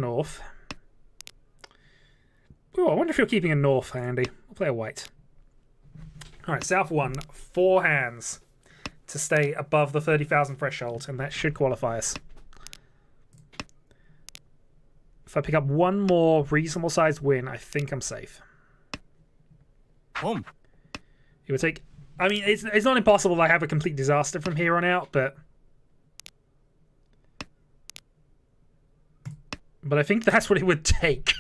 Oh, I wonder if you're keeping a north handy. We'll play a white. All right, south 1, 4 hands to stay above the 30,000 threshold, and that should qualify us. If I pick up one more reasonable sized win, I think I'm safe. It would take... I mean, it's not impossible I have a complete disaster from here on out, but I think that's what it would take.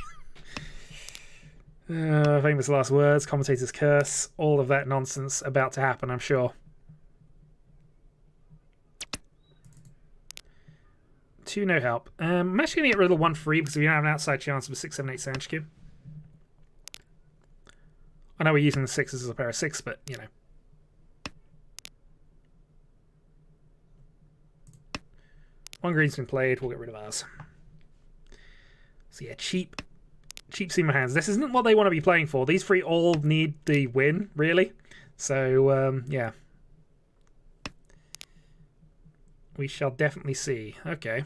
Famous last words, commentator's curse, all of that nonsense about to happen, I'm sure. 2 no help. I'm actually going to get rid of the 1 free because we don't have an outside chance of a 6, 7, 8 Sand Cube. I know we're using the 6s as a pair of 6, but you know. One green's been played, we'll get rid of ours. So yeah, cheap seam of hands. This isn't what they want to be playing for. These 3 all need the win, really. So, yeah. We shall definitely see. Okay.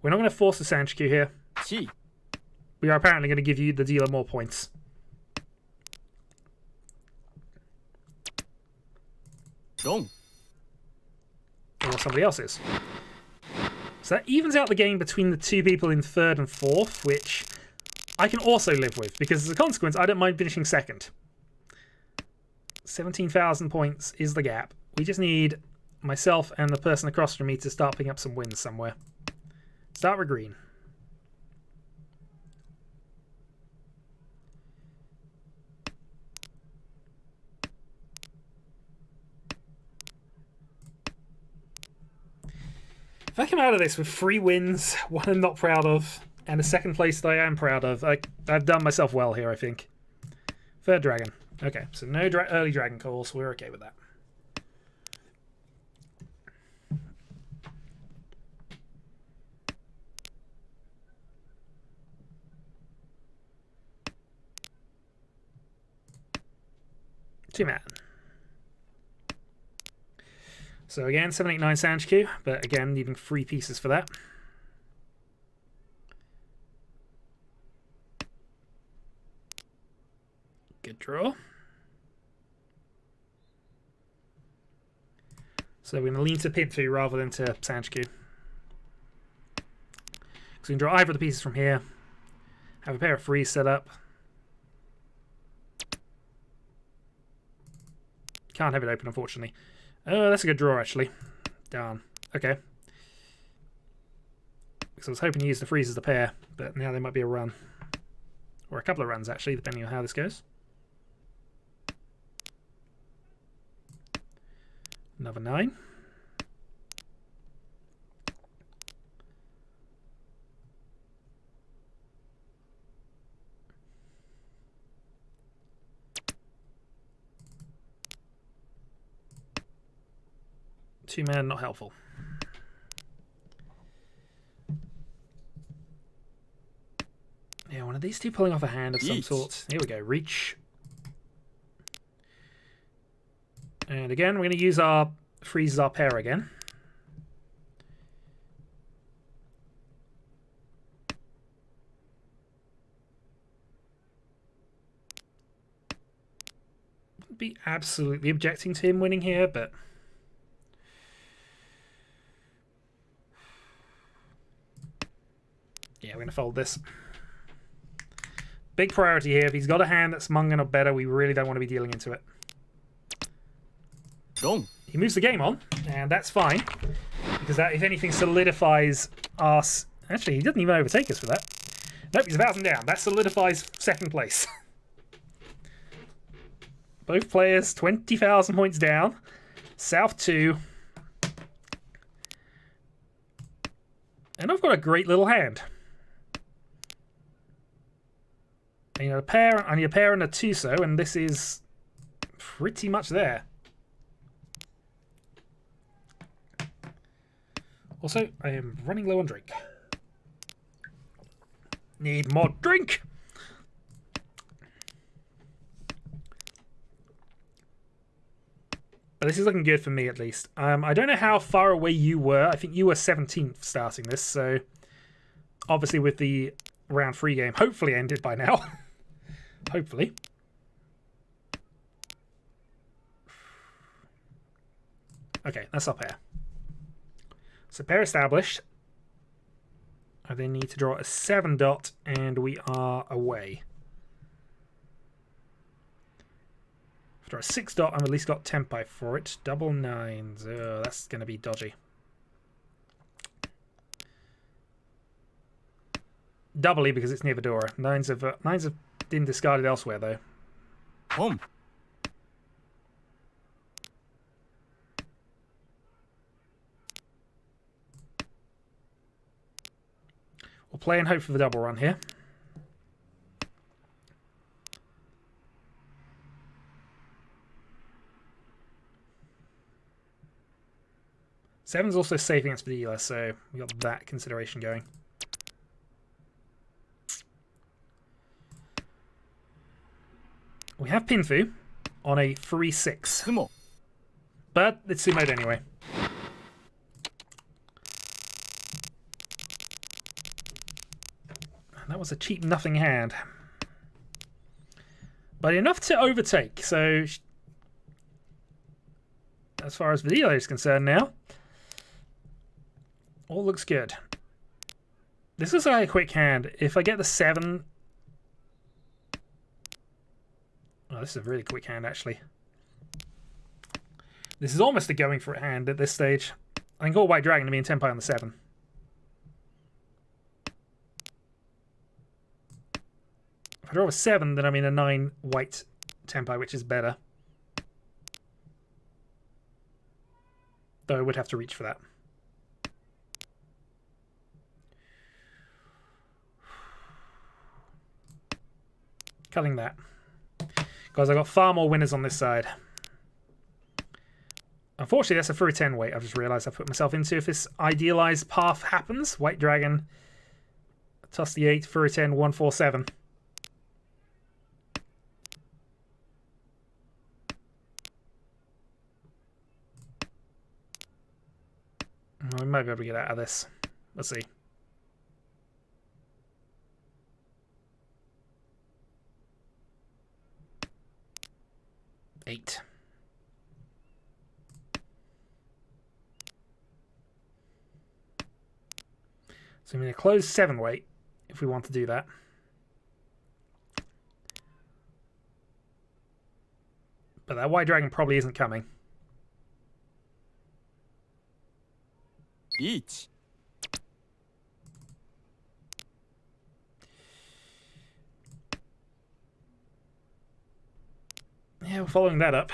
We're not going to force the Sanchikyu here. We are apparently going to give you the dealer more points. Or somebody else's. So that evens out the game between the 2 people in 3rd and 4th, which I can also live with, because as a consequence, I don't mind finishing 2nd. 17,000 points is the gap. We just need myself and the person across from me to start picking up some wins somewhere. Start with green. If I come out of this with 3 wins, 1 I'm not proud of, and a 2nd place that I am proud of, I've done myself well here, I think. 3rd dragon. Okay, so no early dragon calls. We're okay with that. Two-man. So again, 7, 8, 9 Sanchikyu, but again, needing 3 pieces for that. Good draw. So we're going to lean to Pidfu rather than to Sanchikyu. So we can draw either of the pieces from here. Have a pair of 3s set up. Can't have it open, unfortunately. Oh, that's a good draw, actually. Darn. Okay. Because I was hoping to use the freeze as the pair, but now there might be a run. Or a couple of runs, actually, depending on how this goes. Another 9. Two man, not helpful. Yeah, one of these two pulling off a hand of some sort. Here we go, reach. And again, we're going to use our freeze as our pair again. Wouldn't be absolutely objecting to him winning here, but yeah, we're going to fold this. Big priority here. If he's got a hand that's Mungan or better, we really don't want to be dealing into it. Wrong. He moves the game on, and that's fine. Because that, if anything, solidifies us. Actually, he doesn't even overtake us for that. Nope, he's 1,000 down. That solidifies second place. Both players 20,000 points down. South 2. And I've got a great little hand. I need a pair, I need a pair and a two-so, and this is pretty much there. Also, I am running low on drink. Need more drink! But this is looking good for me, at least. I don't know how far away you were. I think you were 17th starting this, so obviously with the round 3 game hopefully ended by now. Hopefully. Okay, that's our pair. So pair established. I then need to draw a 7 dot, and we are away. If I draw a 6 dot, I've at least got tempi for it. Double 9s. Oh, that's going to be dodgy. Doubly because it's near Vedora. 9s have been discarded elsewhere, though. Home. We'll play and hope for the double run here. Seven's also safe against the dealer, so we got that consideration going. We have Pinfu on a 3-6. But it's sumoed anyway. That was a cheap nothing hand. But enough to overtake, so as far as video is concerned now, all looks good. This is like a quick hand. If I get the 7... Oh, this is a really quick hand, actually. This is almost a going for it hand at this stage. I think all White Dragon to me and Tempai on the 7. If I draw a 7, then I'm in a 9 White Tempai, which is better. Though I would have to reach for that. Cutting that. Because I've got far more winners on this side. Unfortunately, that's a through 10 weight. I've just realised I've put myself into. If this idealised path happens, White Dragon, toss the 8, through 10, 1, 4, 7. We might be able to get out of this. Let's see. Eight. So I'm going to close 7 weight if we want to do that. But that White Dragon probably isn't coming. 1 Yeah, we're following that up.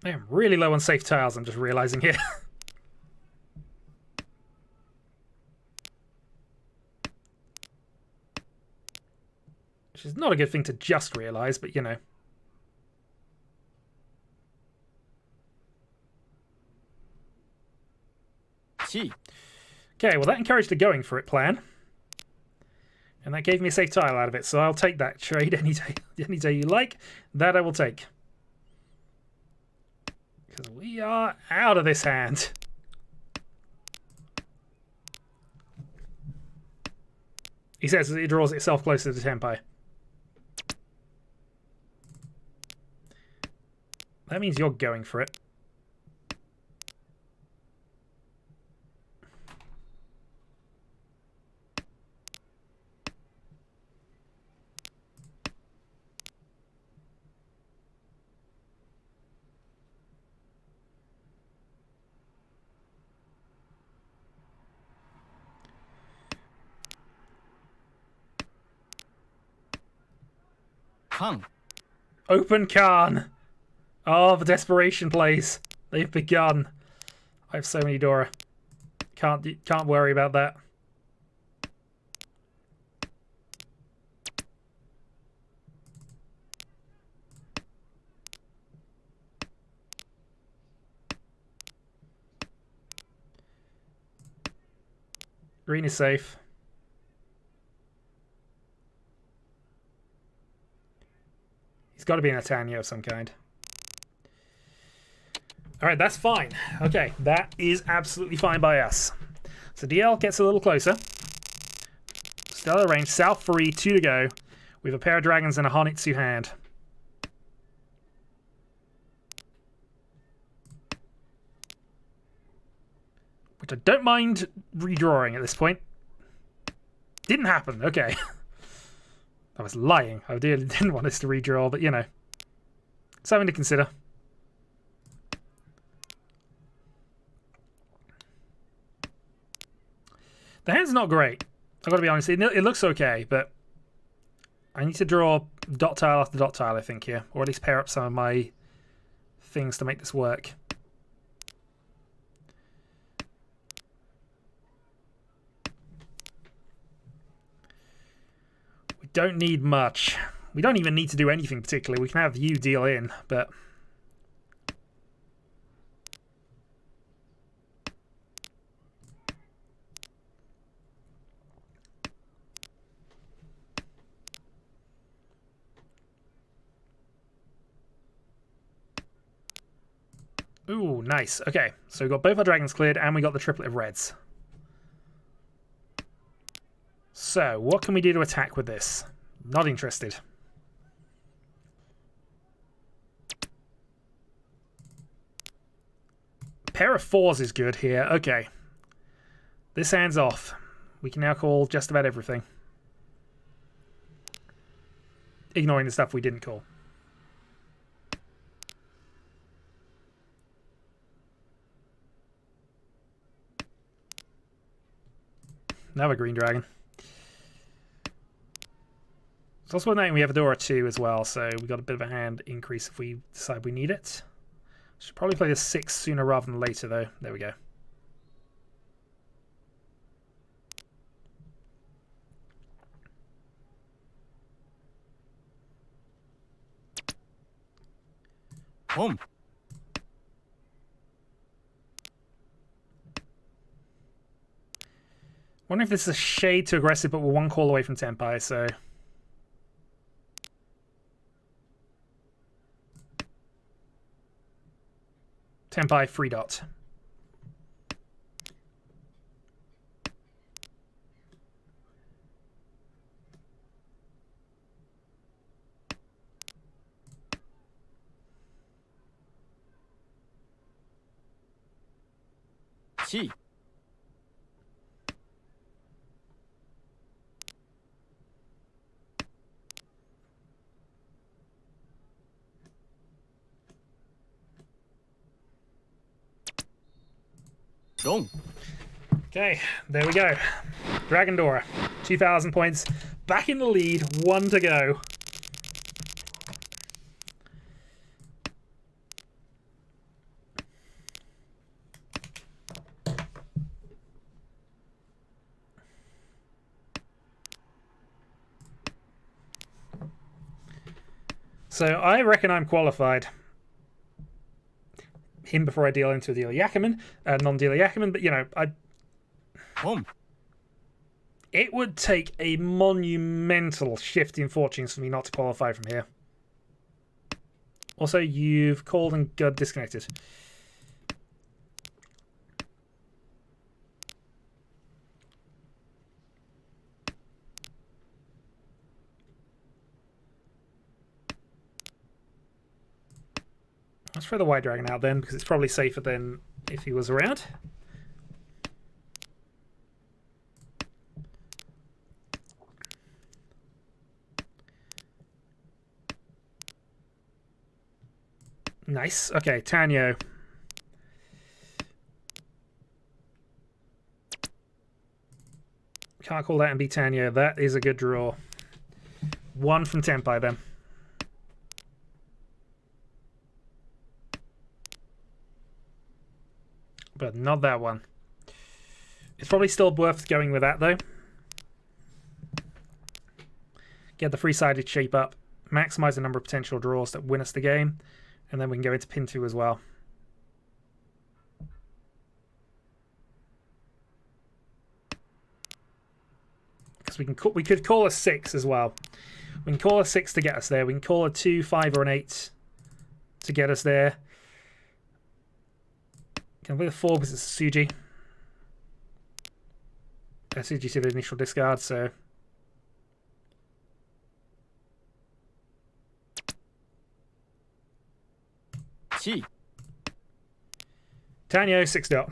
I am really low on safe tiles, I'm just realizing here. Which is not a good thing to just realize, but you know.2 Okay, well that encouraged a going for it plan. And that gave me a safe tile out of it, so I'll take that trade any day you like. That I will take. Because we are out of this hand. He says it draws itself closer to Tempai. That means you're going for it. Khan Open Khan! Oh, the desperation plays. They've begun. I have so many Dora. Can't worry about that. Green is safe. He's got to be an Atanya of some kind. Alright, that's fine. Okay, that is absolutely fine by us. So DL gets a little closer. Still out of range. South 3, 2 to go. We have a pair of dragons and a Hanitsu hand. Which I don't mind redrawing at this point. Didn't happen. Okay. I was lying. I really didn't want us to redraw, but you know. Something to consider. The hand's not great. I've got to be honest. It looks okay, but I need to draw dot tile after dot tile, I think, here. Or at least pair up some of my things to make this work. We don't need much. We don't even need to do anything particularly. We can have you deal in, but... Ooh, nice. Okay, so we've got both our dragons cleared and we got the triplet of reds. So, what can we do to attack with this? Not interested. Pair of 4s is good here. Okay. This hand's off. We can now call just about everything. Ignoring the stuff we didn't call. Another green dragon. It's also worth noting we have a Dora 2 as well, so we got a bit of a hand increase if we decide we need it. Should probably play the 6 sooner rather than later, though. There we go. Home. Wondering if this is a shade too aggressive, but we're one call away from Tempai, so... Tempai, free dot. Chi. Long. Okay, there we go. Dragon Dora, 2,000 points. Back in the lead, 1 to go. So I reckon I'm qualified. Him before I deal into a dealer Yakuman, non-dealer Yakuman, but you know, it would take a monumental shift in fortunes for me not to qualify from here. Also, you've called and got disconnected. Let's throw the White Dragon out then, because it's probably safer than if he was around. Nice. Okay, Tanyo. Can't call that and be Tanyo. That is a good draw. 1 from Tenpai then. But not that one. It's probably still worth going with that, though. Get the three-sided shape up. Maximize the number of potential draws that win us the game. And then we can go into pin 2 as well. Because we could call a 6 as well. We can call a 6 to get us there. We can call a 2, 5, or an 8 to get us there. Can I play the 4 because it's a Suji? Suji to the initial discard, so... Tanyo, 6 dot.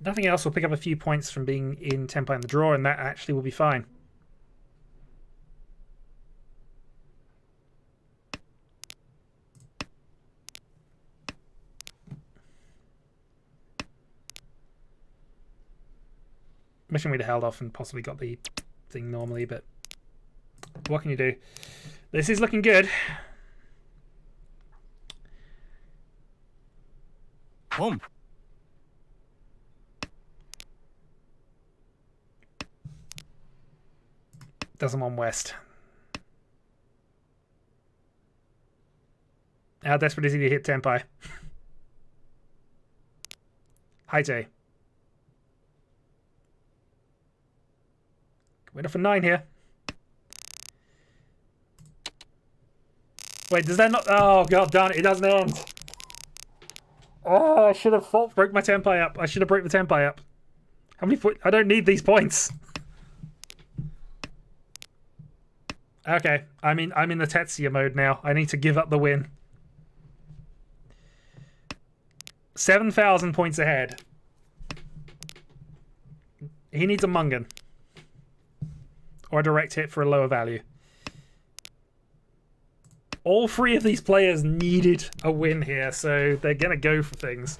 Nothing else will pick up a few points from being in Tenpai in the draw, and that actually will be fine. Wishing we'd held off and possibly got the thing normally, but what can you do? This is looking good. Doesn't want West. How desperate is he to hit Tenpai? Haite. Wait up for 9 here. Wait, does that not... Oh, god darn it, it doesn't end. Oh, I should have broke my Tenpai up. I should have broke the Tenpai up. How many points? I don't need these points. Okay, I'm in the Tetsuya mode now. I need to give up the win. 7,000 points ahead. He needs a Mungan. Or a direct hit for a lower value. All 3 of these players needed a win here, so they're going to go for things.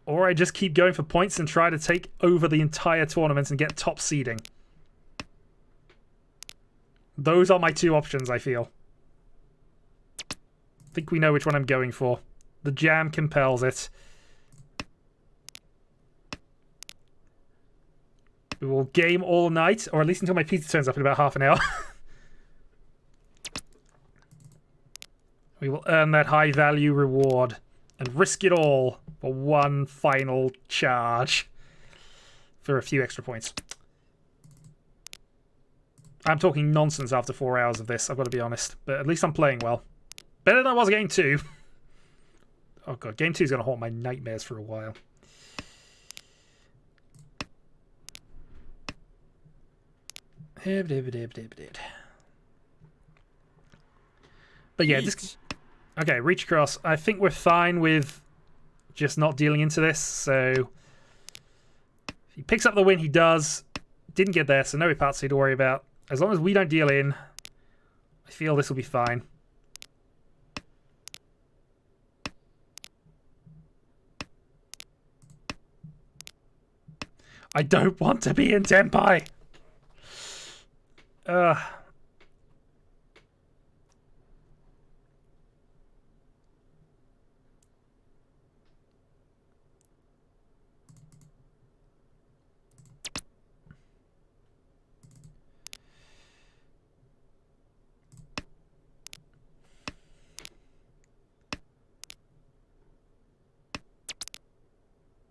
Or I just keep going for points and try to take over the entire tournament and get top seeding. Those are my 2 options, I feel. I think we know which one I'm going for. The jam compels it. We will game all night, or at least until my pizza turns up in about half an hour. We will earn that high value reward and risk it all for one final charge for a few extra points. I'm talking nonsense after 4 hours of this, I've got to be honest. But at least I'm playing well. Better than I was game 2. Oh god, game 2 is going to haunt my nightmares for a while. But yeah, this... Okay, reach across. I think we're fine with just not dealing into this, so... If he picks up the win, he does. Didn't get there, so no Ipatsu to worry about. As long as we don't deal in, I feel this will be fine. I don't want to be in Tenpai!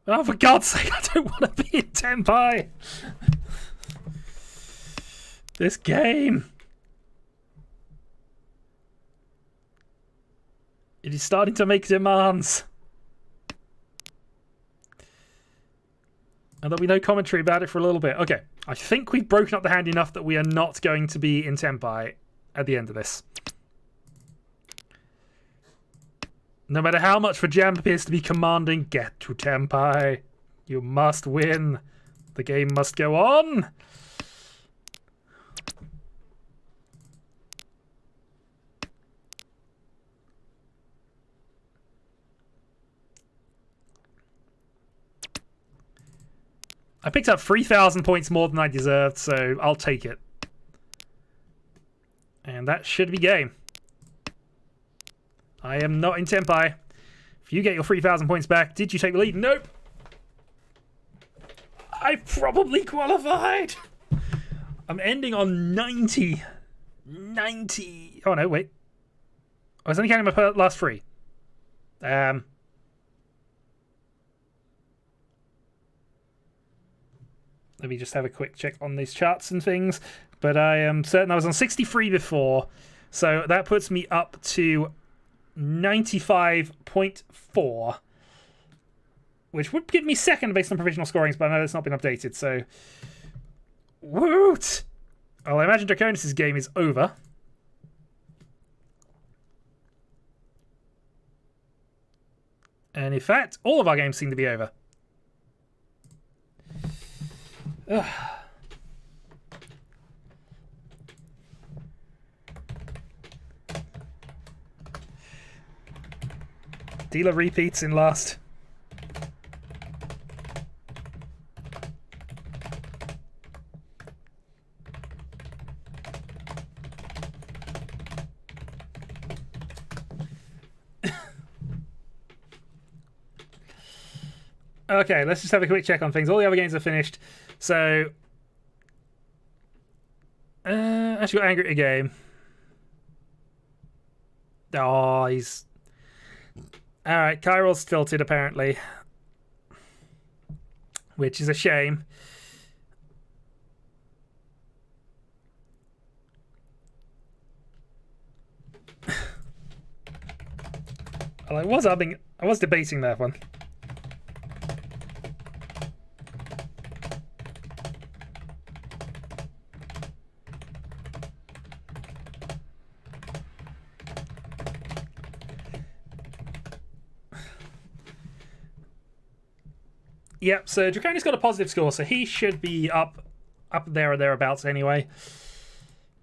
Oh, for God's sake, I don't want to be in Tenpai! This game! It is starting to make demands. And there'll be no commentary about it for a little bit. Okay, I think we've broken up the hand enough that we are not going to be in Tenpai at the end of this. No matter how much for Jam appears to be commanding, get to Tenpai. You must win. The game must go on. I picked up 3,000 points more than I deserved, so I'll take it. And that should be game. I am not in Tenpai. If you get your 3,000 points back, did you take the lead? Nope. I probably qualified. I'm ending on 90. 90. Oh, no, wait. I was only counting my last 3. Let me just have a quick check on these charts and things. But I am certain I was on 63 before. So that puts me up to 95.4. Which would give me second based on provisional scorings, but I know it's not been updated, so... Woot! Well, I imagine Draconis' game is over. And in fact, all of our games seem to be over. Ugh. Dealer repeats in last. Okay, let's just have a quick check on things. All the other games are finished. So, actually got angry at a game. Oh, he's... Alright, Kyrill's tilted apparently. Which is a shame. Well, I was debating that one. Yep, so Draconis got a positive score, so he should be up there or thereabouts anyway.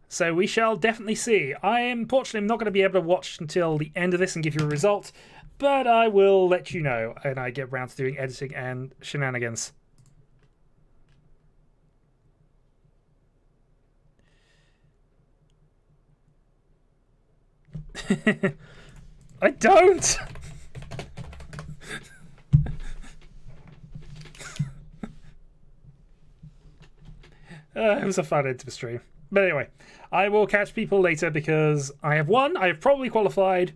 So we shall definitely see. I am, unfortunately, not going to be able to watch until the end of this and give you a result, but I will let you know, and I get around to doing editing and shenanigans. I don't! It was a fun end to the stream. But anyway, I will catch people later because I have won. I have probably qualified.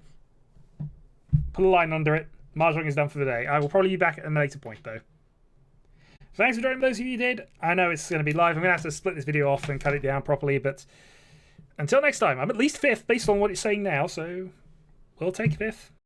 Put a line under it. Mahjong is done for the day. I will probably be back at a later point, though. thanks for joining those of you who did. I know it's going to be live. I'm going to have to split this video off and cut it down properly, but until next time, I'm at least 5th based on what it's saying now, so we'll take 5th.